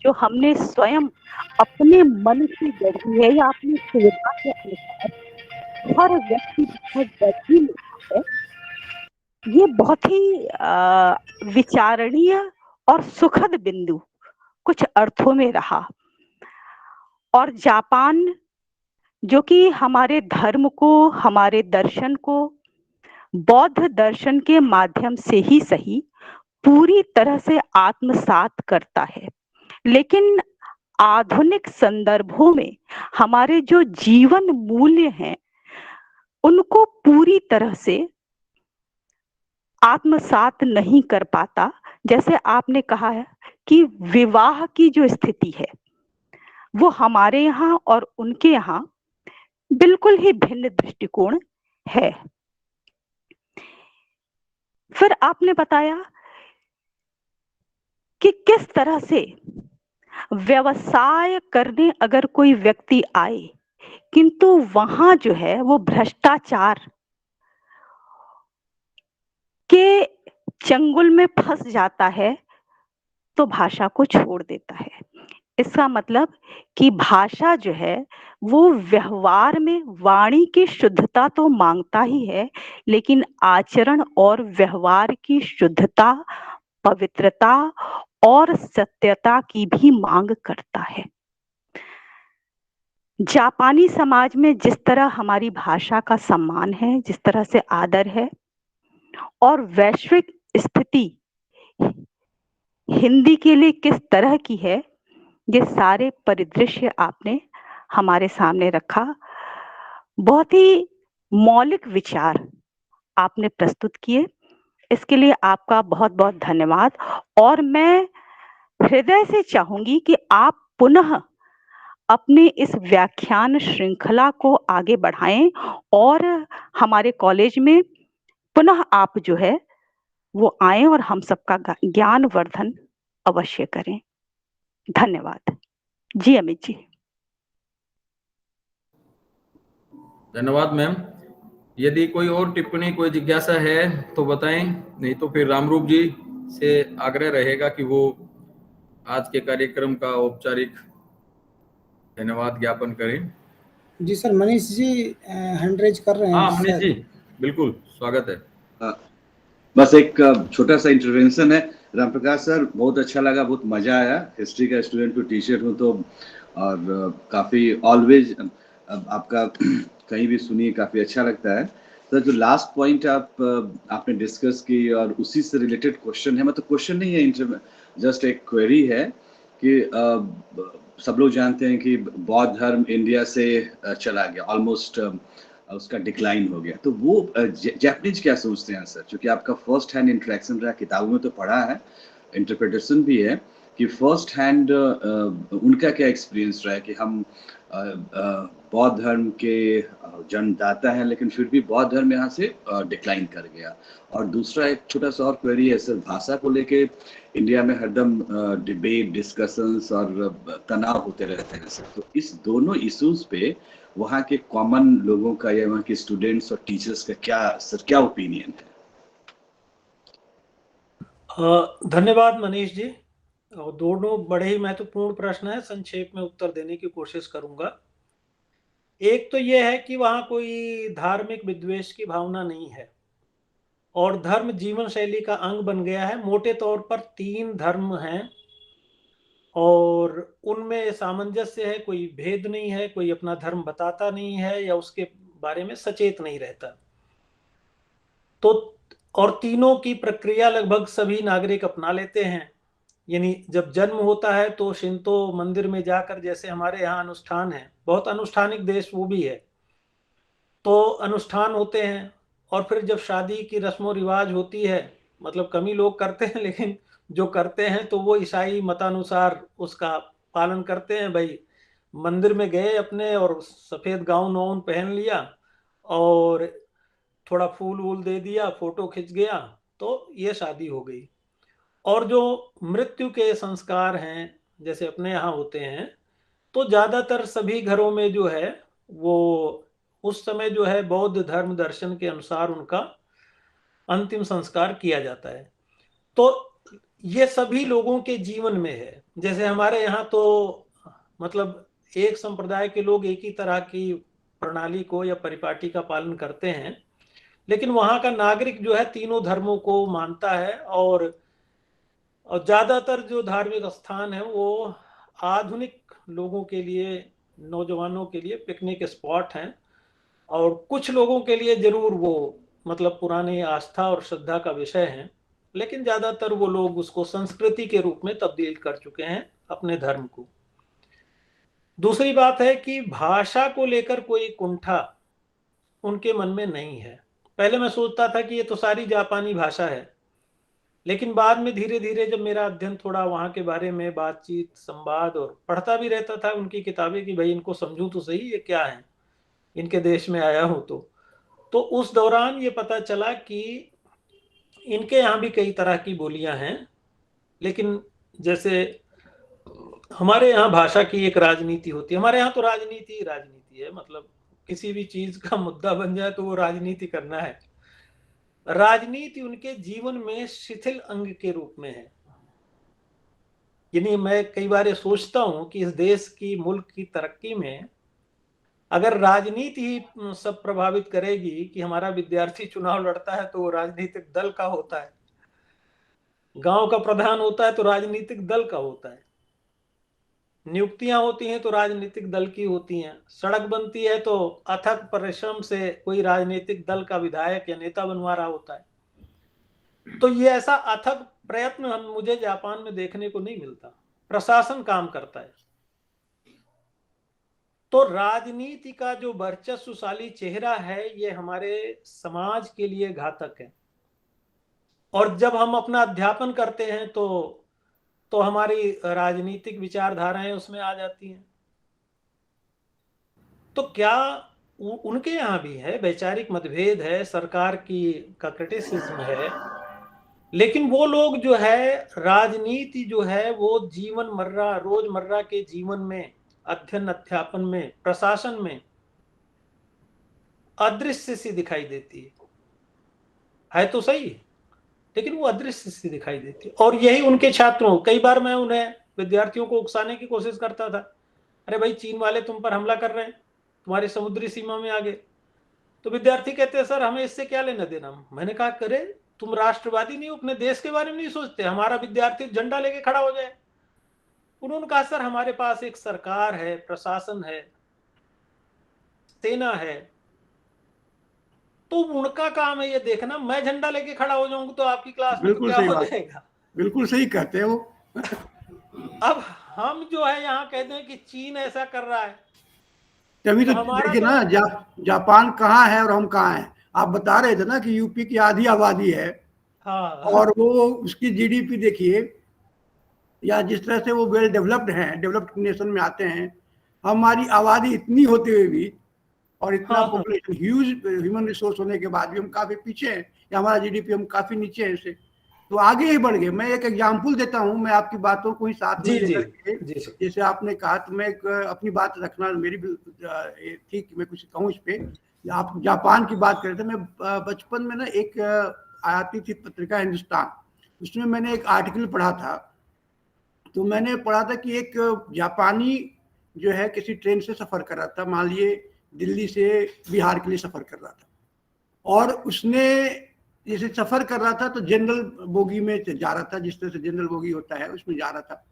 जो हमने स्वयं अपने मन से गढ़ी है या अपनी सुविधा के अनुसार हर व्यक्ति गढ़ी है, ये बहुत ही विचारणीय और सुखद बिंदु कुछ अर्थों में रहा। और जापान जो कि हमारे धर्म को, हमारे दर्शन को बौद्ध दर्शन के माध्यम से ही सही पूरी तरह से आत्मसात करता है, लेकिन आधुनिक संदर्भों में हमारे जो जीवन मूल्य हैं उनको पूरी तरह से आत्मसात नहीं कर पाता। जैसे आपने कहा है कि विवाह की जो स्थिति है वो हमारे यहाँ और उनके यहाँ बिल्कुल ही भिन्न दृष्टिकोण है। फिर आपने बताया कि किस तरह से व्यवसाय करने अगर कोई व्यक्ति आए किंतु वहां जो है वो भ्रष्टाचार के चंगुल में फंस जाता है तो भाषा को छोड़ देता है। इसका मतलब कि भाषा जो है वो व्यवहार में वाणी की शुद्धता तो मांगता ही है, लेकिन आचरण और व्यवहार की शुद्धता, पवित्रता और सत्यता की भी मांग करता है। जापानी समाज में जिस तरह हमारी भाषा का सम्मान है, जिस तरह से आदर है, और वैश्विक स्थिति हिंदी के लिए किस तरह की है, ये सारे परिदृश्य आपने हमारे सामने रखा। बहुत ही मौलिक विचार आपने प्रस्तुत किए, इसके लिए आपका बहुत बहुत धन्यवाद। और मैं हृदय से चाहूंगी कि आप पुनः अपने इस व्याख्यान श्रृंखला को आगे बढ़ाएं और हमारे कॉलेज में पुनः आप जो है वो आए और हम सबका ज्ञान वर्धन अवश्य करें। धन्यवाद जी अमित जी। धन्यवाद मैम। यदि कोई और टिप्पणी, कोई जिज्ञासा है तो बताएं, नहीं तो फिर रामरूप जी से आग्रह रहेगा कि वो आज के कार्यक्रम का औपचारिक धन्यवाद ज्ञापन करें। जी sir, Manish ji hand raise कर रहे हैं। हाँ मनीष जी, बिल्कुल स्वागत है। बस एक छोटा सा इंटरवेंशन है। रामप्रकाश सर, बहुत अच्छा लगा, बहुत मजा आया। हिस्ट्री का स्टूडेंट को टीचर हूँ तो, और काफी ऑलवेज आपका कहीं भी सुनिए काफी अच्छा लगता है। सर जो लास्ट पॉइंट आपने डिस्कस की और उसी से रिलेटेड क्वेश्चन है, मतलब क्वेश्चन नहीं है, जस्ट एक क्वेरी है कि सब लोग जानते हैं कि बौद्ध धर्म इंडिया से चला गया, ऑलमोस्ट उसका डिक्लाइन हो गया, तो वो जापानीज क्या सोचते हैं सर? क्योंकि आपका फर्स्ट हैंड इंटरेक्शन रहा, किताबों में तो पढ़ा है, इंटरप्रिटेशन भी है कि फर्स्ट हैंड उनका क्या एक्सपीरियंस रहा है कि हम बौद्ध धर्म के जन्मदाता हैं लेकिन फिर भी बौद्ध धर्म यहाँ से डिक्लाइन कर गया। और दूसरा एक छोटा सा और क्वेरी है सर, भाषा को लेके इंडिया में हरदम डिबेट, डिस्कशंस और तनाव होते रहते हैं सर, तो इस दोनों इश्यूज पे वहाँ के कॉमन लोगों का या वहाँ के स्टूडेंट्स और टीचर्स का क्या ओपिनियन है? धन्यवाद मनीष जी। दोनों बड़े ही महत्वपूर्ण प्रश्न हैं, संक्षेप में उत्तर देने की कोशिश करूंगा। एक तो यह है कि वहाँ कोई धार्मिक विद्वेष की भावना नहीं है और धर्म जीवन शैली का अंग बन गया है। मोटे तौर पर 3 धर्म हैं और उनमें सामंजस्य है, कोई भेद नहीं है, कोई अपना धर्म बताता नहीं है या उसके बारे में सचेत नहीं रहता। तो और तीनों की प्रक्रिया लगभग सभी नागरिक अपना लेते हैं। यानी जब जन्म होता है तो शिंतो मंदिर में जाकर, जैसे हमारे यहाँ अनुष्ठान है, बहुत अनुष्ठानिक देश वो भी है, तो अनुष्ठान होते हैं। और फिर जब शादी की रस्मों रिवाज होती है, मतलब कम ही लोग करते हैं लेकिन जो करते हैं तो वो ईसाई मतानुसार उसका पालन करते हैं। भाई मंदिर में गए अपने और सफ़ेद गाउन वाउन पहन लिया और थोड़ा फूल वूल दे दिया, फोटो खिंच गया, तो ये शादी हो गई। और जो मृत्यु के संस्कार हैं जैसे अपने यहाँ होते हैं, तो ज़्यादातर सभी घरों में जो है वो उस समय जो है बौद्ध धर्म दर्शन के अनुसार उनका अंतिम संस्कार किया जाता है। तो ये सभी लोगों के जीवन में है। जैसे हमारे यहाँ तो मतलब एक संप्रदाय के लोग एक ही तरह की प्रणाली को या परिपाटी का पालन करते हैं, लेकिन वहाँ का नागरिक जो है तीनों धर्मों को मानता है। और ज़्यादातर जो धार्मिक स्थान है वो आधुनिक लोगों के लिए, नौजवानों के लिए पिकनिक स्पॉट हैं, और कुछ लोगों के लिए जरूर वो मतलब पुरानी आस्था और श्रद्धा का विषय है, लेकिन ज़्यादातर वो लोग उसको संस्कृति के रूप में तब्दील कर चुके हैं अपने धर्म को। दूसरी बात है कि भाषा को लेकर कोई कुंठा उनके मन में नहीं है। पहले मैं सोचता था कि ये तो सारी जापानी भाषा है, लेकिन बाद में धीरे धीरे जब मेरा अध्ययन थोड़ा वहाँ के बारे में बातचीत, संवाद, और पढ़ता भी रहता था उनकी किताबें कि भाई इनको समझूं तो सही ये क्या है, इनके देश में आया हूँ, तो उस दौरान ये पता चला कि इनके यहाँ भी कई तरह की बोलियां हैं। लेकिन जैसे हमारे यहाँ भाषा की एक राजनीति होती है, हमारे यहाँ तो राजनीति ही राजनीति है, मतलब किसी भी चीज का मुद्दा बन जाए तो वो राजनीति करना है। राजनीति उनके जीवन में शिथिल अंग के रूप में है। यानी मैं कई बार ये सोचता हूँ कि इस देश की, मुल्क की तरक्की में अगर राजनीति ही सब प्रभावित करेगी कि हमारा विद्यार्थी चुनाव लड़ता है तो वो राजनीतिक दल का होता है, गांव का प्रधान होता है तो राजनीतिक दल का होता है, नियुक्तियां होती हैं तो राजनीतिक दल की होती हैं, सड़क बनती है तो अथक परिश्रम से कोई राजनीतिक दल का विधायक या नेता बनवा रहा होता है। तो ये ऐसा अथक प्रयत्न मुझे जापान में देखने को नहीं मिलता। प्रशासन काम करता है। तो राजनीति का जो वर्चस्वशाली चेहरा है ये हमारे समाज के लिए घातक है। और जब हम अपना अध्यापन करते हैं तो हमारी राजनीतिक विचारधाराएं उसमें आ जाती हैं। तो क्या उनके यहाँ भी है, वैचारिक मतभेद है, सरकार का क्रिटिसिज्म है, लेकिन वो लोग जो है राजनीति जो है वो रोजमर्रा के जीवन में, अध्ययन अध्यापन में, प्रशासन में अदृश्य सी दिखाई देती है तो सही, लेकिन वो अदृश्य सी दिखाई देती है। और यही उनके छात्रों, कई बार मैं उन्हें विद्यार्थियों को उकसाने की कोशिश करता था, अरे भाई चीन वाले तुम पर हमला कर रहे हैं, तुम्हारी समुद्री सीमा में आ गए। तो विद्यार्थी कहते हैं सर हमें इससे क्या लेना देना। मैंने कहा करे तुम राष्ट्रवादी नहीं हो, अपने देश के बारे में नहीं सोचते, हमारा विद्यार्थी झंडा लेके खड़ा हो जाए। उन्होंने कहा सर हमारे पास एक सरकार है, प्रशासन है, सेना है, तो उनका काम है ये देखना, मैं झंडा लेके खड़ा हो जाऊंगा तो आपकी क्लास में तो क्या हो जाएगा। बिल्कुल सही कहते हो। अब हम जो है यहाँ कहते हैं कि चीन ऐसा कर रहा है, तभी तो देखिए ना जापान कहाँ है और हम कहाँ हैं। आप बता रहे थे ना कि यूपी की आधी आबादी है। हाँ। और वो उसकी जीडीपी देखिए, या जिस तरह से वो वेल डेवलप्ड हैं, डेवलप्ड नेशन में आते हैं, हमारी आबादी इतनी होते हुए भी और इतना पॉपुलेशन, ह्यूज ह्यूमन रिसोर्स होने के बाद भी हम काफी पीछे हैं, या हमारा जीडीपी हम काफी नीचे है इससे, तो आगे ही बढ़ गए। मैं एक एग्जांपल देता हूं, मैं आपकी बातों को ही साथ में लेकर के, जैसे आपने कहा, तो मैं एक अपनी बात रखना मेरी भी ठीक, मैं कुछ कहूँ इस पे। आप जापान की बात कर रहे थे, मैं बचपन में ना एक आती थी पत्रिका हिंदुस्तान, उसमें मैंने एक आर्टिकल पढ़ा था। तो मैंने पढ़ा था कि एक जापानी जो है किसी ट्रेन से सफर कर रहा था, मान लिए दिल्ली से बिहार के लिए सफर कर रहा था, और उसने जैसे सफर कर रहा था तो जनरल बोगी में जा रहा था, जिस तरह से जनरल बोगी होता है उसमें जा रहा था।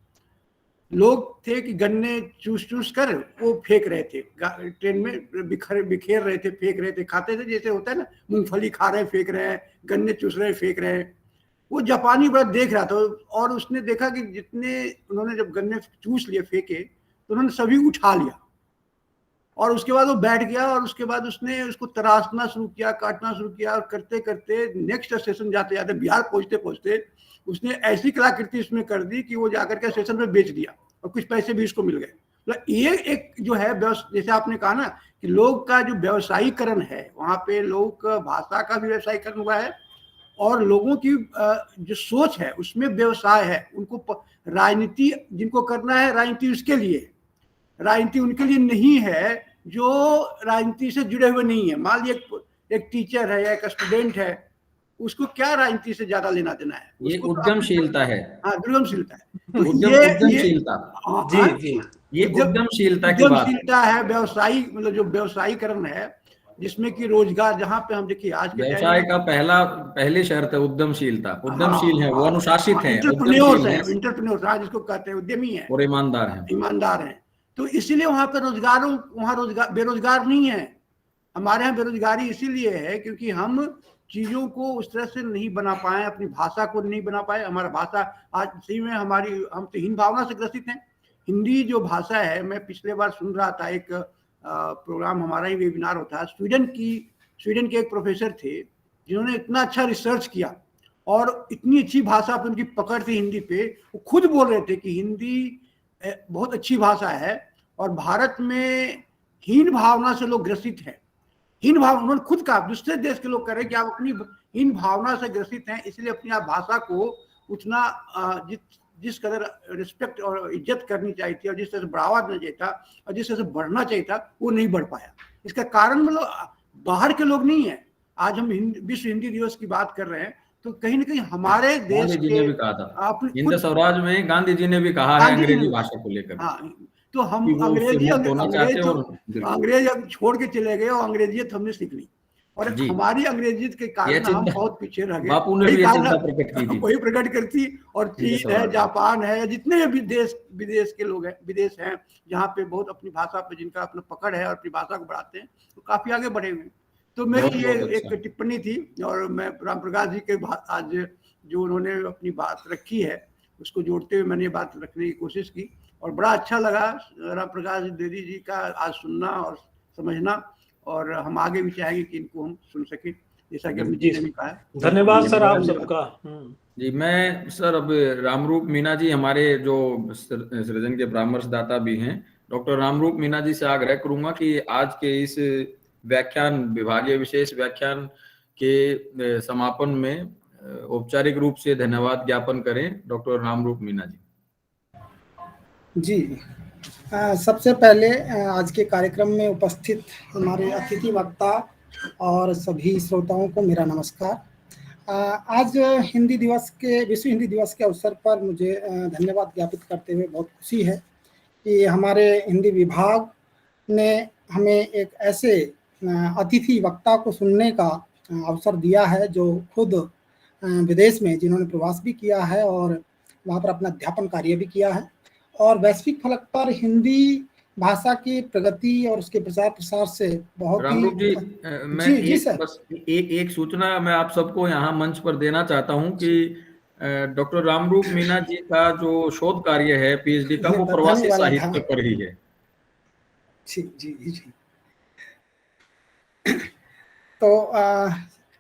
लोग थे कि गन्ने चूस कर वो फेंक रहे थे ट्रेन में, बिखेर रहे थे, फेंक रहे थे, खाते थे, जैसे होता है ना, मूंगफली खा रहे हैं फेंक रहे हैं, गन्ने चूस रहे हैं फेंक रहे हैं। वो जापानी बड़ा देख रहा था, और उसने देखा कि जितने उन्होंने जब गन्ने चूस लिए फेंके तो उन्होंने सभी उठा लिया, और उसके बाद वो बैठ गया, और उसके बाद उसने उसको तराशना शुरू किया, काटना शुरू किया, और करते करते नेक्स्ट स्टेशन जाते जाते बिहार पहुंचते पहुंचते उसने ऐसी कलाकृति इसमें कर दी कि वो जाकर के स्टेशन पे बेच दिया, और कुछ पैसे भी उसको मिल गए। मतलब ये एक जो है, जैसे आपने कहा ना कि लोग का जो व्यवसायीकरण है, वहाँ पे लोग भाषा का भी व्यवसायीकरण हुआ है, और लोगों की जो सोच है उसमें व्यवसाय है। उनको राजनीति जिनको करना है, राजनीति उसके लिए, राजनीति उनके लिए नहीं है जो राजनीति से जुड़े हुए नहीं है। मान लीजिए एक टीचर है या एक स्टूडेंट है, उसको क्या राजनीति से ज्यादा लेना देना है? ये उद्यमशीलता है। हाँ, उद्यमशीलता है। तो ये उद्यमशीलता की बात है, व्यवसायी, मतलब जो व्यवसायीकरण है, जिसमें कि रोजगार, जहाँ पे हम देखिए आज के व्यवसाय का पहली शर्त है उद्यमशीलता। उद्यमशील है वो, अनुशासित है, इंटरप्रेन्योर्स जिसको कहते हैं, उद्यमी है और ईमानदार है। तो इसीलिए वहां पे रोजगार बेरोजगार नहीं है। हमारे यहाँ बेरोजगारी इसीलिए है क्योंकि हम चीजों को उस तरह से नहीं बना पाए, अपनी भाषा को नहीं बना पाए। हमारा भाषा आज सही में हम तो हीन भावना से ग्रसित हैं। हिंदी जो भाषा है, मैं पिछले बार सुन रहा था, एक प्रोग्राम हमारा ही वेबिनार होता है, स्वीडन के एक प्रोफेसर थे जिन्होंने इतना अच्छा रिसर्च किया और इतनी अच्छी भाषा पर उनकी पकड़ थी हिंदी पे। वो खुद बोल रहे थे कि हिंदी बहुत अच्छी भाषा है और भारत में हीन भावना से लोग ग्रसित हैं। हीन भावना, उन्होंने खुद कहा, दूसरे देश के लोग कह रहे हैं कि आप अपनी हीन भावना से ग्रसित हैं, इसलिए अपनी आप भाषा को उतना जिस कदर रिस्पेक्ट और इज्जत करनी चाहिए थी और जिस तरह से बढ़ावा देना चाहिए था और जिस तरह से बढ़ना चाहिए था, वो नहीं बढ़ पाया। इसका कारण मतलब बाहर के लोग नहीं है। आज हम विश्व हिंदी दिवस की बात कर रहे हैं तो कहीं ना कहीं हमारे देश के भी कहा था, हिंद स्वराज में गांधी जी ने भी कहा है अंग्रेजी भाषा को लेकर। हाँ, तो हम अंग्रेज छोड़ के चले गए और अंग्रेजियत हमने सीख ली और हमारी अंग्रेजियत के कारण हम बहुत पीछे रह गए। बापू ने भी ये चिंता प्रकट की थी, वही प्रकट करती। और चीन है, जापान है, जितने भी विदेश के लोग हैं, विदेश हैं जहाँ पे बहुत अपनी भाषा पे जिनका अपना पकड़ है और अपनी भाषा को बढ़ाते हैं, तो काफी आगे बढ़े हुए हैं। तो मेरी बहुत ये बहुत एक अच्छा। टिप्पणी थी, और मैं राम प्रकाश जी के आज जो उन्होंने अपनी बात रखी है उसको जोड़ते हुए मैंने ये बात रखने की कोशिश की, और बड़ा अच्छा लगा राम प्रकाश द्विवेदी जी का आज सुनना और समझना, और हम आगे भी चाहेंगे कि इनको हम सुन सकें, जैसा कि अमित जी ने भी कहा है। धन्यवाद सर आप धन्यवाद। सबका। जी, मैं सर अब रामरूप मीना जी हमारे जो सृजन के परामर्शदाता भी हैं, डॉक्टर रामरूप मीना जी से आग्रह करूंगा कि आज के इस व्याख्यान, विभागीय विशेष व्याख्यान के समापन में औपचारिक रूप से धन्यवाद ज्ञापन करें। डॉक्टर रामरूप मीना जी। जी, सबसे पहले आज के कार्यक्रम में उपस्थित हमारे अतिथि वक्ता और सभी श्रोताओं को मेरा नमस्कार। आज हिंदी दिवस के, विश्व हिंदी दिवस के अवसर पर मुझे धन्यवाद ज्ञापित करते हुए बहुत खुशी है कि हमारे हिंदी विभाग ने हमें एक ऐसे अतिथि वक्ता को सुनने का अवसर दिया है जो खुद विदेश में, जिन्होंने प्रवास भी किया है और वहाँ पर अपना अध्यापन कार्य भी किया है, और वैश्विक फलक पर हिंदी भाषा की प्रगति और उसके प्रचार प्रसार से बहुत ही। रामरूप जी, मैं जी एक सर। बस एक सूचना मैं आप सबको यहाँ मंच पर देना चाहता हूँ कि डॉक्टर रामरूप मीना जी का जो शोध कार्य है पीएचडी का, वो प्रवासी साहित्य पर ही है। जी जी जी। तो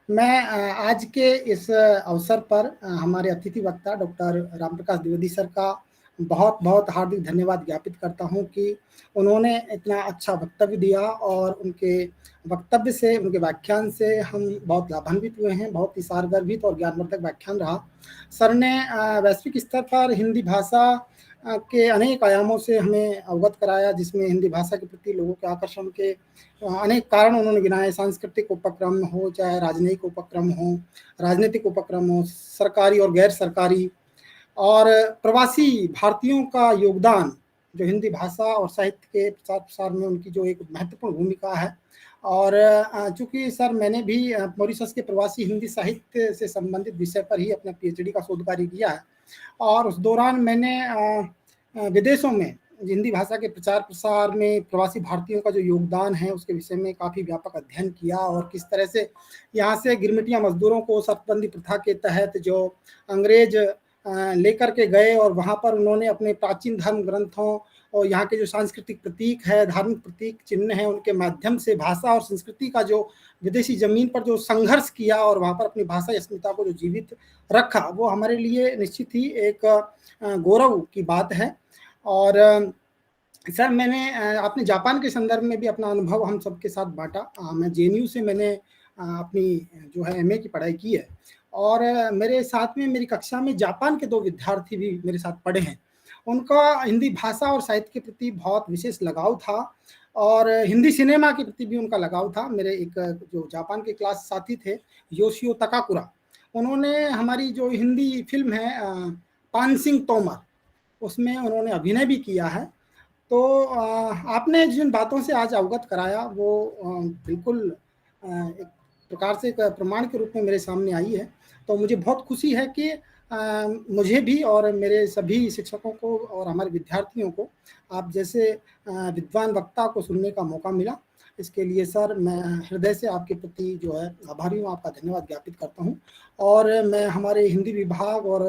मैं आज के इस अवसर पर हमारे अतिथि वक्ता डॉक्टर रामप्रकाश द्विवेदी सर का बहुत बहुत हार्दिक धन्यवाद ज्ञापित करता हूं कि उन्होंने इतना अच्छा वक्तव्य दिया, और उनके वक्तव्य से, उनके व्याख्यान से हम बहुत लाभान्वित हुए हैं। बहुत ही सारगर्भित और ज्ञानवर्धक व्याख्यान रहा। सर ने वैश्विक स्तर पर हिंदी भाषा के अनेक आयामों से हमें अवगत कराया, जिसमें हिंदी भाषा के प्रति लोगों के आकर्षण के अनेक कारण उन्होंने गिनाए। सांस्कृतिक उपक्रम हो, चाहे राजनयिक उपक्रम हो, राजनीतिक उपक्रम हो, सरकारी और गैर सरकारी, और प्रवासी भारतीयों का योगदान, जो हिंदी भाषा और साहित्य के प्रचार प्रसार में उनकी जो एक महत्वपूर्ण भूमिका है। और चूंकि सर मैंने भी मॉरिशस के प्रवासी हिंदी साहित्य से संबंधित विषय पर ही अपना पीएचडी का शोध कार्य किया है, और उस दौरान मैंने विदेशों में हिंदी भाषा के प्रचार प्रसार में प्रवासी भारतीयों का जो योगदान है उसके विषय में काफ़ी व्यापक अध्ययन किया, और किस तरह से यहाँ से गिरमिटिया मजदूरों को शर्तबंदी प्रथा के तहत जो अंग्रेज लेकर के गए, और वहाँ पर उन्होंने अपने प्राचीन धर्म ग्रंथों और यहाँ के जो सांस्कृतिक प्रतीक है, धार्मिक प्रतीक चिन्ह है, उनके माध्यम से भाषा और संस्कृति का जो विदेशी जमीन पर जो संघर्ष किया और वहाँ पर अपनी भाषा अस्मिता को जो जीवित रखा, वो हमारे लिए निश्चित ही एक गौरव की बात है। और सर मैंने, आपने जापान के संदर्भ में भी अपना अनुभव हम सबके साथ बांटा। मैं जेएनयू से मैंने अपनी जो है एमए की पढ़ाई की है, और मेरे साथ में मेरी कक्षा में जापान के 2 विद्यार्थी भी मेरे साथ पढ़े हैं। उनका हिंदी भाषा और साहित्य के प्रति बहुत विशेष लगाव था, और हिंदी सिनेमा के प्रति भी उनका लगाव था। मेरे एक जो जापान के क्लास साथी थे, योशियो तकाकुरा, उन्होंने हमारी जो हिंदी फिल्म है पानसिंह तोमर, उसमें उन्होंने अभिनय भी किया है। तो आपने जिन बातों से आज अवगत कराया वो बिल्कुल एक प्रकार से एक प्रमाण के रूप में मेरे सामने आई है। तो मुझे बहुत खुशी है कि मुझे भी और मेरे सभी शिक्षकों को और हमारे विद्यार्थियों को आप जैसे विद्वान वक्ता को सुनने का मौका मिला। इसके लिए सर मैं हृदय से आपके प्रति जो है आभारी हूँ, आपका धन्यवाद ज्ञापित करता हूँ। और मैं हमारे हिंदी विभाग और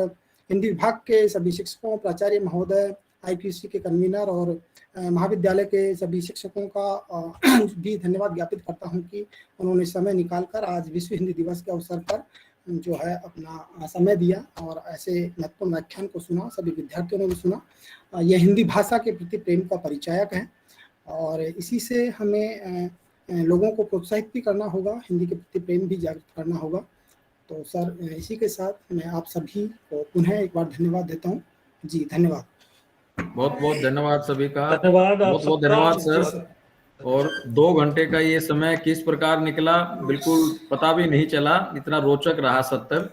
हिंदी विभाग के सभी शिक्षकों, प्राचार्य महोदय, आईपीसी के कन्वीनर और महाविद्यालय के सभी शिक्षकों का भी धन्यवाद ज्ञापित करता हूं कि उन्होंने समय निकालकर आज विश्व हिंदी दिवस के अवसर पर जो है अपना समय दिया और ऐसे महत्वपूर्ण व्याख्यान को सुना। सभी विद्यार्थियों ने भी सुना। यह हिंदी भाषा के प्रति प्रेम का परिचायक है, और इसी से हमें लोगों को प्रोत्साहित भी करना होगा, हिंदी के प्रति प्रेम भी जागृत करना होगा। तो सर इसी के साथ मैं आप सभी को पुनः एक बार धन्यवाद देता हूँ। जी धन्यवाद। बहुत बहुत धन्यवाद सभी का। धन्यवाद, बहुत बहुत धन्यवाद सर। और 2 घंटे का ये समय किस प्रकार निकला बिल्कुल पता भी नहीं चला, इतना रोचक रहा सत्र।